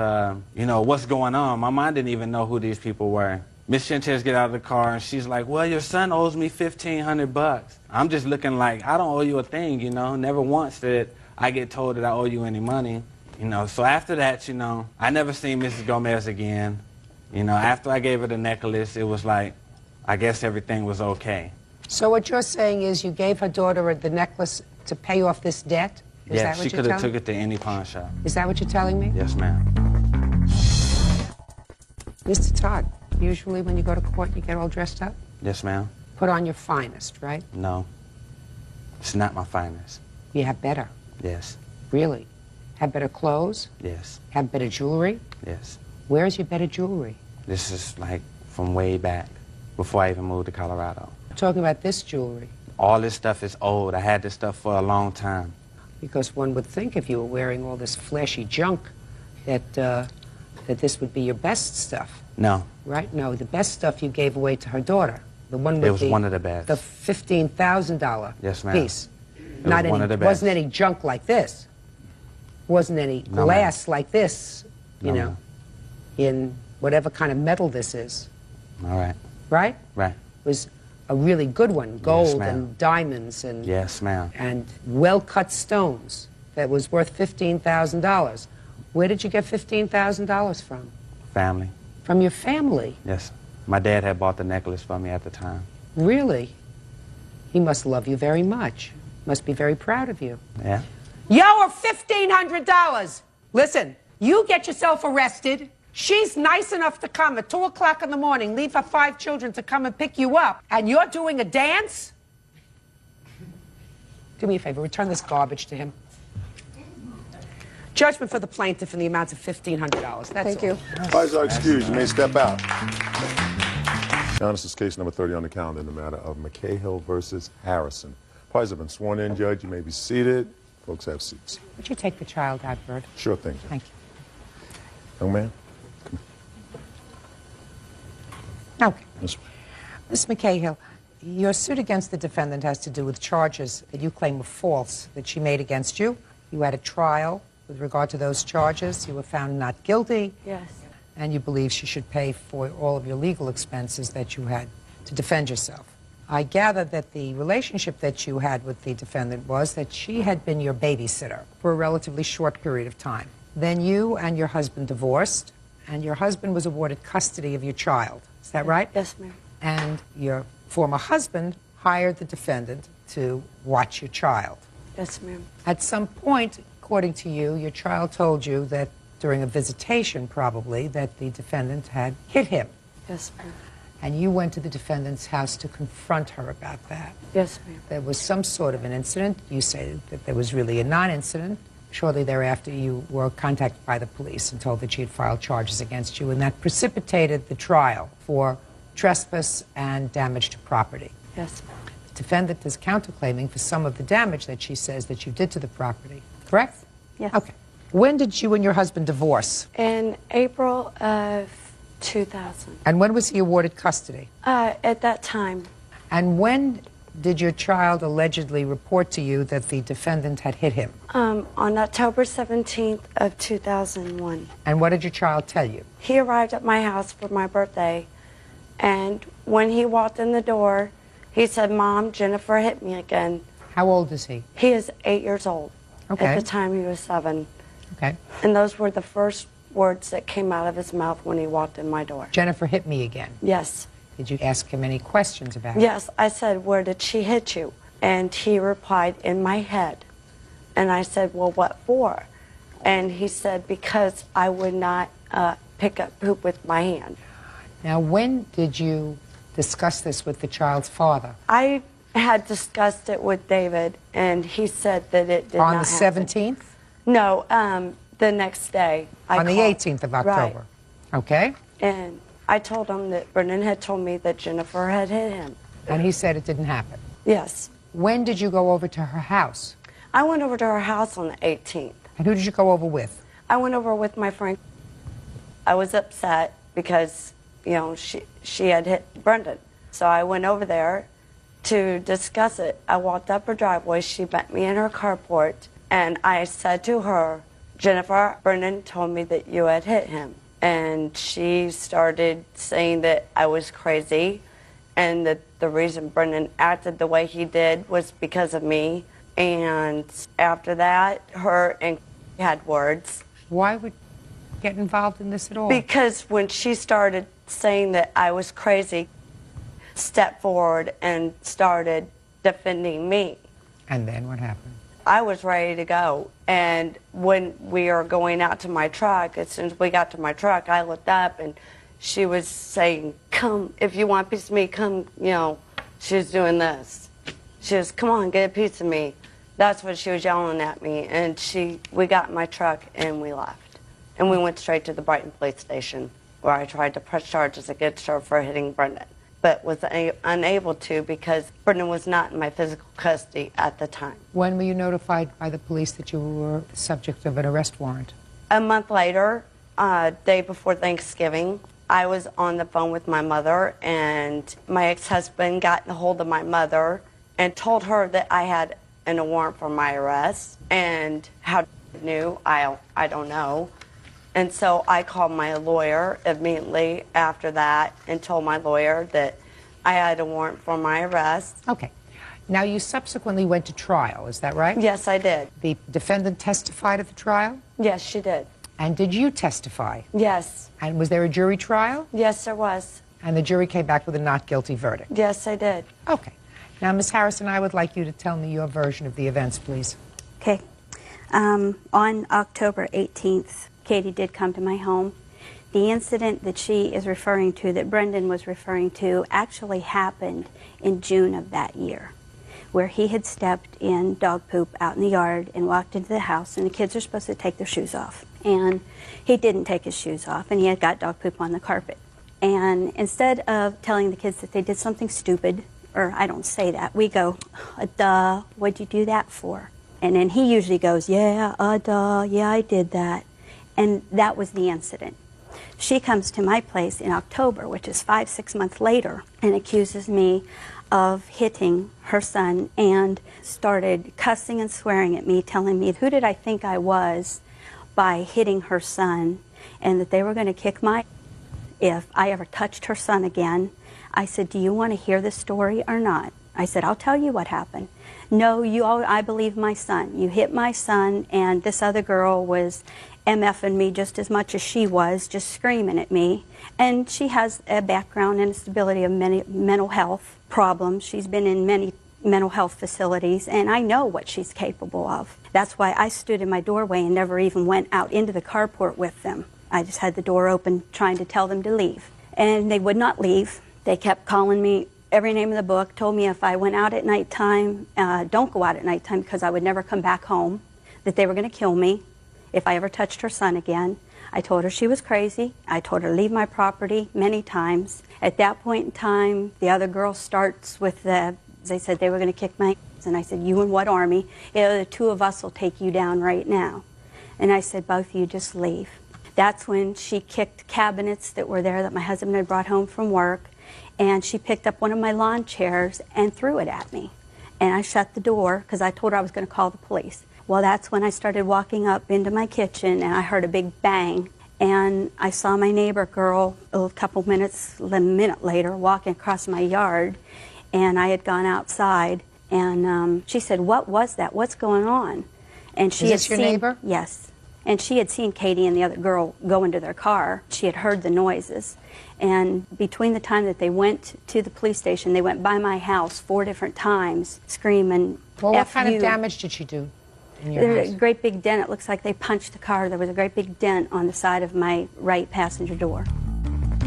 you know, what's going on? My mom didn't even know who these people were. Miss Sanchez get out of the car, and she's like, well, your son owes me $1,500. I'm just looking like, I don't owe you a thing, you know. Never once did I get told that I owe you any money. You know, so after that, you know, I never seen Mrs. Gomez again. You know, after I gave her the necklace, it was like, I guess everything was okay. So what you're saying is you gave her daughter the necklace to pay off this debt? Is Yeah, that what she you're could have telling took it to any pawn shop. Is that what you're telling me? Yes, ma'am. Mr. Todd, usually when you go to court, you get all dressed up? Yes, ma'am. Put on your finest, right? No. It's not my finest. You have better. Yes. Really? Have better clothes? Yes. Have better jewelry? Yes. Where's your better jewelry? This is like from way back, before I even moved to Colorado. I'm talking about this jewelry. All this stuff is old. I had this stuff for a long time. Because one would think if you were wearing all this flashy junk that, that this would be your best stuff. No. Right? No, the best stuff you gave away to her daughter. The one with It was one of the best. The $15,000 Yes, ma'am. piece. It was one of the best. Wasn't any junk like this. Wasn't any No, glass like this, you No, know, ma'am. in whatever kind of metal this is. All right. Right? Right. It was a really good one, gold ma'am. and diamonds and Yes, ma'am. and well-cut stones that was worth $15,000. Where did you get $15,000 from? Family. From your family? Yes. My dad had bought the necklace for me at the time. Really? He must love you very much. Must be very proud of you. Yeah. You owe her $1,500. Listen, you get yourself arrested. She's nice enough to come at 2 o'clock in the morning, leave her 5 children to come and pick you up, and you're doing a dance? Do me a favor, return this garbage to him. Judgment for the plaintiff in the amount of $1,500. Thank you. Parties are excused. You may step out. Now, this is case number 30 on the calendar in the matter of McCahill versus Harrison. Parties have been sworn in, Judge. You may be seated. Folks have seats. Would you take the child out, Bert? Sure thing, Judge. Thank you. Young man. Okay. This way. Ms. McCahill, your suit against the defendant has to do with charges that you claim were false that she made against you. You had a trial with regard to those charges. You were found not guilty. Yes. And you believe she should pay for all of your legal expenses that you had to defend yourself. I gather that the relationship that you had with the defendant was that she had been your babysitter for a relatively short period of time. Then you and your husband divorced, and your husband was awarded custody of your child. Is that right? Yes, ma'am. And your former husband hired the defendant to watch your child. Yes, ma'am. At some point, according to you, your child told you that during a visitation, probably, that the defendant had hit him. Yes, ma'am. And you went to the defendant's house to confront her about that. Yes, ma'am. There was some sort of an incident. You say that there was really a non-incident. Shortly thereafter, you were contacted by the police and told that she had filed charges against you, and that precipitated the trial for trespass and damage to property. Yes, ma'am. The defendant is counterclaiming for some of the damage that she says that you did to the property. Correct? Yes. Okay. When did you and your husband divorce? In April of 2000. And when was he awarded custody? At that time. And when did your child allegedly report to you that the defendant had hit him? On October 17th of 2001. And what did your child tell you? He arrived at my house for my birthday, and when he walked in the door, he said, "Mom, Jennifer hit me again." How old is he? He is 8 years old. Okay. At the time, he was 7. Okay. And those were the first words that came out of his mouth when he walked in my door. Jennifer hit me again. Yes. Did you ask him any questions about it? Yes, I said, "Where did she hit you?" And he replied, "In my head." And I said, "Well, what for?" And he said, "Because I would not pick up poop with my hand." Now, when did you discuss this with the child's father? I had discussed it with David, and he said that it did On not the happen. 17th? No, the next day. On the called. 18th of October? Right. Okay. And I told him that Brendan had told me that Jennifer had hit him. And he said it didn't happen? Yes. When did you go over to her house? I went over to her house on the 18th. And who did you go over with? I went over with my friend. I was upset because, you know, she had hit Brendan. So I went over there to discuss it. I walked up her driveway. She met me in her carport. And I said to her, "Jennifer, Brendan told me that you had hit him." And she started saying that I was crazy and that the reason Brendan acted the way he did was because of me. And after that, her and had words. Why would you get involved in this at all? Because when she started saying that I was crazy, stepped forward and started defending me. And then what happened? I was ready to go. And when we were going out to my truck, as soon as we got to my truck, I looked up and she was saying, "Come, if you want a piece of me, come," you know, she was doing this. She was, "Come on, get a piece of me." That's what she was yelling at me. And we got in my truck and we left. And we went straight to the Brighton police station where I tried to press charges against her for hitting Brendan, but was unable to because Brendan was not in my physical custody at the time. When were you notified by the police that you were the subject of an arrest warrant? A month later, day before Thanksgiving, I was on the phone with my mother, and my ex-husband got a hold of my mother and told her that I had a warrant for my arrest. And how he knew, I don't know. And so I called my lawyer immediately after that and told my lawyer that I had a warrant for my arrest. Okay. Now, you subsequently went to trial, is that right? Yes, I did. The defendant testified at the trial? Yes, she did. And did you testify? Yes. And was there a jury trial? Yes, there was. And the jury came back with a not guilty verdict? Yes, I did. Okay. Now, Ms. Harrison, I would like you to tell me your version of the events, please. Okay. On October 18th, Katie did come to my home. The incident that she is referring to, that Brendan was referring to, actually happened in June of that year, where he had stepped in dog poop out in the yard and walked into the house, and the kids are supposed to take their shoes off. And he didn't take his shoes off, and he had got dog poop on the carpet. And instead of telling the kids that they did something stupid, or I don't say that, we go, duh, what'd you do that for? And then he usually goes, yeah, duh, yeah, I did that. And that was the incident. She comes to my place in October, which is 5-6 months later, and accuses me of hitting her son and started cussing and swearing at me, telling me who did I think I was by hitting her son, and that they were going to kick my if I ever touched her son again. I said, do you want to hear this story or not? I said, I'll tell you what happened. No, I believe my son. You hit my son, and this other girl was MFing me just as much as she was, just screaming at me. And she has a background and a stability of many mental health problems. She's been in many mental health facilities, and I know what she's capable of. That's why I stood in my doorway and never even went out into the carport with them. I just had the door open trying to tell them to leave. And they would not leave. They kept calling me every name in the book, told me if I went out at nighttime, don't go out at nighttime because I would never come back home, that they were going to kill me if I ever touched her son again. I told her she was crazy. I told her to leave my property many times. At that point in time, the other girl starts with they said they were going to kick my ass. And I said, you in what army? The two of us will take you down right now. And I said, both of you just leave. That's when she kicked cabinets that were there that my husband had brought home from work. and she picked up one of my lawn chairs and threw it at me. And I shut the door because I told her I was going to call the police. Well, that's when I started walking up into my kitchen, and I heard a big bang. And I saw my neighbor girl a minute later walking across my yard, and I had gone outside, and she said, "What was that? What's going on?" And she Is had this your seen, neighbor? Yes. And she had seen Katie and the other girl go into their car. She had heard the noises. And between the time that they went to the police station, they went by my house 4 different times, screaming, Well, what F kind you. of damage did she do in your There was house? a great big dent. It looks like they punched the car. There was a great big dent on the side of my right passenger door.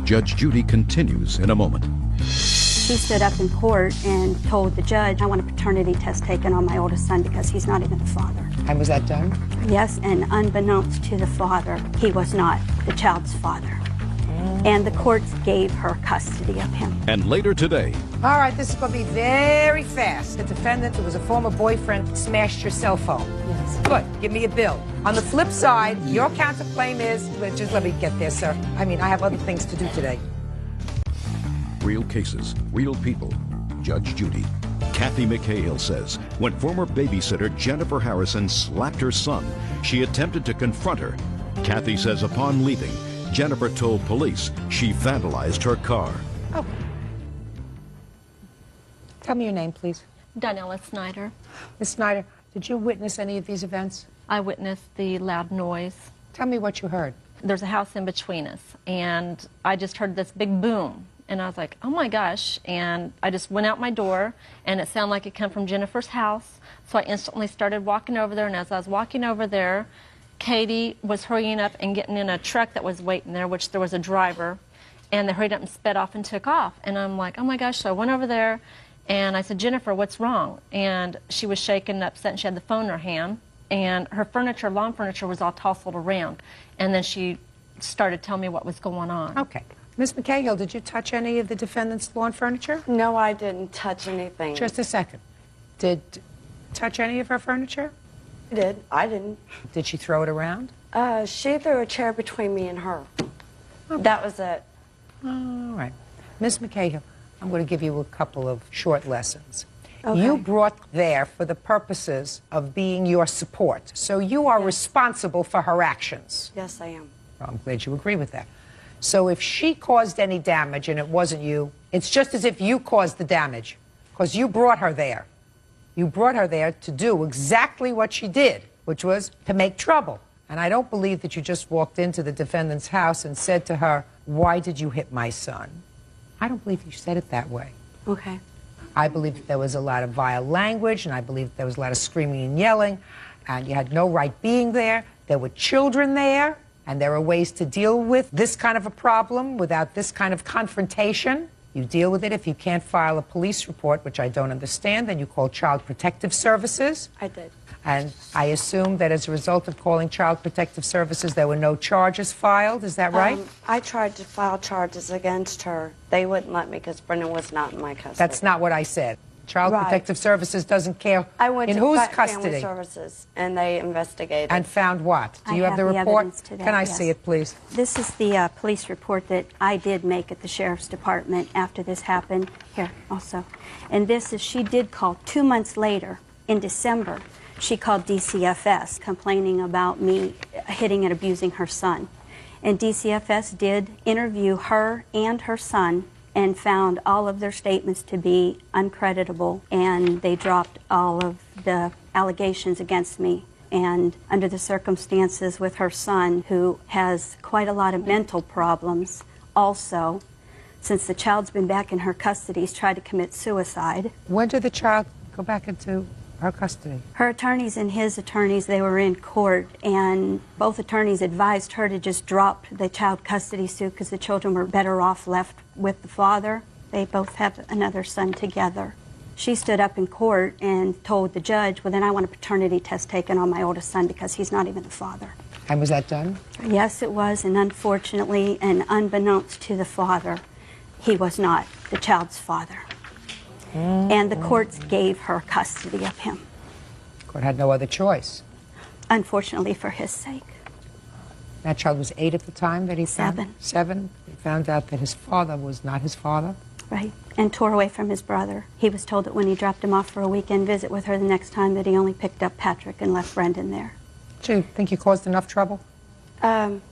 Judge Judy continues in a moment. She stood up in court and told the judge, I want a paternity test taken on my oldest son because he's not even the father. And was that done? Yes, and unbeknownst to the father, he was not the child's father. And the courts gave her custody of him. And later today, All right, this is going to be very fast. The defendant, who was a former boyfriend, smashed your cell phone. Yes. Good. Give me a bill. On the flip side, your counterclaim is, just let me get there, sir. I mean, I have other things to do today. real cases, real people. Judge Judy. Kathy McHale says when former babysitter Jennifer Harrison slapped her son, she attempted to confront her. Kathy says upon leaving, Jennifer told police she vandalized her car. Oh. Tell me your name, please. Donnella Snyder. Ms. Snyder, did you witness any of these events? I witnessed the loud noise. Tell me what you heard. There's a house in between us, and I just heard this big boom. And I was like, oh my gosh. And I just went out my door, and it sounded like it came from Jennifer's house. So I instantly started walking over there, and as I was walking over there, Katie was hurrying up and getting in a truck that was waiting there, which there was a driver, and they hurried up and sped off and took off. And I'm like, oh my gosh. So I went over there, and I said, Jennifer, what's wrong? And she was shaking and upset, and she had the phone in her hand, and her furniture, lawn furniture, was all tousled around. And then she started telling me what was going on. Okay. Ms. McCahill, did you touch any of the defendant's lawn furniture? No, I didn't touch anything. Just a second. Did you touch any of her furniture? I did. I didn't. Did she throw it around? She threw a chair between me and her. Okay. That was it. All right. Ms. McCahill, I'm going to give you a couple of short lessons. Okay. You brought there for the purposes of being your support. So you are responsible for her actions. Yes, I am. Well, I'm glad you agree with that. So if she caused any damage and it wasn't you, it's just as if you caused the damage, because you brought her there. You brought her there to do exactly what she did, which was to make trouble. And I don't believe that you just walked into the defendant's house and said to her, why did you hit my son? I don't believe you said it that way. Okay. I believe that there was a lot of vile language, and I believe that there was a lot of screaming and yelling, and you had no right being there. There were children there. And there are ways to deal with this kind of a problem without this kind of confrontation. You deal with it. If you can't file a police report, which I don't understand, then you call Child Protective Services. I did. And I assume that as a result of calling Child Protective Services, there were no charges filed. Is that right? I tried to file charges against her. They wouldn't let me because Brendan was not in my custody. That's not what I said. Child Right. Protective Services doesn't care I went in to whose Family custody. Services, and they investigated. And found what? Do you have the report? Evidence to that, Can I yes. see it, please? This is the police report that I did make at the Sheriff's Department after this happened. Here, also. And this is, she did call 2 months later, in December. She called DCFS complaining about me hitting and abusing her son. And DCFS did interview her and her son and found all of their statements to be uncreditable, and they dropped all of the allegations against me. And under the circumstances with her son, who has quite a lot of mental problems also, since the child's been back in her custody, he's tried to commit suicide. When did the child go back into her custody? Her attorneys and his attorneys, they were in court, and both attorneys advised her to just drop the child custody suit because the children were better off left with the father. They both have another son together. She stood up in court and told the judge, well, then I want a paternity test taken on my oldest son because he's not even the father. And was that done? Yes, it was, and unfortunately, and unbeknownst to the father, he was not the child's father. And the courts gave her custody of him. Court had no other choice. Unfortunately for his sake. That child was 8 at the time that he found? 7. 7. He found out that his father was not his father. Right, and tore away from his brother. He was told that when he dropped him off for a weekend visit with her the next time that he only picked up Patrick and left Brendan there. Do you think you caused enough trouble? Don't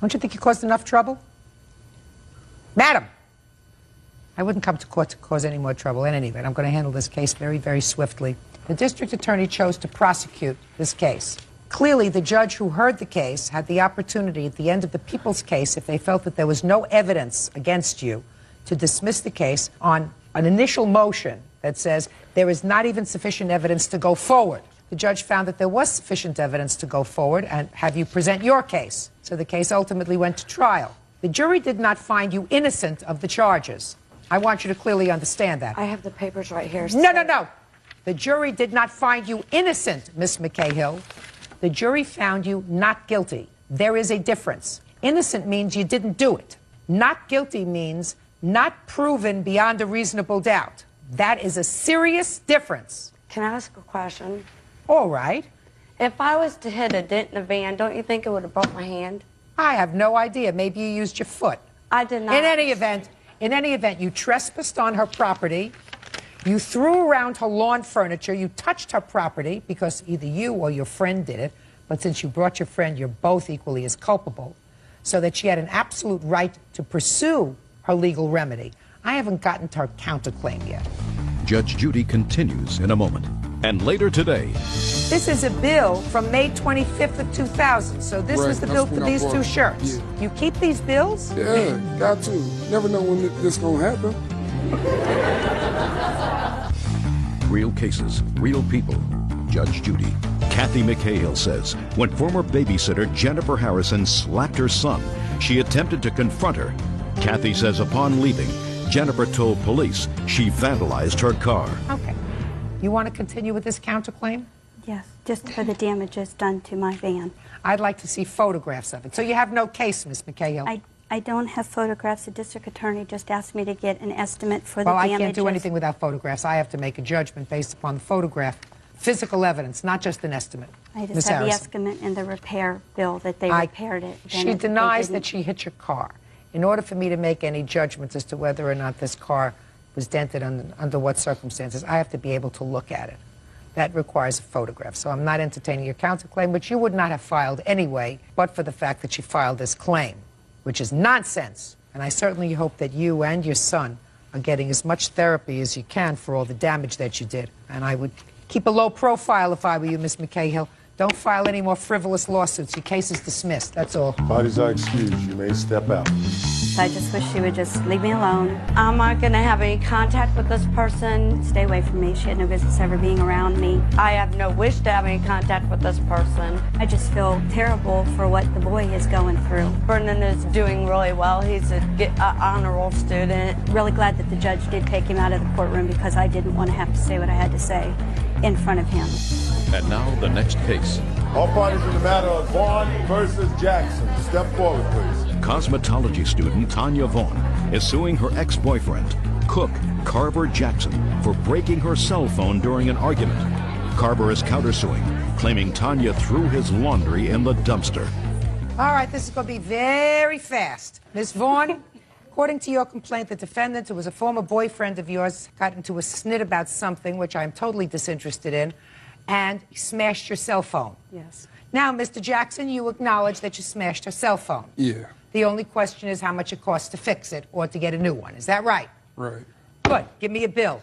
you think you caused enough trouble? Madam! I wouldn't come to court to cause any more trouble in any event. I'm going to handle this case very, very swiftly. The district attorney chose to prosecute this case. Clearly, the judge who heard the case had the opportunity at the end of the people's case, if they felt that there was no evidence against you, to dismiss the case on an initial motion that says there is not even sufficient evidence to go forward. The judge found that there was sufficient evidence to go forward and have you present your case. So the case ultimately went to trial. The jury did not find you innocent of the charges. I want you to clearly understand that. I have the papers right here. No. The jury did not find you innocent, Miss McCahill. The jury found you not guilty. There is a difference. Innocent means you didn't do it. Not guilty means not proven beyond a reasonable doubt. That is a serious difference. Can I ask a question? All right. If I was to hit a dent in a van, don't you think it would have broke my hand? I have no idea. Maybe you used your foot. I did not. In any event, you trespassed on her property. You threw around her lawn furniture. You touched her property because either you or your friend did it. But since you brought your friend, you're both equally as culpable. So that she had an absolute right to pursue her legal remedy. I haven't gotten to her counterclaim yet. Judge Judy continues in a moment. And later today, this is a bill from May 25th of 2000. So this was the bill for these two shirts. Yeah. You keep these bills? Yeah, got to. Never know when this gonna happen. real cases, real people. Judge Judy. Kathy McHale says when former babysitter Jennifer Harrison slapped her son, she attempted to confront her. Kathy says upon leaving, Jennifer told police she vandalized her car. Okay. You want to continue with this counterclaim? Yes, just for the damages done to my van. I'd like to see photographs of it. So you have no case, Ms. McHale? I don't have photographs. The district attorney just asked me to get an estimate for the damages. damages. Well, I can't do anything without photographs. I have to make a judgment based upon the photograph. Physical evidence, not just an estimate. I just Ms. have Harrison. the estimate and the repair bill that they repaired it. She denies that she hit your car. In order for me to make any judgments as to whether or not this car was dented under what circumstances, I have to be able to look at it. That requires a photograph. So I'm not entertaining your counterclaim, which you would not have filed anyway, but for the fact that she filed this claim, which is nonsense. And I certainly hope that you and your son are getting as much therapy as you can for all the damage that you did. And I would keep a low profile if I were you, Miss McCahill. Don't file any more frivolous lawsuits. Your case is dismissed. That's all. Parties are excused. You may step out. I just wish she would just leave me alone. I'm not going to have any contact with this person. Stay away from me. She had no business ever being around me. I have no wish to have any contact with this person. I just feel terrible for what the boy is going through. Brendan is doing really well. He's an honor roll student. Really glad that the judge did take him out of the courtroom because I didn't want to have to say what I had to say in front of him. And now the next case. All parties in the matter of Vaughn versus Jackson. Step forward, please. Cosmetology student Tanya Vaughn is suing her ex-boyfriend, cook Carver Jackson, for breaking her cell phone during an argument. Carver is countersuing, claiming Tanya threw his laundry in the dumpster. All right, this is going to be very fast. Ms. Vaughn, according to your complaint, the defendant, who was a former boyfriend of yours, got into a snit about something, which I'm totally disinterested in, and smashed your cell phone. Yes. Now, Mr. Jackson, you acknowledge that you smashed her cell phone. Yeah. The only question is how much it costs to fix it or to get a new one. Is that right? Right. Good. Give me a bill.